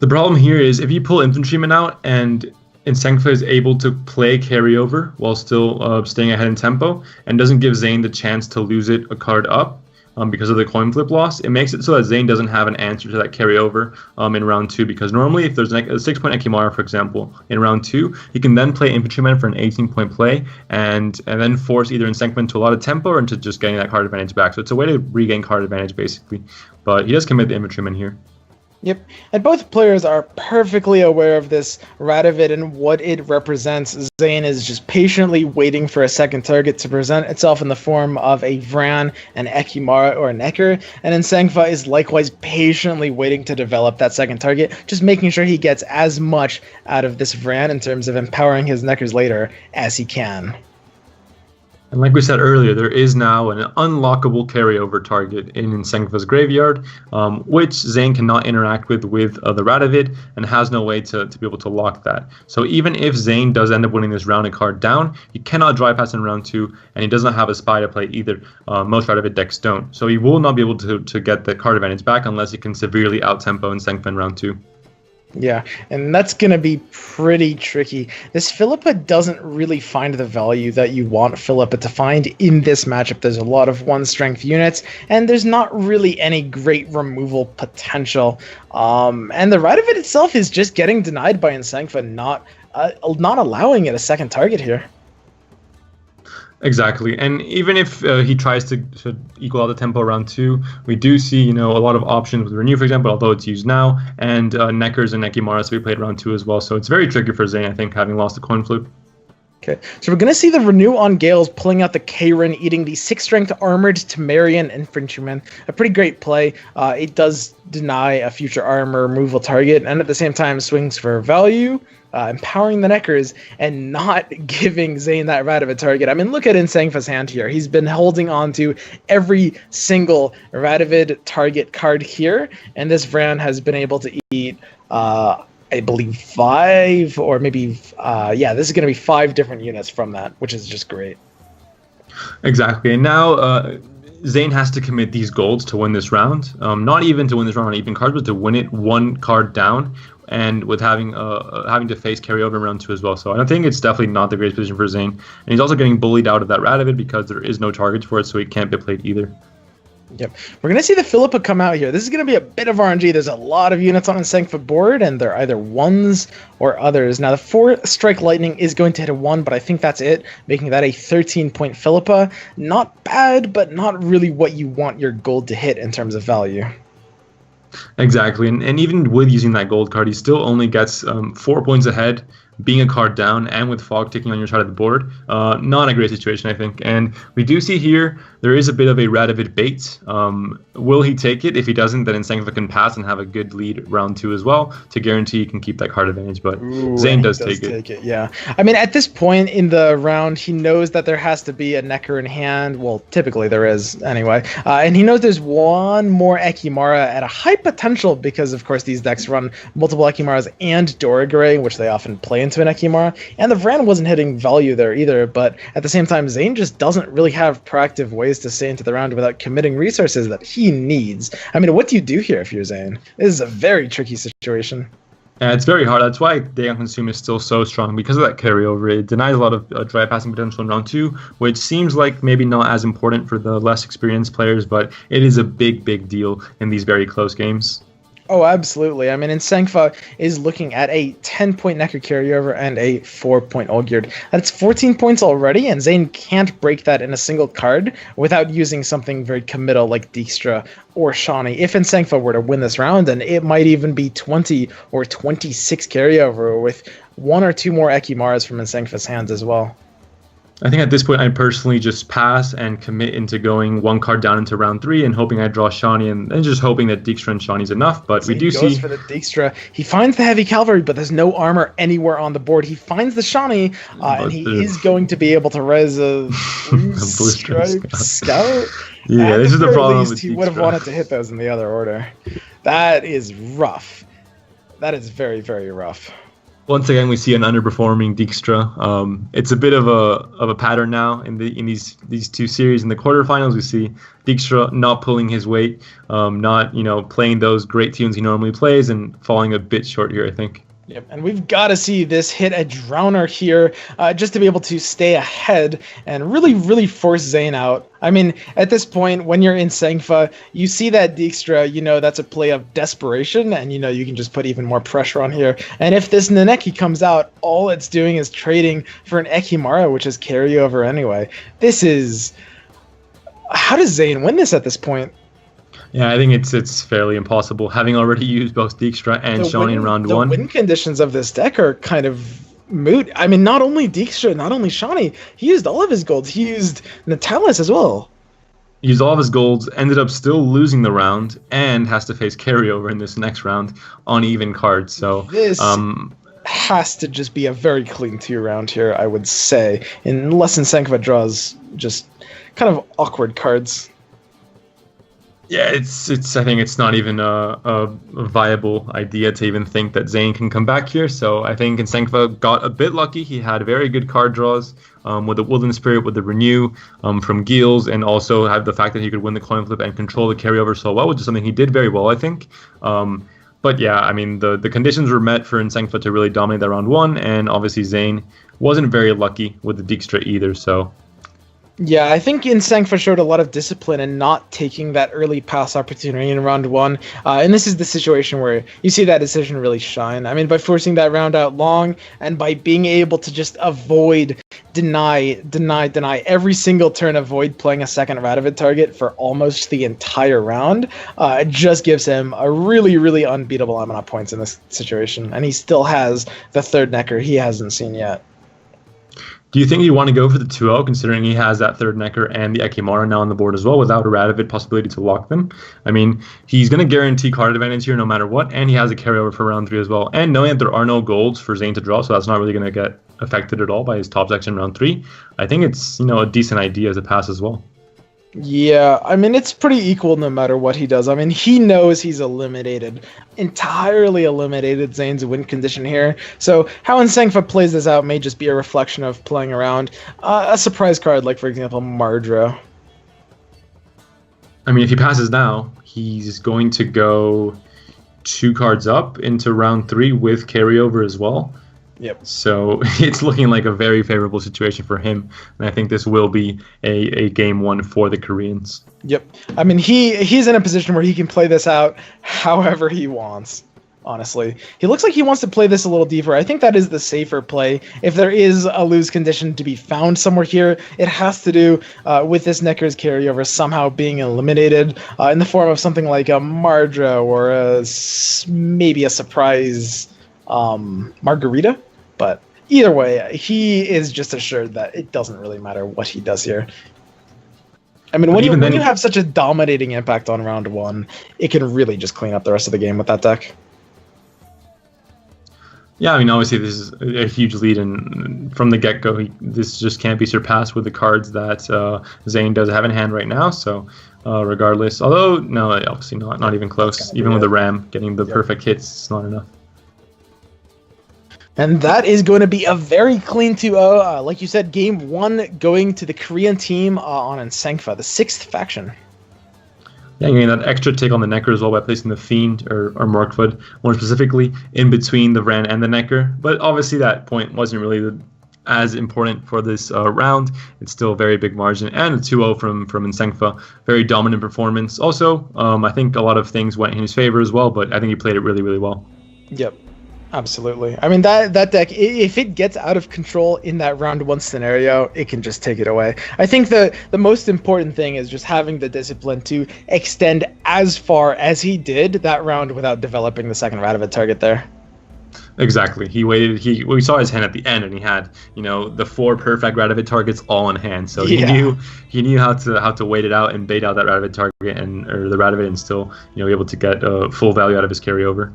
The problem here is if you pull infantryman out and Insengfa is able to play carryover while still staying ahead in tempo and doesn't give Zane the chance to lose it a card up because of the coin flip loss. It makes it so that Zane doesn't have an answer to that carryover in round 2, because normally if there's a 6-point Ekimara, for example, in round 2, he can then play Infantryman for an 18-point play and then force either Insengfa to a lot of tempo or into just getting that card advantage back. So it's a way to regain card advantage, basically. But he does commit the Infantryman here. Yep, and both players are perfectly aware of this Radovid and what it represents. Zane is just patiently waiting for a second target to present itself in the form of a Vran, an Ekimara, or a Necker, and Insengfa is likewise patiently waiting to develop that second target, just making sure he gets as much out of this Vran in terms of empowering his Neckers later as he can. And like we said earlier, there is now an unlockable carryover target in Insengfa's graveyard, which Zane cannot interact with the Radovid and has no way to be able to lock that. So even if Zane does end up winning this round and card down, he cannot dry pass in round 2, and he doesn't have a spy to play either. Most Radovid decks don't. So he will not be able to get the card advantage back unless he can severely out-tempo Insengfa in round 2. Yeah, and that's going to be pretty tricky. This Philippa doesn't really find the value that you want Philippa to find in this matchup. There's a lot of one-strength units, and there's not really any great removal potential. And the Radovid itself is just getting denied by Insengfa, not allowing it a second target here. Exactly, and even if he tries to equal out the tempo around 2, we do see a lot of options with Renew, for example, although it's used now, and Neckers and Ekimaras to be played around 2 as well. So it's very tricky for Zane, I think, having lost the coin flip. Okay, so we're going to see the Renew on Gales pulling out the Karen, eating the 6-strength armored Temerian Infantryman. A pretty great play. It does deny a future armor removal target, and at the same time swings for value, empowering the Neckers, and not giving Zane that Radovid target. I mean, look at Insengfa's hand here. He's been holding on to every single Radovid target card here, and this Vran has been able to eat... I believe 5 or maybe, this is going to be 5 different units from that, which is just great. Exactly. And now Zane has to commit these golds to win this round. Not even to win this round on even cards, but to win it 1 card down, and with having to face carryover in round 2 as well. So I think it's definitely not the greatest position for Zane. And he's also getting bullied out of that Radovid because there is no targets for it, so he can't be played either. Yep. We're going to see the Philippa come out here. This is going to be a bit of RNG. There's a lot of units on the Insengfa board, and they're either ones or others. Now, the 4-strike Lightning is going to hit a 1, but I think that's it, making that a 13-point Philippa. Not bad, but not really what you want your gold to hit in terms of value. Exactly, and even with using that gold card, he still only gets 4 points ahead, being a card down, and with Fog ticking on your side of the board. Not a great situation, I think. And we do see here, there is a bit of a Radovid bait. Will he take it? If he doesn't, then Insengfa can pass and have a good lead round 2 as well to guarantee he can keep that card advantage. But Zane does take it. Yeah. I mean, at this point in the round, he knows that there has to be a Necker in hand. Well, typically there is anyway. And he knows there's one more Ekimara at a high potential because, of course, these decks run multiple Ekimaras and Doragray, which they often play into an Ekimara. And the Vran wasn't hitting value there either. But at the same time, Zane just doesn't really have proactive ways to stay into the round without committing resources that he needs. I mean, what do you do here if you're Zane? This is a very tricky situation. Yeah, it's very hard. That's why Dagon Consume is still so strong, because of that carryover. It denies a lot of dry passing potential in round 2, which seems like maybe not as important for the less experienced players, but it is a big, big deal in these very close games. Oh, absolutely. I mean, Insengfa is looking at a 10-point Necker carryover and a 4-point Olgierd. That's 14 points already, and Zane can't break that in a single card without using something very committal like Dijkstra or Shawnee. If Insengfa were to win this round, then it might even be 20 or 26 carryover with 1 or 2 more Ekimaras from Insengfa's hands as well. I think at this point, I personally just pass and commit into going 1 card down into round 3 and hoping I draw Shawnee and just hoping that Dijkstra and Shawnee's enough. But so we do see... He goes for the Dijkstra. He finds the heavy cavalry, but there's no armor anywhere on the board. He finds the Shawnee, and he is going to be able to res a Blue Stripe Scout. Yeah, this is the problem with he would have wanted to hit those in the other order. That is rough. That is very, very rough. Once again, we see an underperforming Dijkstra. It's a bit of a pattern now in these 2 series. In the quarterfinals, we see Dijkstra not pulling his weight, not playing those great tunes he normally plays, and falling a bit short here, I think. Yep, and we've got to see this hit a Drowner here just to be able to stay ahead and really, really force Zane out. I mean, at this point, when you're in Insengfa, you see that Dijkstra, that's a play of desperation, and you can just put even more pressure on here. And if this Naneki comes out, all it's doing is trading for an Ekimara, which is carryover anyway. This is... How does Zane win this at this point? Yeah, I think it's fairly impossible, having already used both Dijkstra and Shawnee in round 1. The win conditions of this deck are kind of moot. I mean, not only Dijkstra, not only Shawnee, he used all of his golds. He used Natalis as well. He used all of his golds, ended up still losing the round, and has to face carryover in this next round on even cards. So this has to just be a very clean 2 round here, I would say, unless Insengfa draws just kind of awkward cards. Yeah, it's. I think it's not even a viable idea to even think that Zane can come back here. So I think Insengfa got a bit lucky. He had very good card draws with the Woodland Spirit, with the Renew from Gills, and also had the fact that he could win the coin flip and control the carryover so well, which is something he did very well, I think. But yeah, I mean, the conditions were met for Insengfa to really dominate that round 1, and obviously Zane wasn't very lucky with the Dijkstra either, so... Yeah, I think Insengfa showed a lot of discipline in not taking that early pass opportunity in round 1. And this is the situation where you see that decision really shine. I mean, by forcing that round out long and by being able to just avoid, deny every single turn, avoid playing a second Radovid target for almost the entire round, it just gives him a really, really unbeatable amount of points in this situation. And he still has the 3rd Necker he hasn't seen yet. Do you think you want to go for the 2-0, considering he has that third Necker and the Ekimara now on the board as well, without a Radovid possibility to lock them? I mean, he's going to guarantee card advantage here no matter what, and he has a carryover for round 3 as well. And knowing that there are no golds for Zane to draw, so that's not really going to get affected at all by his top section round 3, I think it's, a decent idea as a pass as well. Yeah, I mean, it's pretty equal no matter what he does. I mean, he knows he's entirely eliminated Zane's win condition here. So how Nsengfa plays this out may just be a reflection of playing around a surprise card, like, for example, Mardra. I mean, if he passes now, he's going to go 2 cards up into round 3 with carryover as well. Yep. So it's looking like a very favorable situation for him, and I think this will be a game 1 for the Koreans. Yep. I mean, he's in a position where he can play this out however he wants, honestly. He looks like he wants to play this a little deeper. I think that is the safer play. If there is a lose condition to be found somewhere here, it has to do with this Necker's carryover somehow being eliminated in the form of something like a Mardra or maybe a surprise Margarita. But either way, he is just assured that it doesn't really matter what he does here. I mean, when you have such a dominating impact on round 1, it can really just clean up the rest of the game with that deck. Yeah, I mean, obviously this is a huge lead, and from the get-go, this just can't be surpassed with the cards that Zane does have in hand right now. So, regardless, although no, obviously not even close. Even with the Ram getting the perfect hits, it's not enough. And that is going to be a very clean 2-0. Like you said, game 1 going to the Korean team on Nsengfa, the 6th faction. Yeah, you're getting that extra take on the Necker as well by placing the Fiend or Morkwood, more specifically, in between the Ran and the Necker. But obviously that point wasn't really as important for this round. It's still a very big margin. And a 2-0 from Nsengfa, very dominant performance. Also, I think a lot of things went in his favor as well, but I think he played it really, really well. Yep. Absolutely. I mean, that deck, if it gets out of control in that round 1 scenario, it can just take it away. I think the most important thing is just having the discipline to extend as far as he did that round without developing the second Radovid target there. Exactly. He waited. We saw his hand at the end, and he had the 4 perfect Radovid targets all in hand. So he knew how to wait it out and bait out that Radovid target or the Radovid, and still be able to get full value out of his carryover.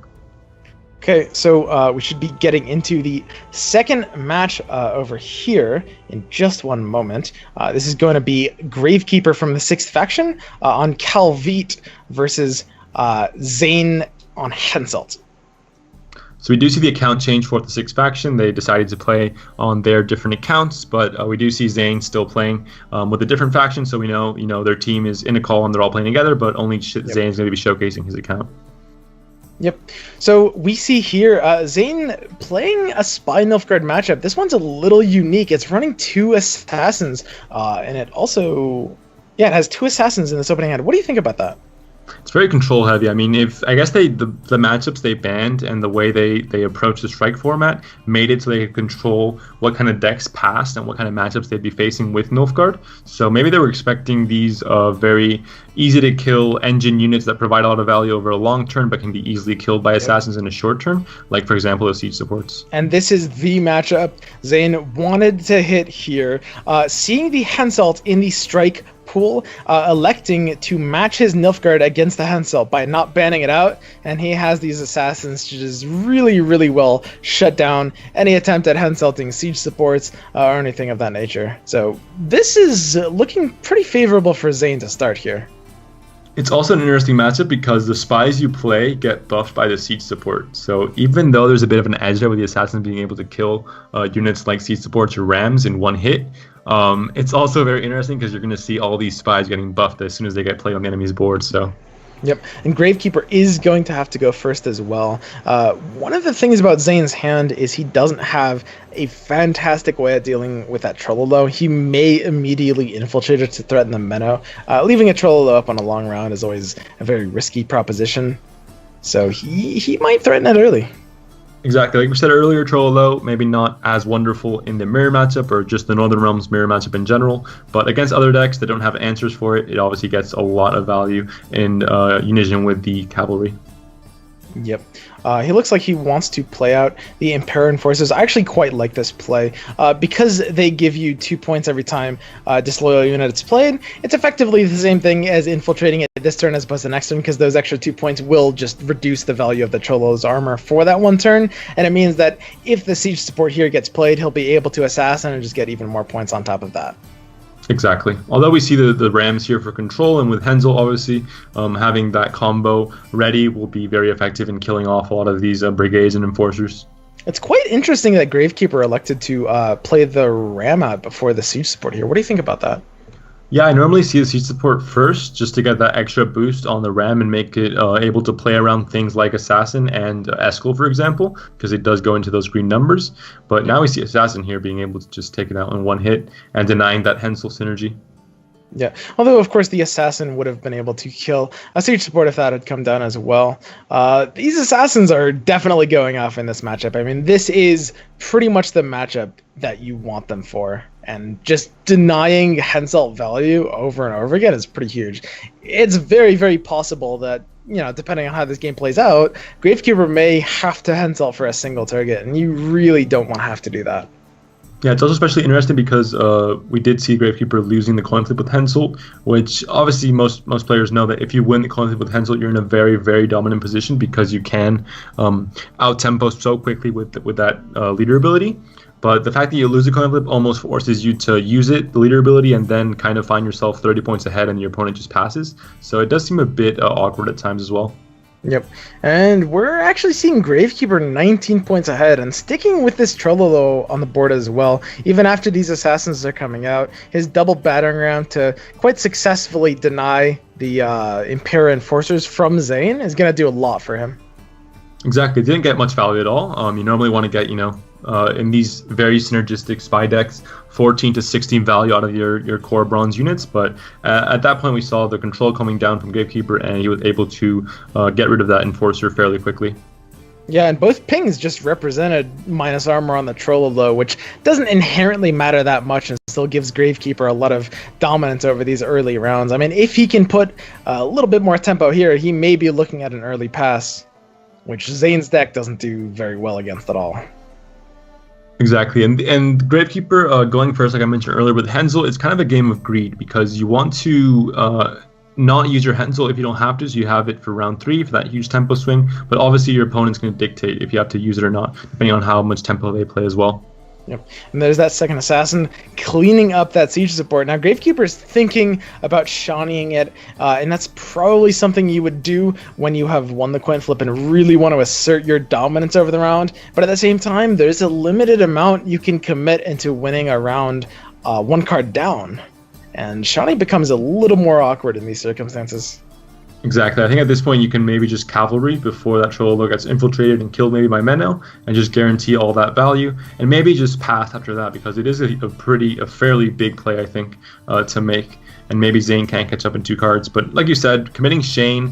Okay, so we should be getting into the second match over here in just one moment. This is going to be Gravekeeper from the 6th faction on Calvite versus Zane on Henselt. So we do see the account change for the 6th faction. They decided to play on their different accounts, but we do see Zane still playing with a different faction. So we know their team is in a call and they're all playing together, but only Zane is going to be showcasing his account. Yep. So we see here Zane playing a Spy Nilfgaard matchup. This one's a little unique. It's running 2 assassins, and it also, it has 2 assassins in this opening hand. What do you think about that? It's very control heavy. I mean, the matchups they banned and the way they approached the strike format made it so they could control what kind of decks passed and what kind of matchups they'd be facing with Nilfgaard. So maybe they were expecting these very easy to kill engine units that provide a lot of value over a long turn but can be easily killed by assassins in a short turn, like for example the siege supports. And this is the matchup Zane wanted to hit here. Seeing the Henselt in the strike pool, electing to match his Nilfgaard against the Henselt by not banning it out, and he has these assassins to just really, really well shut down any attempt at Henselting siege supports or anything of that nature. So this is looking pretty favorable for Zane to start here. It's also an interesting matchup because the spies you play get buffed by the siege support. So even though there's a bit of an edge there with the assassins being able to kill units like siege supports or rams in one hit, it's also very interesting because you're going to see all these spies getting buffed as soon as they get played on the enemy's board. So. Yep, and Gravekeeper is going to have to go first as well. One of the things about Zane's hand is he doesn't have a fantastic way of dealing with that Trololo. He may immediately infiltrate it to threaten the Menno. Leaving a Trololo up on a long round is always a very risky proposition, so he might threaten it early. Exactly. Like we said earlier, Trololo, maybe not as wonderful in the mirror matchup or just the Northern Realms mirror matchup in general, but against other decks that don't have answers for it, it obviously gets a lot of value in unison with the cavalry. Yep. He looks like he wants to play out the Impera Enforcers. I actually quite like this play. Because they give you 2 points every time Disloyal Unit is played, it's effectively the same thing as infiltrating it this turn as opposed to next turn, because those extra 2 points will just reduce the value of the Cholo's armor for that one turn, and it means that if the siege support here gets played, he'll be able to assassin and just get even more points on top of that. Exactly. Although we see the Rams here for control, and with Hensel obviously having that combo ready will be very effective in killing off a lot of these brigades and enforcers. It's quite interesting that Gravekeeper elected to play the Ram out before the siege support here. What do you think about that? Yeah, I normally see the siege support first just to get that extra boost on the Ram and make it able to play around things like Assassin and Eskel, for example, because it does go into those green numbers. But now we see Assassin here being able to just take it out in one hit and denying that Hensel synergy. Yeah, although of course the Assassin would have been able to kill a siege support if that had come down as well. These Assassins are definitely going off in this matchup. I mean, this is pretty much the matchup that you want them for. And just denying Hensel value over and over again is pretty huge. It's very, very possible that, you know, depending on how this game plays out, Gravekeeper may have to Hensel for a single target, and you really don't want to have to do that. Yeah, it's also especially interesting because we did see Gravekeeper losing the coin flip with Hensel, which obviously most players know that if you win the coin flip with Hensel, you're in a very, very dominant position because you can out-tempo so quickly with that leader ability. But the fact that you lose the coin flip almost forces you to use it, the leader ability, and then kind of find yourself 30 points ahead and your opponent just passes. So it does seem a bit awkward at times as well. Yep, and we're actually seeing Gravekeeper 19 points ahead and sticking with this Trololo on the board as well. Even after these Assassins are coming out, his double battering ram to quite successfully deny the Impera Enforcers from Zane is going to do a lot for him. Exactly, didn't get much value at all. You normally want to get, in these very synergistic spy decks, 14 to 16 value out of your core bronze units, but at that point we saw the control coming down from Gravekeeper, and he was able to get rid of that Enforcer fairly quickly. Yeah, and both pings just represented minus armor on the Trololo, which doesn't inherently matter that much and still gives Gravekeeper a lot of dominance over these early rounds. I mean, if he can put a little bit more tempo here, he may be looking at an early pass, which Zane's deck doesn't do very well against at all. Exactly, and Gravekeeper going first, like I mentioned earlier with Hensel, it's kind of a game of greed because you want to not use your Hensel if you don't have to, so you have it for round 3 for that huge tempo swing, but obviously your opponent's going to dictate if you have to use it or not, depending on how much tempo they play as well. Yep, and there's that second Assassin cleaning up that siege support. Now Gravekeeper's thinking about Shawneeing it, and that's probably something you would do when you have won the coin flip and really want to assert your dominance over the round, but at the same time there's a limited amount you can commit into winning a round one card down, and Shawnee becomes a little more awkward in these circumstances. Exactly. I think at this point you can maybe just cavalry before that Trololo gets infiltrated and killed maybe by Menno, and just guarantee all that value, and maybe just pass after that because it is a fairly big play, I think, to make. And maybe Zane can't catch up in 2 cards, but like you said, committing Shawnee,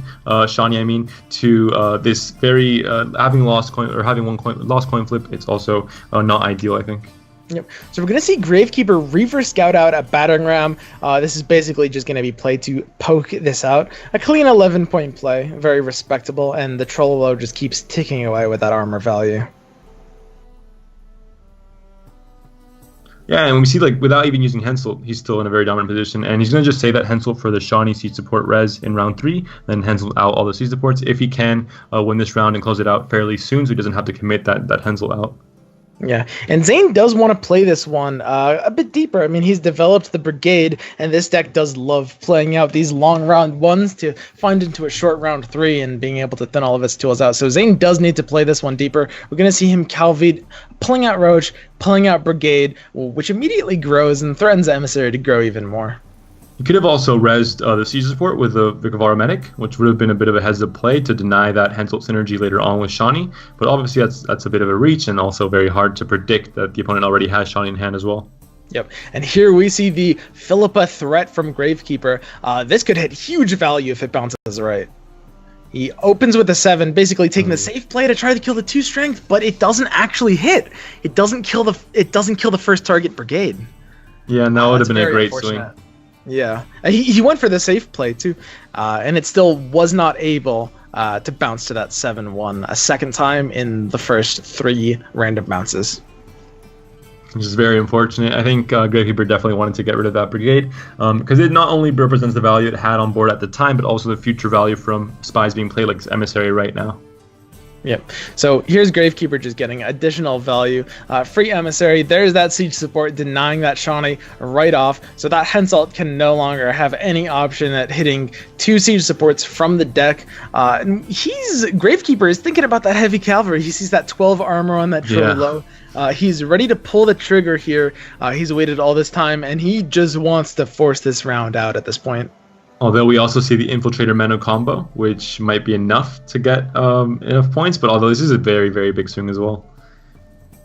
to this very having lost coin flip, it's also not ideal, I think. Yep. So we're going to see Gravekeeper reverse scout out a battering ram. This is basically just going to be played to poke this out. A clean 11-point play, very respectable, and the Trololo just keeps ticking away with that armor value. Yeah, and we see, like, without even using Hensel, he's still in a very dominant position, and he's going to just say that Hensel for the Shawnee siege support res in round 3, then Hensel out all the siege supports if he can win this round and close it out fairly soon, so he doesn't have to commit that Hensel out. Yeah, and Zane does want to play this one a bit deeper. I mean, he's developed the Brigade, and this deck does love playing out these long round 1s to find into a short round 3 and being able to thin all of its tools out. So Zane does need to play this one deeper. We're going to see him Calvide, pulling out Roach, pulling out Brigade, which immediately grows and threatens Emissary to grow even more. He could have also rezzed the siege support with the Vikavara Medic, which would have been a bit of a heads-up play to deny that Hensel synergy later on with Shawnee, but obviously that's a bit of a reach and also very hard to predict that the opponent already has Shawnee in hand as well. Yep, and here we see the Philippa threat from Gravekeeper. This could hit huge value if it bounces right. He opens with a 7, basically taking the safe play to try to kill the 2 strength, but it doesn't actually hit. It doesn't kill the first target Brigade. Yeah, and that would have been a great swing. Yeah, he went for the safe play too, and it still was not able to bounce to that 7-1 a second time in the first 3 random bounces. Which is very unfortunate. I think Gravekeeper definitely wanted to get rid of that brigade because it not only represents the value it had on board at the time, but also the future value from spies being played like Emissary right now. Yep. So here's Gravekeeper just getting additional value. Free Emissary. There's that siege support denying that Shawnee right off. So that Henselt can no longer have any option at hitting 2 siege supports from the deck. And Gravekeeper is thinking about that heavy cavalry. He sees that 12 armor on that Trololo. He's ready to pull the trigger here. He's waited all this time, and he just wants to force this round out at this point. Although we also see the Infiltrator Menno combo, which might be enough to get enough points, but although this is a very, very big swing as well.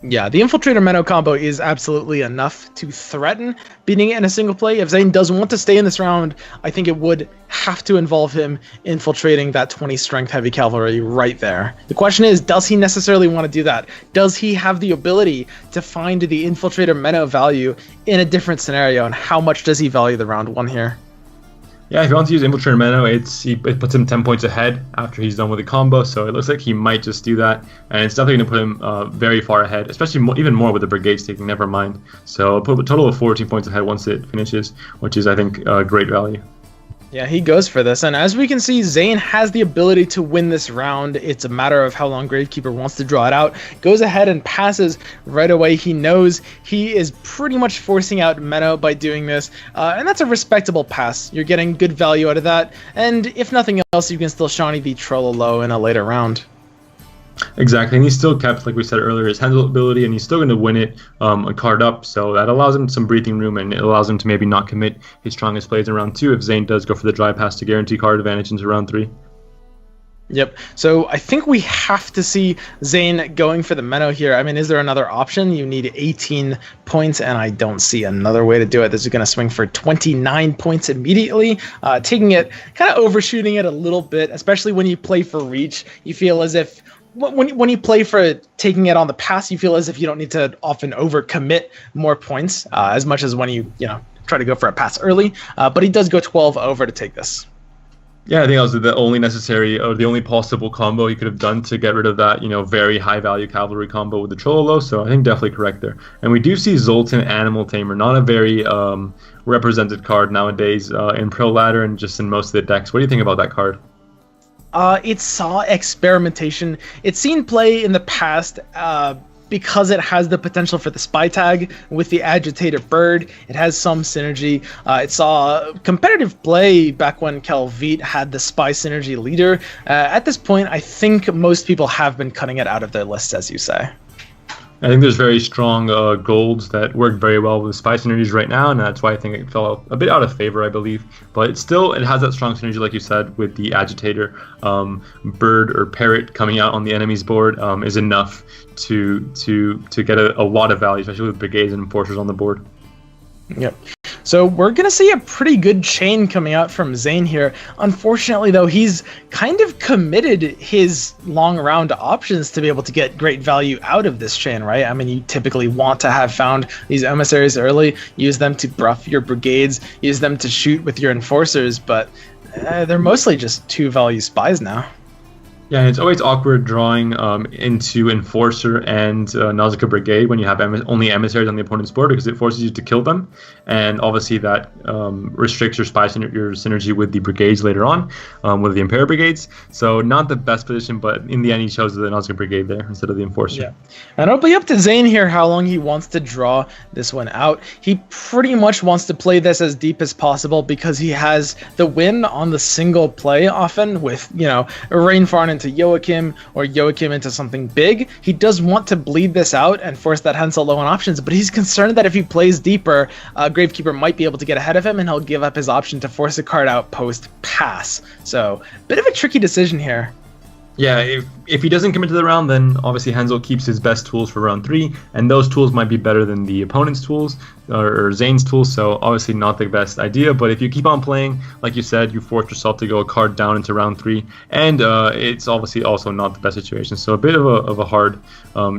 Yeah, the Infiltrator Menno combo is absolutely enough to threaten beating it in a single play. If Zane does want to stay in this round, I think it would have to involve him infiltrating that 20 strength heavy cavalry right there. The question is, does he necessarily want to do that? Does he have the ability to find the Infiltrator Menno value in a different scenario, and how much does he value the round 1 here? Yeah, if he wants to use Infiltrator Menno, it puts him 10 points ahead after he's done with the combo, so it looks like he might just do that, and it's definitely going to put him very far ahead, especially even more with the brigades taking, never mind. So put a total of 14 points ahead once it finishes, which is, I think, great value. Yeah, he goes for this, and as we can see, Zane has the ability to win this round. It's a matter of how long Gravekeeper wants to draw it out. Goes ahead and passes right away. He knows he is pretty much forcing out Menno by doing this, and that's a respectable pass. You're getting good value out of that, and if nothing else, you can still Shawnee the Trololo in a later round. Exactly, and he's still kept, like we said earlier, his handle ability, and he's still going to win it a card up, so that allows him some breathing room, and it allows him to maybe not commit his strongest plays in round 2 if Zane does go for the dry pass to guarantee card advantage into round 3. Yep, so I think we have to see Zane going for the Menno here. I mean, is there another option? You need 18 points, and I don't see another way to do it. This is going to swing for 29 points immediately, taking it, kind of overshooting it a little bit, especially when you play for reach. You feel as if when you play for taking it on the pass, you feel as if you don't need to often overcommit more points as much as when you try to go for a pass early. But he does go 12 over to take this. Yeah, I think that was the only necessary or the only possible combo he could have done to get rid of that, very high value cavalry combo with the Trololo. So I think definitely correct there. And we do see Zoltan Animal Tamer, not a very represented card nowadays in Pro Ladder and just in most of the decks. What do you think about that card? It saw experimentation. It's seen play in the past because it has the potential for the spy tag with the agitator bird. It has some synergy. It saw competitive play back when Kelvit had the spy synergy leader. At this point, I think most people have been cutting it out of their lists, as you say. I think there's very strong golds that work very well with spy synergies right now, and that's why I think it fell a bit out of favor, I believe. But it has that strong synergy, like you said, with the agitator. Bird or parrot coming out on the enemy's board is enough to get a lot of value, especially with brigades and enforcers on the board. Yep. So we're going to see a pretty good chain coming out from Zane here. Unfortunately, though, he's kind of committed his long round options to be able to get great value out of this chain, right? I mean, you typically want to have found these emissaries early, use them to buff your brigades, use them to shoot with your enforcers, but they're mostly just 2 value spies now. Yeah, and it's always awkward drawing into Enforcer and Nausicaa Brigade when you have only emissaries on the opponent's board because it forces you to kill them, and obviously that restricts your your synergy with the brigades later on, with the Imperial Brigades. So not the best position, but in the end he chose the Nausicaa Brigade there instead of the Enforcer. Yeah, and it'll be up to Zane here how long he wants to draw this one out. He pretty much wants to play this as deep as possible because he has the win on the single play often with, Rainfarn into Joachim or Joachim into something big. He does want to bleed this out and force that Henselt low on options, but he's concerned that if he plays deeper, Gravekeeper might be able to get ahead of him and he'll give up his option to force a card out post pass. So, bit of a tricky decision here. Yeah, if he doesn't commit to the round, then obviously Henselt keeps his best tools for round 3, and those tools might be better than the opponent's tools, or Zane's tools, so obviously not the best idea. But if you keep on playing, like you said, you force yourself to go a card down into round 3, and it's obviously also not the best situation. So a bit of a hard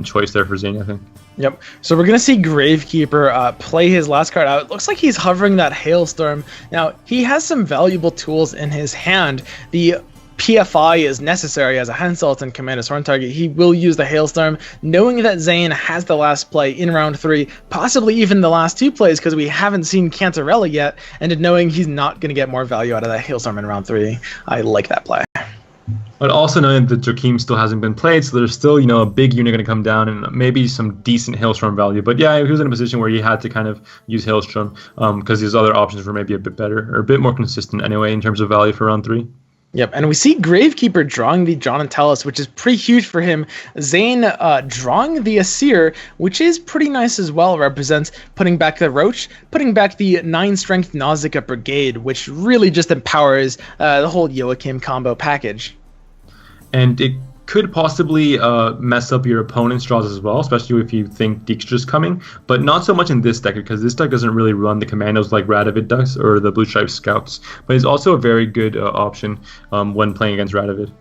choice there for Zane, I think. Yep. So we're going to see Gravekeeper play his last card out. It looks like he's hovering that Hailstorm. Now, he has some valuable tools in his hand. The PFI is necessary as a Henselt and Commander Sworn target, he will use the Hailstorm, knowing that Zane has the last play in round 3, possibly even the last 2 plays because we haven't seen Cantarella yet, and knowing he's not going to get more value out of that Hailstorm in round 3. I like that play. But also knowing that Joachim still hasn't been played, so there's still, a big unit going to come down and maybe some decent Hailstorm value. But yeah, he was in a position where he had to kind of use Hailstorm because his other options were maybe a bit better or a bit more consistent anyway in terms of value for round 3. Yep, and we see Gravekeeper drawing the John and Talus, which is pretty huge for him. Zane drawing the Asir, which is pretty nice as well, represents putting back the Roach, putting back the 9-strength Nausicaa Brigade, which really just empowers the whole Joachim combo package. And it could possibly mess up your opponent's draws as well, especially if you think Dijkstra's coming, but not so much in this deck, because this deck doesn't really run the commandos like Radovid does, or the Blue Stripe Scouts, but it's also a very good option when playing against Radovid.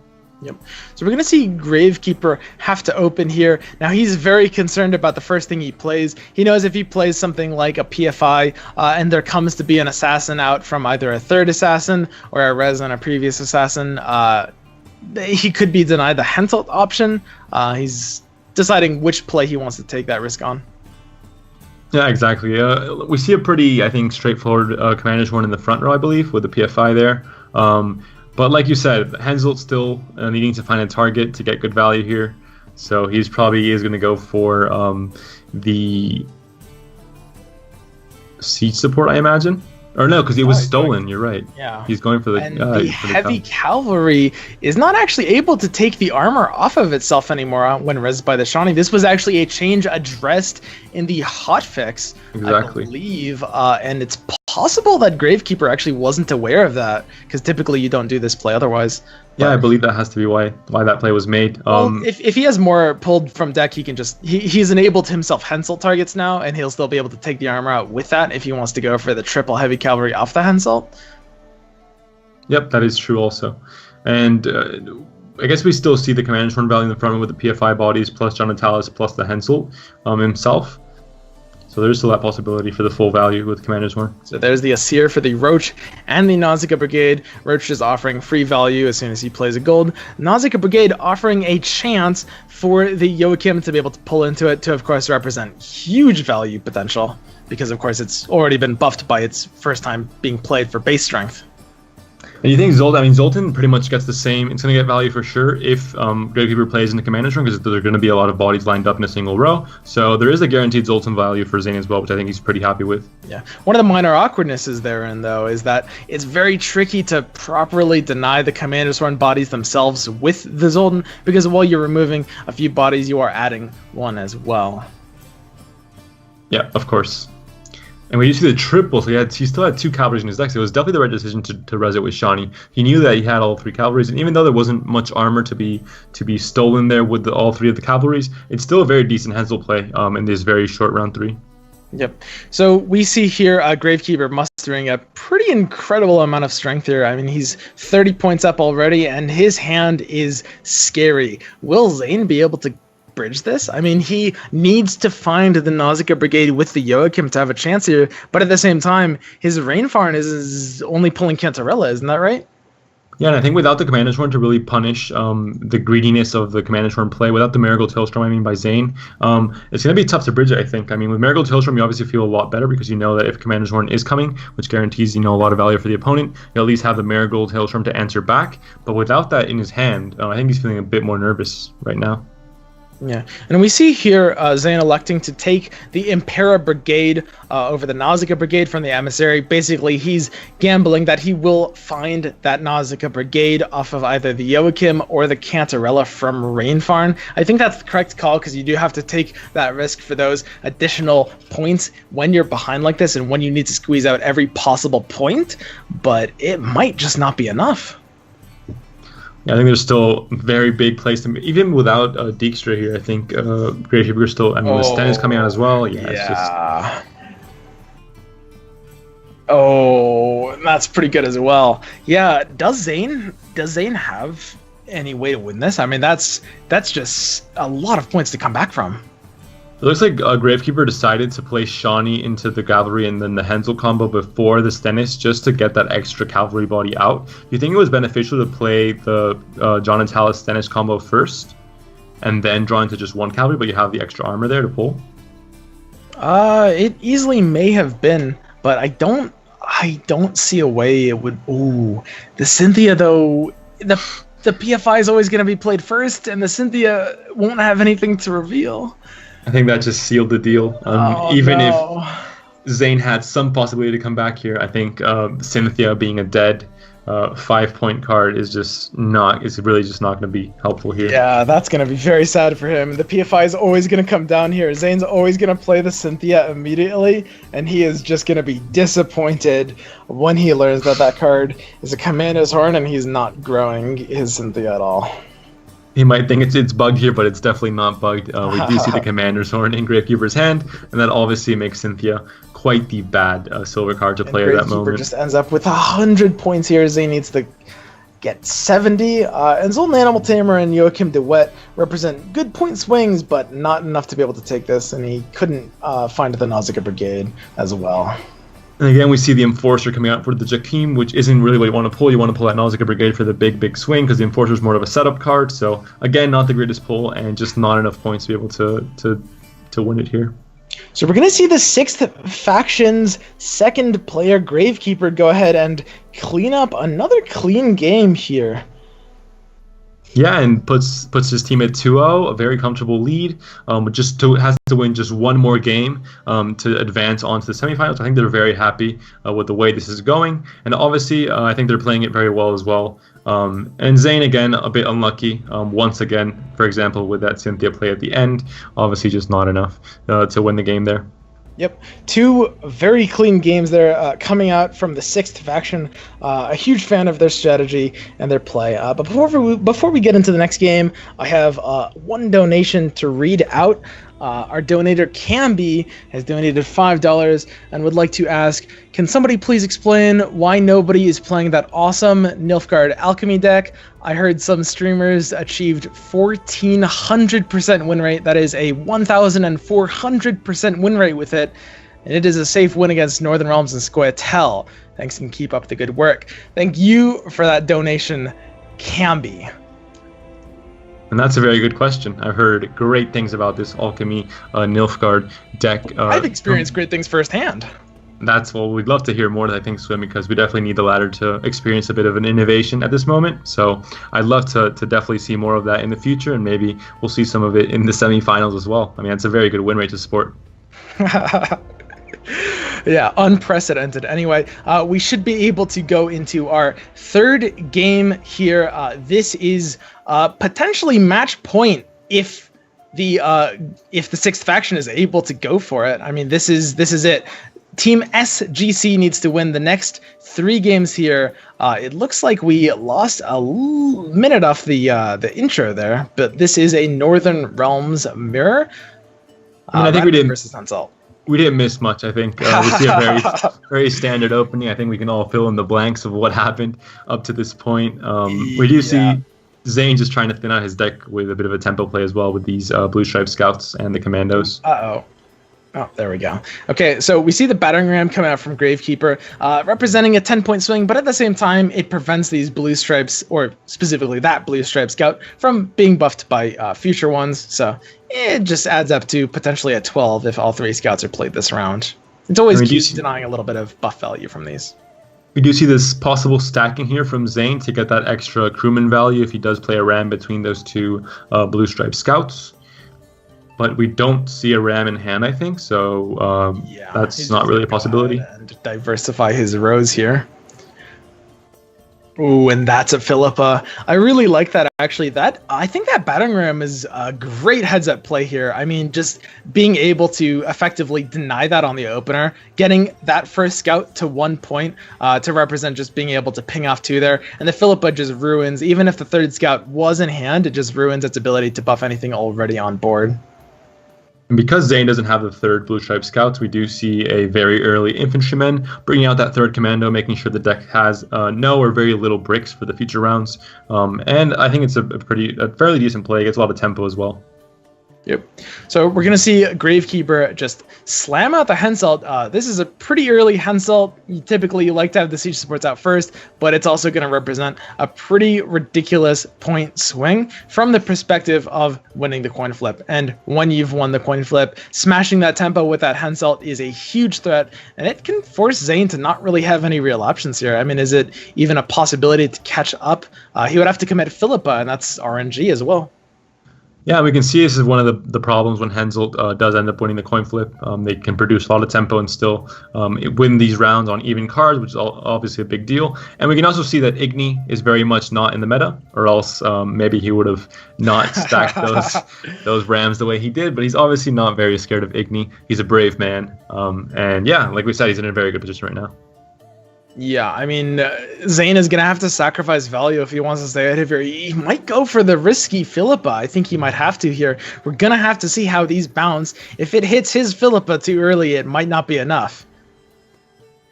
Yep. So we're going to see Gravekeeper have to open here. Now he's very concerned about the first thing he plays. He knows if he plays something like a PFI and there comes to be an assassin out from either a third assassin or a res on a previous assassin, he could be denied the Henselt option. He's deciding which play he wants to take that risk on. Yeah, exactly. We see a pretty, I think, straightforward Commander's Horn in the front row, I believe, with the PFI there. But like you said, Henselt's still needing to find a target to get good value here. So he's probably going to go for the siege support, I imagine. Or no, because it was stolen. You're right. Yeah. He's going for the... And the heavy cavalry is not actually able to take the armor off of itself anymore when rezzed by the Shawnee. This was actually a change addressed in the hotfix, exactly. I believe. And it's possible that Gravekeeper actually wasn't aware of that, because typically you don't do this play otherwise. Yeah, I believe that has to be why that play was made. Well, if he has more pulled from deck, he can just he's enabled himself Henselt targets now, and he'll still be able to take the armor out with that if he wants to go for the triple heavy cavalry off the Henselt. Yep, that is true also. And I guess we still see the Commander's Horn value in the front with the PFI bodies plus John Natalis plus the Henselt himself. So there's still that possibility for the full value with Commander's Horn. So there's the Asir for the Roach and the Nausicaa Brigade. Roach is offering free value as soon as he plays a gold. Nausicaa Brigade offering a chance for the Joachim to be able to pull into it to, of course, represent huge value potential. Because, of course, it's already been buffed by its first time being played for base strength. And you think Zoltan pretty much gets the same. It's going to get value for sure if Gravekeeper plays in the Commander's Room, because there are going to be a lot of bodies lined up in a single row. So there is a guaranteed Zoltan value for Zane as well, which I think he's pretty happy with. Yeah. One of the minor awkwardnesses therein, though, is that it's very tricky to properly deny the Commander's Room bodies themselves with the Zoltan, because while you're removing a few bodies, you are adding one as well. Yeah, of course. And when you see the triple, so he still had 2 cavalries in his deck, so it was definitely the right decision to res it with Shawnee. He knew that he had all 3 cavalries, and even though there wasn't much armor to be stolen there with all 3 of the cavalries, it's still a very decent Henselt play in this very short round 3. Yep. So we see here Gravekeeper mustering a pretty incredible amount of strength here. I mean, he's 30 points up already, and his hand is scary. Will Zane be able to bridge this? I mean, he needs to find the Nausicaa Brigade with the Joachim to have a chance here, but at the same time, his Rainfarn is only pulling Cantarella, isn't that right? Yeah, and I think without the Commander's Horn to really punish the greediness of the Commander's Horn play, without the Marigold Tailstorm, by Zane, it's going to be tough to bridge it, I think. I mean, with Marigold Tailstorm, you obviously feel a lot better because you know that if Commander's Horn is coming, which guarantees, a lot of value for the opponent, you'll at least have the Marigold Tailstorm to answer back. But without that in his hand, I think he's feeling a bit more nervous right now. Yeah, and we see here Zane electing to take the Impera Brigade over the Nausicaa Brigade from the Emissary. Basically, he's gambling that he will find that Nausicaa Brigade off of either the Joachim or the Cantarella from Rainfarn. I think that's the correct call, because you do have to take that risk for those additional points when you're behind like this and when you need to squeeze out every possible point, but it might just not be enough. Yeah, I think there's still a very big place to even without Dijkstra here. I think Gravekeeper still. I mean, the Sten is coming out as well. Yeah. It's just... Oh, that's pretty good as well. Yeah, does Zane have any way to win this? I mean, that's just a lot of points to come back from. It looks like Gravekeeper decided to play Shawnee into the cavalry and then the Hensel combo before the Stennis just to get that extra cavalry body out. Do you think it was beneficial to play the John and Talus Stennis combo first and then draw into just one cavalry, but you have the extra armor there to pull? It easily may have been, but I don't see a way it would. Ooh, the Cynthia though. The PFI is always going to be played first, and the Cynthia won't have anything to reveal. I think that just sealed the deal. If Zane had some possibility to come back here, I think Cynthia being a dead 5-point card is really just not going to be helpful here. Yeah, that's going to be very sad for him. The PFI is always going to come down here. Zane's always going to play the Cynthia immediately, and he is just going to be disappointed when he learns that that card is a Commander's Horn and he's not growing his Cynthia at all. He might think it's bugged here, but it's definitely not bugged. We do see the Commander's Horn in Gravekeeper's hand, and that obviously makes Cynthia quite the bad silver card to play at that moment. Gravekeeper just ends up with 100 points here. Zane needs to get 70. And Zoltan Animal Tamer and Joachim de Wet represent good point swings, but not enough to be able to take this, and he couldn't find the Nausicaa Brigade as well. And again, we see the Enforcer coming out for the Jakim, which isn't really what you want to pull. You want to pull that Nausicaa Brigade for the big swing, because the Enforcer is more of a setup card. So again, not the greatest pull, and just not enough points to be able to win it here. So we're going to see the 6th Faction's second player, Gravekeeper, go ahead and clean up another clean game here. Yeah, and puts his team at 2-0, a very comfortable lead. Has to win just one more game to advance onto the semifinals. I think they're very happy with the way this is going, and obviously I think they're playing it very well as well. And Zane again a bit unlucky once again. For example, with that Cynthia play at the end, obviously just not enough to win the game there. Yep, 2 very clean games there coming out from the 6th Faction. A huge fan of their strategy and their play. But before we get into the next game, I have one donation to read out. Our donator, Camby, has donated $5 and would like to ask, can somebody please explain why nobody is playing that awesome Nilfgaard Alchemy deck? I heard some streamers achieved 1,400% win rate. That is a 1,400% win rate with it. And it is a safe win against Northern Realms and Scoia'tael. Thanks and keep up the good work. Thank you for that donation, Camby. And that's a very good question. I've heard great things about this Alchemy Nilfgaard deck. I've experienced great things firsthand. That's what we'd love to hear more, I think, Swim, because we definitely need the ladder to experience a bit of an innovation at this moment. So I'd love to definitely see more of that in the future, and maybe we'll see some of it in the semifinals as well. I mean, it's a very good win rate to support. Yeah, unprecedented. Anyway, we should be able to go into our third game here. This is potentially match point if the 6th Faction is able to go for it. I mean, this is it. Team SGC needs to win the next 3 games here. It looks like we lost a minute off the intro there, but this is a Northern Realms mirror. I think we did versus Consult. We didn't miss much, I think. We see a very, very standard opening. I think we can all fill in the blanks of what happened up to this point. We do see Zane just trying to thin out his deck with a bit of a tempo play as well with these Blue Stripe Scouts and the Commandos. Oh, there we go. Okay, so we see the battering ram coming out from Gravekeeper, representing a 10-point swing, but at the same time, it prevents these blue stripes, or specifically that blue stripe scout, from being buffed by future ones. So it just adds up to potentially a 12 if all 3 scouts are played this round. It's always denying a little bit of buff value from these. We do see this possible stacking here from Zane to get that extra crewman value if he does play a ram between those 2 blue stripe scouts. But we don't see a ram in hand, I think, so that's not really a possibility. And diversify his rows here. Ooh, and that's a Philippa. I really like that, actually. I think that battering ram is a great heads-up play here. I mean, just being able to effectively deny that on the opener, getting that first scout to 1 point to represent just being able to ping off 2 there, and the Philippa just ruins, even if the 3rd scout was in hand, it just ruins its ability to buff anything already on board. And because Zane doesn't have the 3rd Blue Stripe Scouts, we do see a very early Infantryman, bringing out that 3rd Commando, making sure the deck has no or very little bricks for the future rounds. And I think it's a fairly decent play. It gets a lot of tempo as well. Yep. So we're going to see Gravekeeper just slam out the Henselt. This is a pretty early Henselt. Typically, you like to have the siege supports out first, but it's also going to represent a pretty ridiculous point swing from the perspective of winning the coin flip. And when you've won the coin flip, smashing that tempo with that Henselt is a huge threat, and it can force Zane to not really have any real options here. I mean, is it even a possibility to catch up? He would have to commit Philippa, and that's RNG as well. Yeah, we can see this is one of the problems when Henselt does end up winning the coin flip. They can produce a lot of tempo and still win these rounds on even cards, which is obviously a big deal. And we can also see that Igni is very much not in the meta, or else maybe he would have not stacked those Rams the way he did. But he's obviously not very scared of Igni. He's a brave man. And yeah, like we said, he's in a very good position right now. Yeah, I mean, Zane is going to have to sacrifice value if he wants to stay ahead of here. He might go for the risky Philippa. I think he might have to here. We're going to have to see how these bounce. If it hits his Philippa too early, it might not be enough.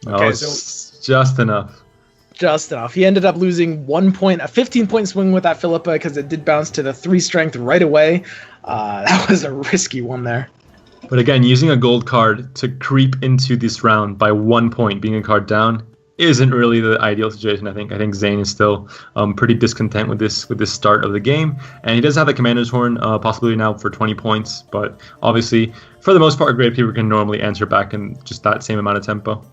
Okay, it's just enough. Just enough. He ended up losing a 15-point swing with that Philippa because it did bounce to the 3 strength right away. That was a risky one there. But again, using a gold card to creep into this round by 1 point, being a card down, isn't really the ideal situation. I think Zane is still pretty discontent with this start of the game, and he does have the Commander's Horn possibility now for 20 points. But obviously, for the most part, Gravekeeper can normally answer back in just that same amount of tempo.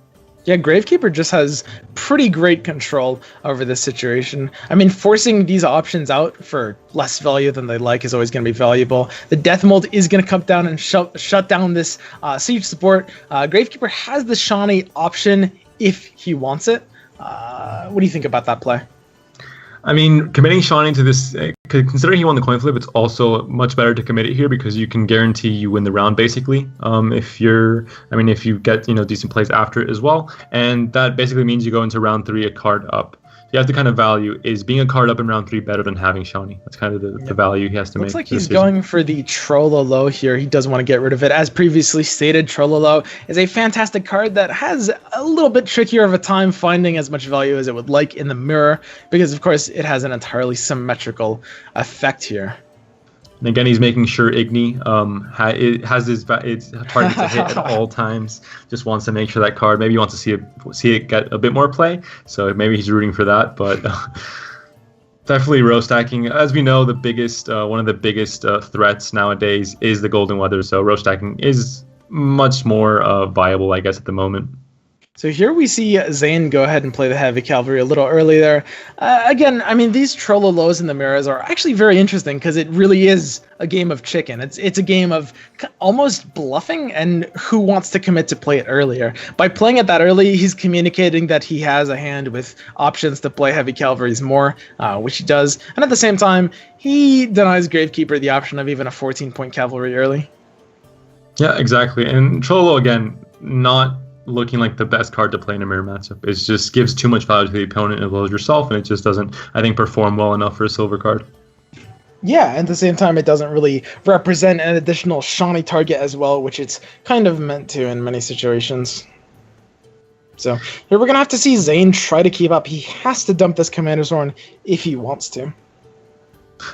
Yeah, Gravekeeper just has pretty great control over this situation. I mean, forcing these options out for less value than they like is always going to be valuable. The Death Mold is going to come down and shut down this siege support. Gravekeeper has the Shawnee option if he wants it. What do you think about that play? I mean, committing Shawnee to this, considering he won the coin flip, it's also much better to commit it here because you can guarantee you win the round basically. If you get decent plays after it as well, and that basically means you go into round 3 a card up. You have to kind of value, is being a card up in round 3 better than having Shawnee? That's kind of the value he has to make. Looks like he's going for the Trollolo here. He does want to get rid of it. As previously stated, Trollolo is a fantastic card that has a little bit trickier of a time finding as much value as it would like in the mirror, because of course it has an entirely symmetrical effect here. And again, he's making sure Igni has its target to hit at all times. Just wants to make sure that card. Maybe he wants to see it get a bit more play. So maybe he's rooting for that. But definitely row stacking. As we know, one of the biggest threats nowadays is the Golden Weather. So row stacking is much more viable, I guess, at the moment. So here we see Zane go ahead and play the Heavy Cavalry a little early there. Again, I mean, these Trollolos and the mirrors are actually very interesting because it really is a game of chicken. It's a game of almost bluffing and who wants to commit to play it earlier. By playing it that early, he's communicating that he has a hand with options to play Heavy Cavalries more, which he does. And at the same time, he denies Gravekeeper the option of even a 14-point cavalry early. Yeah, exactly. And Trollolo, again, not looking like the best card to play in a mirror matchup. It just gives too much value to the opponent as well as yourself, and it just doesn't, I think, perform well enough for a silver card. Yeah, at the same time, it doesn't really represent an additional Shawnee target as well, which it's kind of meant to in many situations. So here we're going to have to see Zane try to keep up. He has to dump this Commander's Horn if he wants to.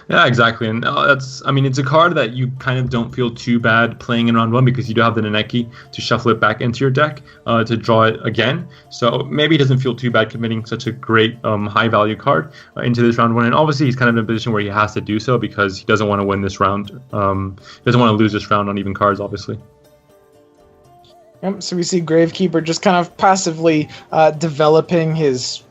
Yeah, exactly. And it's a card that you kind of don't feel too bad playing in round 1 because you do have the Naneki to shuffle it back into your deck to draw it again. So maybe he doesn't feel too bad committing such a great high value card into this round 1. And obviously he's kind of in a position where he has to do so because he doesn't want to win this round. He doesn't want to lose this round on even cards, obviously. Yep, so we see Gravekeeper just kind of passively developing his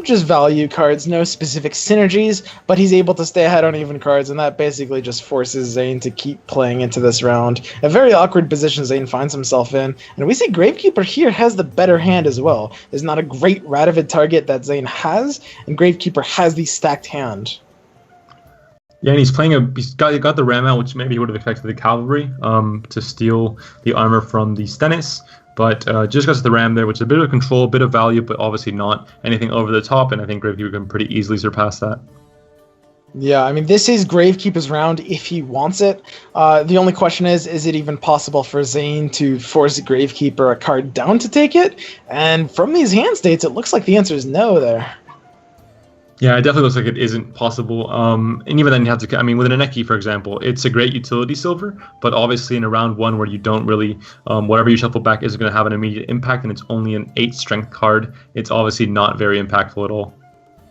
just value cards, no specific synergies, but he's able to stay ahead on even cards, and that basically just forces Zane to keep playing into this round. A very awkward position Zane finds himself in, and we see Gravekeeper here has the better hand as well. There's not a great Radovid target that Zane has, and Gravekeeper has the stacked hand. Yeah, and he's got the ram out, which maybe he would have expected the cavalry to steal the armor from the Stennis. But just got the ram there, which is a bit of control, a bit of value, but obviously not anything over the top. And I think Gravekeeper can pretty easily surpass that. Yeah, I mean, this is Gravekeeper's round if he wants it. The only question is it even possible for Zane to force Gravekeeper a card down to take it? And from these hand states, it looks like the answer is no there. Yeah, it definitely looks like it isn't possible. And even then, you have to. I mean, with an Aneki, for example, it's a great utility silver, but obviously in a round 1 where you don't really, whatever you shuffle back isn't going to have an immediate impact, and it's only an 8 strength card. It's obviously not very impactful at all.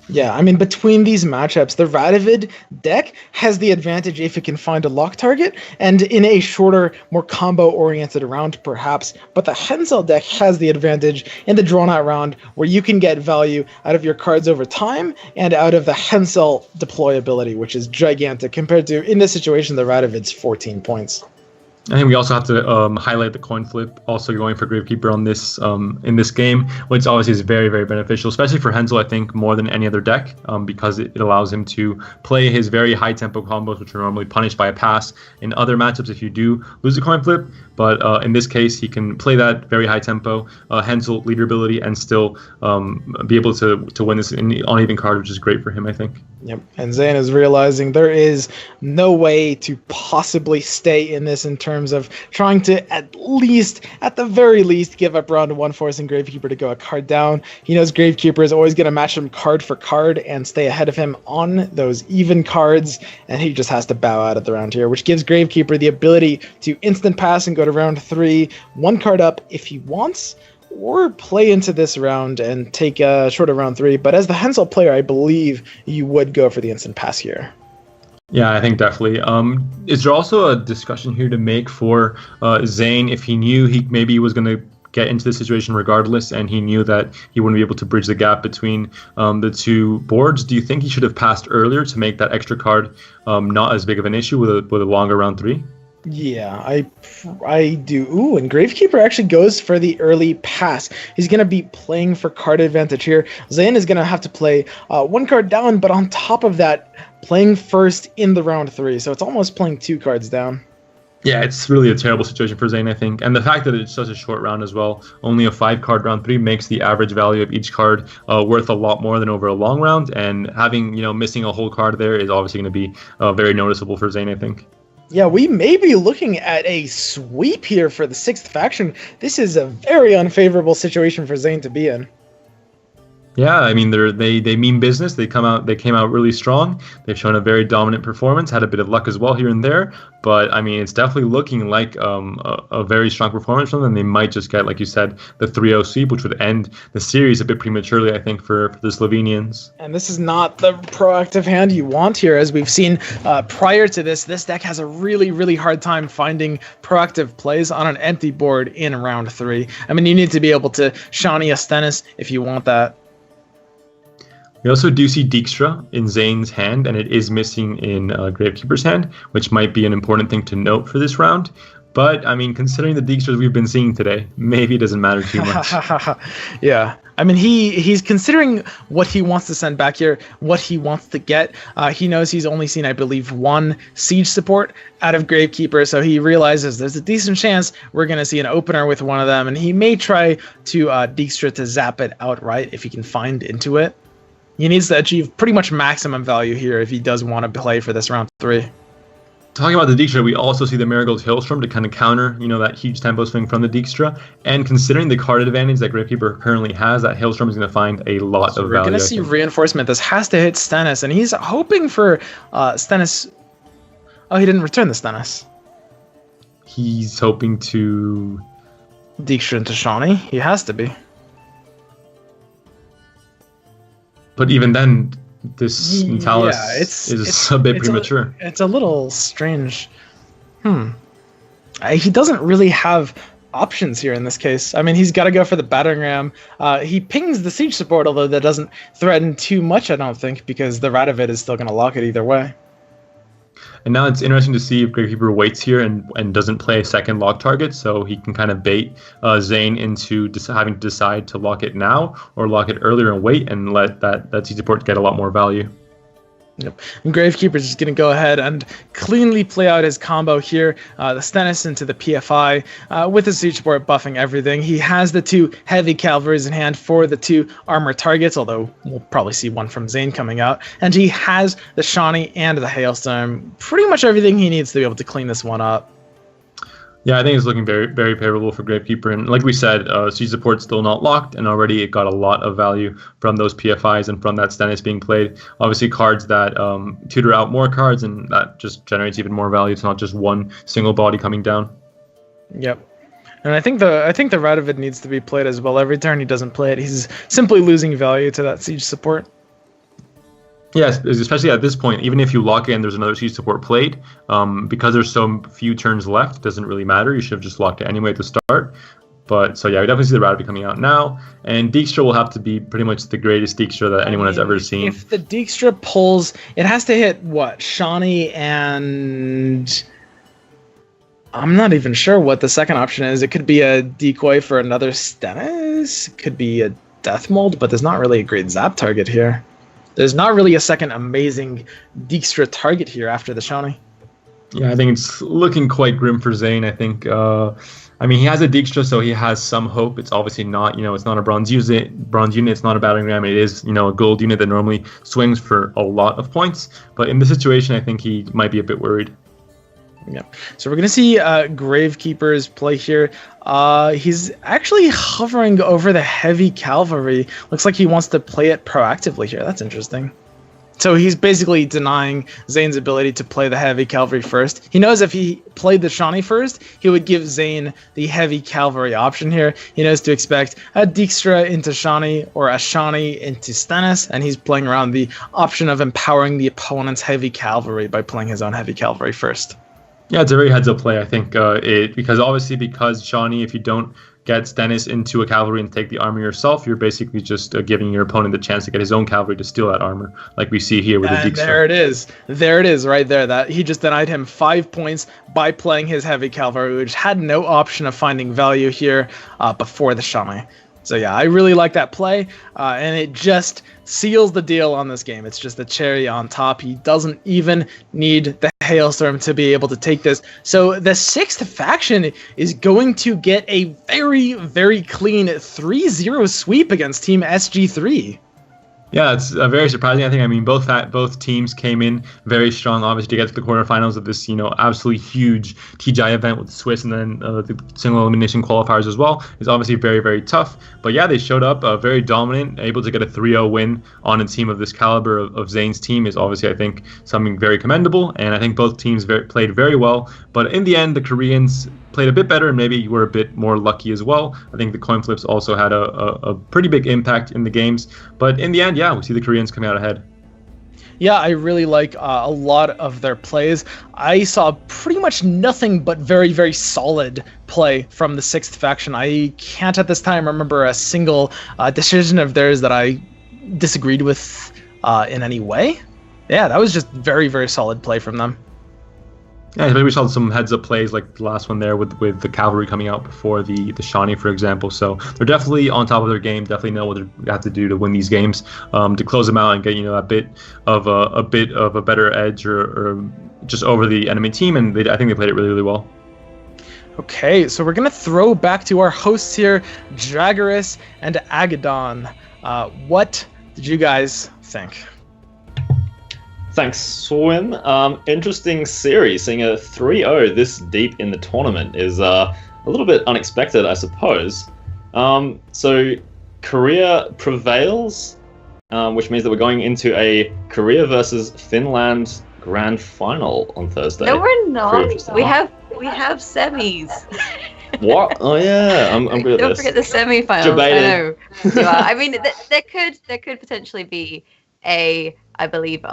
Yeah, I mean, between these matchups, the Radovid deck has the advantage if it can find a lock target, and in a shorter, more combo-oriented round, perhaps. But the Hensel deck has the advantage in the drawn-out round, where you can get value out of your cards over time, and out of the Hensel deployability, which is gigantic, compared to, in this situation, the Radovid's 14 points. I think we also have to highlight the coin flip, also going for Gravekeeper on this in this game, which obviously is very, very beneficial, especially for Hensel, I think, more than any other deck, because it allows him to play his very high tempo combos, which are normally punished by a pass in other matchups if you do lose a coin flip. But in this case, he can play that very high tempo Hensel leader ability and still be able to win this on even card, which is great for him, I think. Yep, and Zane is realizing there is no way to possibly stay in this in terms of trying to at the very least, give up round 1, forcing Gravekeeper to go a card down. He knows Gravekeeper is always going to match him card for card and stay ahead of him on those even cards, and he just has to bow out at the round here, which gives Gravekeeper the ability to instant pass and go to round 3, 1 card up if he wants, or play into this round and take a shorter round 3. But as the Hensel player, I believe you would go for the instant pass here. Yeah, I think definitely. Is there also a discussion here to make for Zane if he knew maybe he was going to get into the situation regardless, and he knew that he wouldn't be able to bridge the gap between the two boards? Do you think he should have passed earlier to make that extra card not as big of an issue with a longer round 3? Yeah, I do. Ooh, and Gravekeeper actually goes for the early pass. He's going to be playing for card advantage here. Zane is going to have to play 1 card down, but on top of that, playing first in the round 3. So it's almost playing 2 cards down. Yeah, it's really a terrible situation for Zane, I think. And the fact that it's such a short round as well, only a 5-card round 3, makes the average value of each card worth a lot more than over a long round. And having, missing a whole card there is obviously going to be very noticeable for Zane, I think. Yeah, we may be looking at a sweep here for the 6th faction. This is a very unfavorable situation for Zane to be in. Yeah, I mean they mean business. They came out really strong. They've shown a very dominant performance, had a bit of luck as well here and there, but I mean it's definitely looking like a very strong performance from them. They might just get, like you said, the 3-0 sweep, which would end the series a bit prematurely, I think, for the Slovenians. And this is not the proactive hand you want here, as we've seen prior to this. This deck has a really, really hard time finding proactive plays on an empty board in round 3. I mean, you need to be able to Shawnee a Stennis if you want that. We also do see Dijkstra in Zane's hand, and it is missing in Gravekeeper's hand, which might be an important thing to note for this round. But, I mean, considering the Dijkstras we've been seeing today, maybe it doesn't matter too much. Yeah. I mean, he's considering what he wants to send back here, what he wants to get. He knows he's only seen, I believe, 1 siege support out of Gravekeeper, so he realizes there's a decent chance we're going to see an opener with one of them, and he may try to Dijkstra to zap it outright if he can find into it. He needs to achieve pretty much maximum value here if he does want to play for this round 3. Talking about the Dijkstra, we also see the Marigold Hailstorm to kind of counter, that huge tempo swing from the Dijkstra. And considering the card advantage that Gravekeeper currently has, that Hailstorm is going to find a lot of value. We're going to see reinforcement. This has to hit Stennis, and he's hoping for Stennis. Oh, he didn't return the Stennis. He's hoping to Dijkstra into Shawnee. He has to be. But even then, this Natalis is a bit premature. It's a little strange. He doesn't really have options here in this case. I mean, he's got to go for the battering ram. He pings the siege support, although that doesn't threaten too much, I don't think, because the Radovid is still going to lock it either way. And now it's interesting to see if Gravekeeper waits here and doesn't play a second lock target, so he can kind of bait Zane into having to decide to lock it now or lock it earlier and wait and let that siege support get a lot more value. Yep. And Gravekeeper's just going to go ahead and cleanly play out his combo here. The Stennis into the PFI with the siege support buffing everything. He has the 2 heavy cavalries in hand for the 2 armor targets, although we'll probably see one from Zane coming out. And he has the Shawnee and the Hailstorm. Pretty much everything he needs to be able to clean this one up. Yeah, I think it's looking very, very favorable for Gravekeeper. And like we said, Siege Support's still not locked, and already it got a lot of value from those PFIs and from that Stennis being played. Obviously, cards that tutor out more cards, and that just generates even more value. It's not just one single body coming down. Yep. And I think the Radovid needs to be played as well. Every turn he doesn't play it, he's simply losing value to that Siege Support. Yes, especially at this point, even if you lock in, there's another Siege Support played. Because there's so few turns left, it doesn't really matter. You should have just locked it anyway at the start. But so yeah, we definitely see the Radovid coming out now. And Dijkstra will have to be pretty much the greatest Dijkstra that anyone has ever seen. If the Dijkstra pulls, it has to hit, what, Shawnee and... I'm not even sure what the second option is. It could be a decoy for another Stennis. It could be a Death Mold, but there's not really a great zap target here. There's not really a second amazing Dijkstra target here after the Shawnee. Yeah, I think it's looking quite grim for Zane. I think, he has a Dijkstra, so he has some hope. It's obviously not, it's not a bronze unit. It's not a battering ram. It is, a gold unit that normally swings for a lot of points. But in this situation, I think he might be a bit worried. Yeah, so we're going to see Gravekeeper's play here. He's actually hovering over the heavy cavalry. Looks like he wants to play it proactively here. That's interesting. So he's basically denying Zane's ability to play the heavy cavalry first. He knows if he played the Shawnee first, he would give Zane the heavy cavalry option here. He knows to expect a Dijkstra into Shawnee or a Shawnee into Stennis, and he's playing around the option of empowering the opponent's heavy cavalry by playing his own heavy cavalry first. Yeah, it's a very heads-up play, I think, because Shawnee, if you don't get Stennis into a cavalry and take the armor yourself, you're basically just giving your opponent the chance to get his own cavalry to steal that armor, like we see here with the Dijkstra. There it is. There it is right there. That he just denied him 5 points by playing his heavy cavalry, which had no option of finding value here before the Shawnee. So yeah, I really like that play, and it just seals the deal on this game. It's just the cherry on top. He doesn't even need the Hailstorm to be able to take this. So the 6th faction is going to get a very, very clean 3-0 sweep against Team SG3. Yeah, it's very surprising. I think, both teams came in very strong, obviously, to get to the quarterfinals of this, absolutely huge TGI event with the Swiss, and then the single elimination qualifiers as well. Is obviously very, very tough. But yeah, they showed up very dominant, able to get a 3-0 win on a team of this caliber of Zane's team is obviously, I think, something very commendable. And I think both teams played very well. But in the end, the Koreans played a bit better and maybe were a bit more lucky as well. I think the coin flips also had a pretty big impact in the games. But in the end, yeah, we see the Koreans coming out ahead. Yeah, I really like a lot of their plays. I saw pretty much nothing but very, very solid play from the 6th faction. I can't at this time remember a single decision of theirs that I disagreed with in any way. Yeah, that was just very, very solid play from them. Yeah, maybe we saw some heads-up plays like the last one there with the cavalry coming out before the Shawnee, for example. So they're definitely on top of their game. Definitely know what they have to do to win these games, to close them out and get a bit of a better edge or just over the enemy team. And I think they played it really, really well. Okay, so we're gonna throw back to our hosts here, Dragaris and Agadon. What did you guys think? Thanks, Swim. Interesting series. Seeing a 3-0 this deep in the tournament is a little bit unexpected, I suppose. So Korea prevails, which means that we're going into a Korea versus Finland grand final on Thursday. No, we're not. We have semis. What? Oh yeah, I'm good at this. Don't forget the semi-finals. Debated. I know. There could potentially be I believe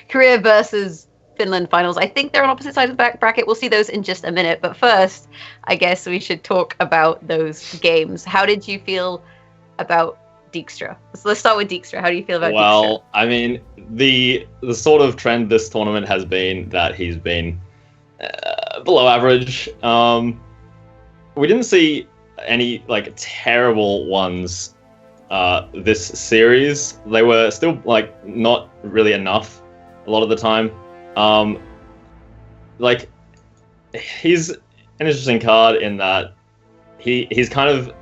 Korea versus Finland finals. I think they're on opposite sides of the bracket. We'll see those in just a minute. But first, I guess we should talk about those games. How did you feel about Dijkstra? So let's start with Dijkstra. How do you feel about Dijkstra? Well, the sort of trend this tournament has been that he's been below average. We didn't see any terrible ones this series. They were still not really enough a lot of the time. He's an interesting card in that he's kind of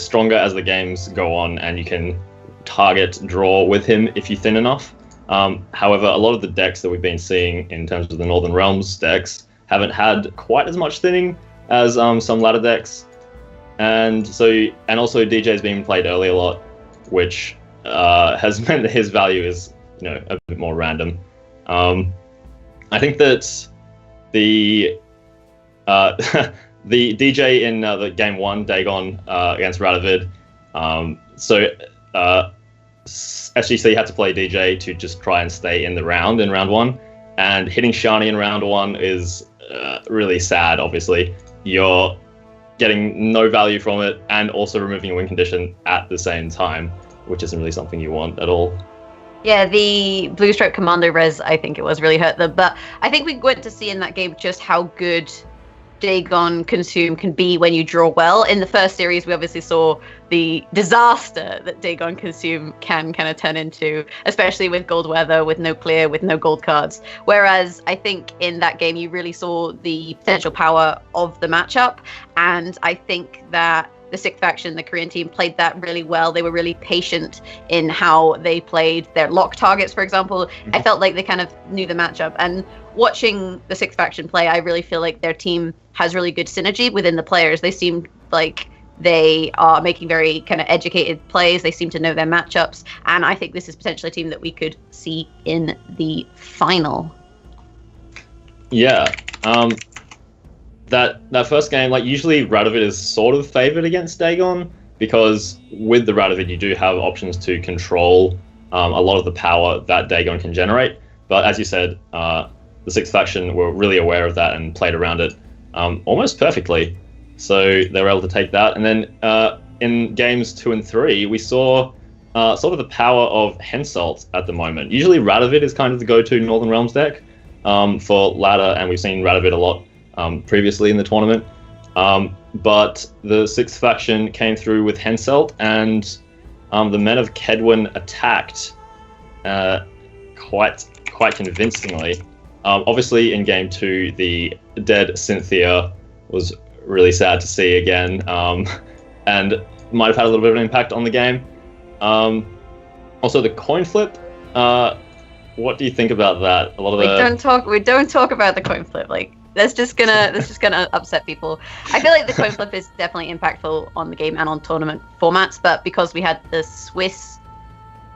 stronger as the games go on, and you can target draw with him if you thin enough. However, a lot of the decks that we've been seeing in terms of the Northern Realms decks haven't had quite as much thinning as some ladder decks, and also DJ's been played early a lot, which has meant that his value is a bit more random. I think that the the DJ in the game 1 Dagon against Radovid, SGC had to play DJ to just try and stay in round 1, and hitting Shani in round 1 is really sad. Obviously, you're getting no value from it, and also removing a win condition at the same time, which isn't really something you want at all. Yeah, the Blue Stripe Commando res, I think it was, really hurt them. But I think we went to see in that game just how good Dagon Consume can be when you draw well. In the first series, we obviously saw the disaster that Dagon Consume can kind of turn into, especially with gold weather, with no clear, with no gold cards. Whereas I think in that game, you really saw the potential power of the matchup. And I think that the 6th faction, the Korean team, played that really well. They were really patient in how they played their lock targets, for example. I felt like they kind of knew the matchup. And watching the 6th faction play, I really feel like their team has really good synergy within the players. They seem like they are making very kind of educated plays. They seem to know their matchups. And I think this is potentially a team that we could see in the final. Yeah. That first game, like, usually Radovid is sort of favored against Dagon, because with the Radovid you do have options to control a lot of the power that Dagon can generate. But as you said, the 6th faction were really aware of that and played around it almost perfectly. So they were able to take that. And then in games 2 and 3, we saw sort of the power of Henselt at the moment. Usually Radovid is kind of the go-to Northern Realms deck for ladder, and we've seen Radovid a lot previously in the tournament, but the 6th faction came through with Henselt, and the men of Kedwin attacked quite convincingly. Obviously, in game 2, the dead Cynthia was really sad to see again, and might have had a little bit of an impact on the game. Also, the coin flip. What do you think about that? We don't talk about the coin flip. Like, that's just gonna upset people. I feel like the coin flip is definitely impactful on the game and on tournament formats, but because we had the Swiss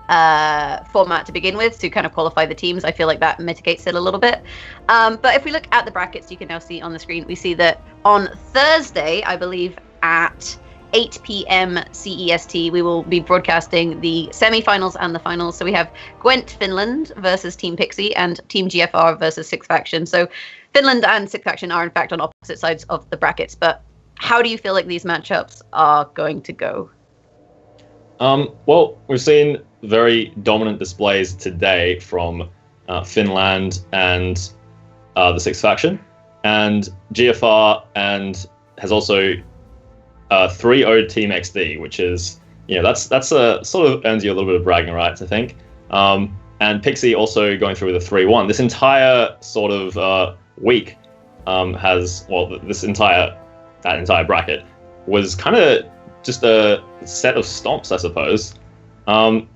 format to begin with to kind of qualify the teams, I feel like that mitigates it a little bit. But if we look at the brackets, you can now see on the screen, we see that on Thursday, I believe at 8 p.m. CEST, we will be broadcasting the semi-finals and the finals. So we have Gwent Finland versus Team Pixie and Team GFR versus 6th faction. So Finland and 6th faction are in fact on opposite sides of the brackets. But how do you feel like these matchups are going to go? Well, we've seen very dominant displays today from Finland and the 6th faction, and GFR and has also 3-0'd Team XD, which is, that's a sort of earns you a little bit of bragging rights, I think. And Pixie also going through with a 3-1. This entire sort of week that entire bracket was kind of just a set of stomps, I suppose,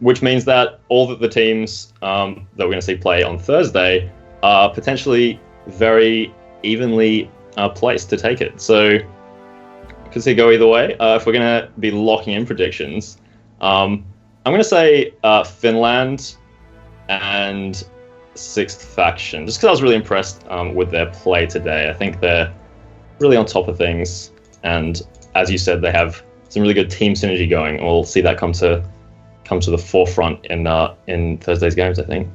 which means that all of the teams that we're going to see play on Thursday are potentially very evenly placed to take it. So could see go either way. If we're going to be locking in predictions, I'm going to say Finland and 6th faction, just because I was really impressed with their play today. I think they're really on top of things, and as you said, they have some really good team synergy going. We'll see that come to the forefront in Thursday's games, I think.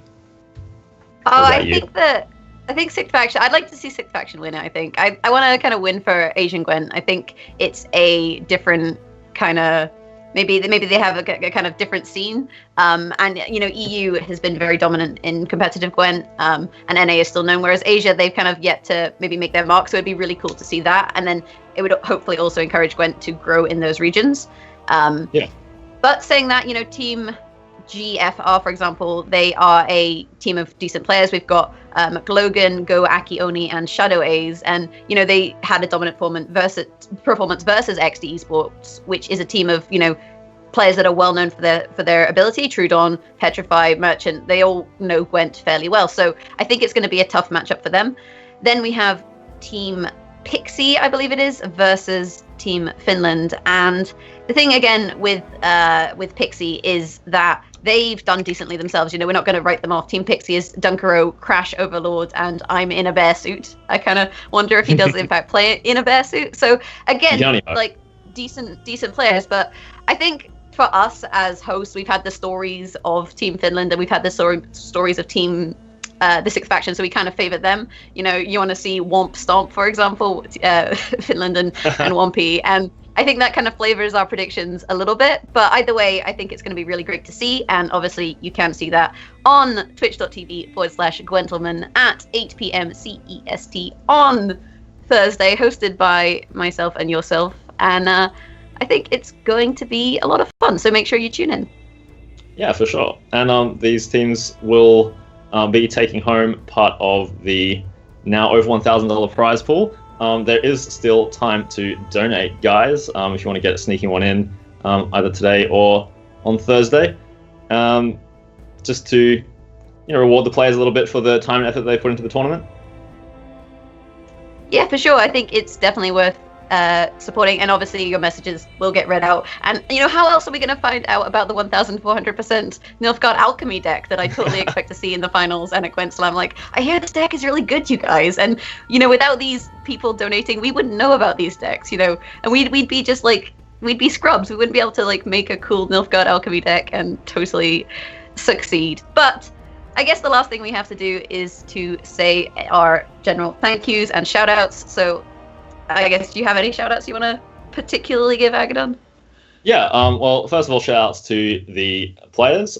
I think 6th faction. I'd like to see 6th faction win it. I think I want to kind of win for Asian Gwent. I think it's a different kind of maybe they have a kind of different scene. And EU has been very dominant in competitive Gwent, and NA is still known. Whereas Asia, they've kind of yet to maybe make their mark. So it'd be really cool to see that, and then it would hopefully also encourage Gwent to grow in those regions. But saying that, Team GFR, for example, they are a team of decent players. We've got McLogan, Go Aki Oni, and Shadow A's, and they had a dominant performance versus XD Esports, which is a team of players that are well known for their ability. Trudon, Petrify, Merchant, they all know Gwent fairly well. So I think it's going to be a tough matchup for them. Then we have Team Pixie, I believe it is, versus Team Finland. And the thing again with Pixie is that they've done decently themselves. You know, we're not going to write them off. Team Pixie is Dunkero, Crash Overlord, and I'm in a bear suit. I kind of wonder if he does in fact play in a bear suit. So again, like decent decent players, but I think for us as hosts, we've had the stories of Team Finland and we've had the stories of Team the Sixth Faction, so we kind of favor them. You know, you want to see Womp Stomp, for example, Finland and Wompy, and I think that kind of flavors our predictions a little bit. But either way, I think it's going to be really great to see, and obviously you can see that on twitch.tv/Gwentlemen at 8 p.m. CEST on Thursday, hosted by myself and yourself, and I think it's going to be a lot of fun, so make sure you tune in. Yeah, for sure. And these teams will be taking home part of the now over $1,000 prize pool. There is still time to donate, guys, if you want to get a sneaky one in either today or on Thursday, just to reward the players a little bit for the time and effort they put into the tournament. Yeah, for sure. I think it's definitely worth supporting, and obviously your messages will get read out. And how else are we going to find out about the 1400% Nilfgaard Alchemy deck that I totally expect to see in the finals and at Gwent Slam? Like, I hear this deck is really good, you guys, and without these people donating, we wouldn't know about these decks, and we'd be just like, we'd be scrubs. We wouldn't be able to like make a cool Nilfgaard Alchemy deck and totally succeed. But I guess the last thing we have to do is to say our general thank yous and shout outs. So I guess, do you have any shout outs you want to particularly give, Agadon? Yeah, well, first of all, shout outs to the players.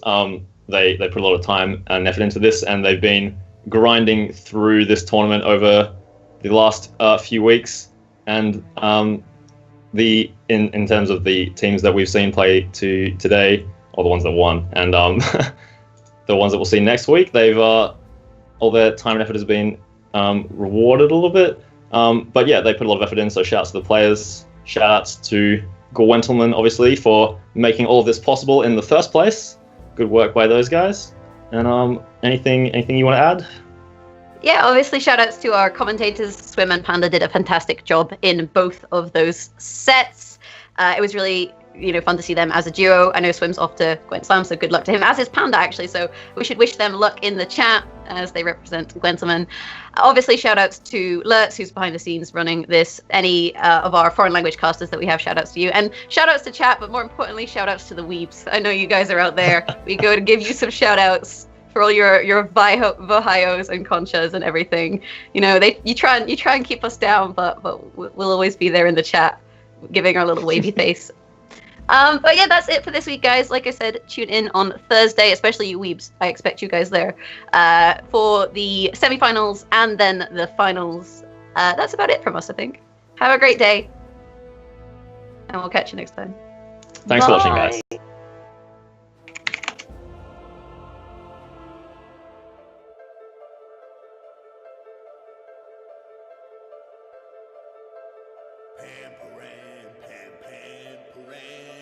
They put a lot of time and effort into this, and they've been grinding through this tournament over the last few weeks. And in terms of the teams that we've seen play today, or the ones that won, and the ones that we'll see next week, they've all their time and effort has been rewarded a little bit. But yeah, they put a lot of effort in, so shout outs to the players, shout outs to Gwentlemen, obviously, for making all of this possible in the first place. Good work by those guys. And anything you want to add? Yeah, obviously shout outs to our commentators. Swim and Panda did a fantastic job in both of those sets. It was really fun to see them as a duo. I know Swim's off to Gwent Slam, so good luck to him, as is Panda actually, so we should wish them luck in the chat as they represent Gwentlemen. Obviously shout outs to Lurtz, who's behind the scenes running this. Any of our foreign language casters that we have, shout outs to you, and shout outs to chat, but more importantly shout outs to the weebs. I know you guys are out there. We go to give you some shout outs for all your Vohayos and Conchas and everything. You try and keep us down, but we'll always be there in the chat giving our little wavy face. But yeah, that's it for this week, guys. Like I said, tune in on Thursday, especially you weebs. I expect you guys there for the semifinals and then the finals. That's about it from us, I think. Have a great day, and we'll catch you next time. Thanks for watching, guys. Pam, paran, pam, pam, paran.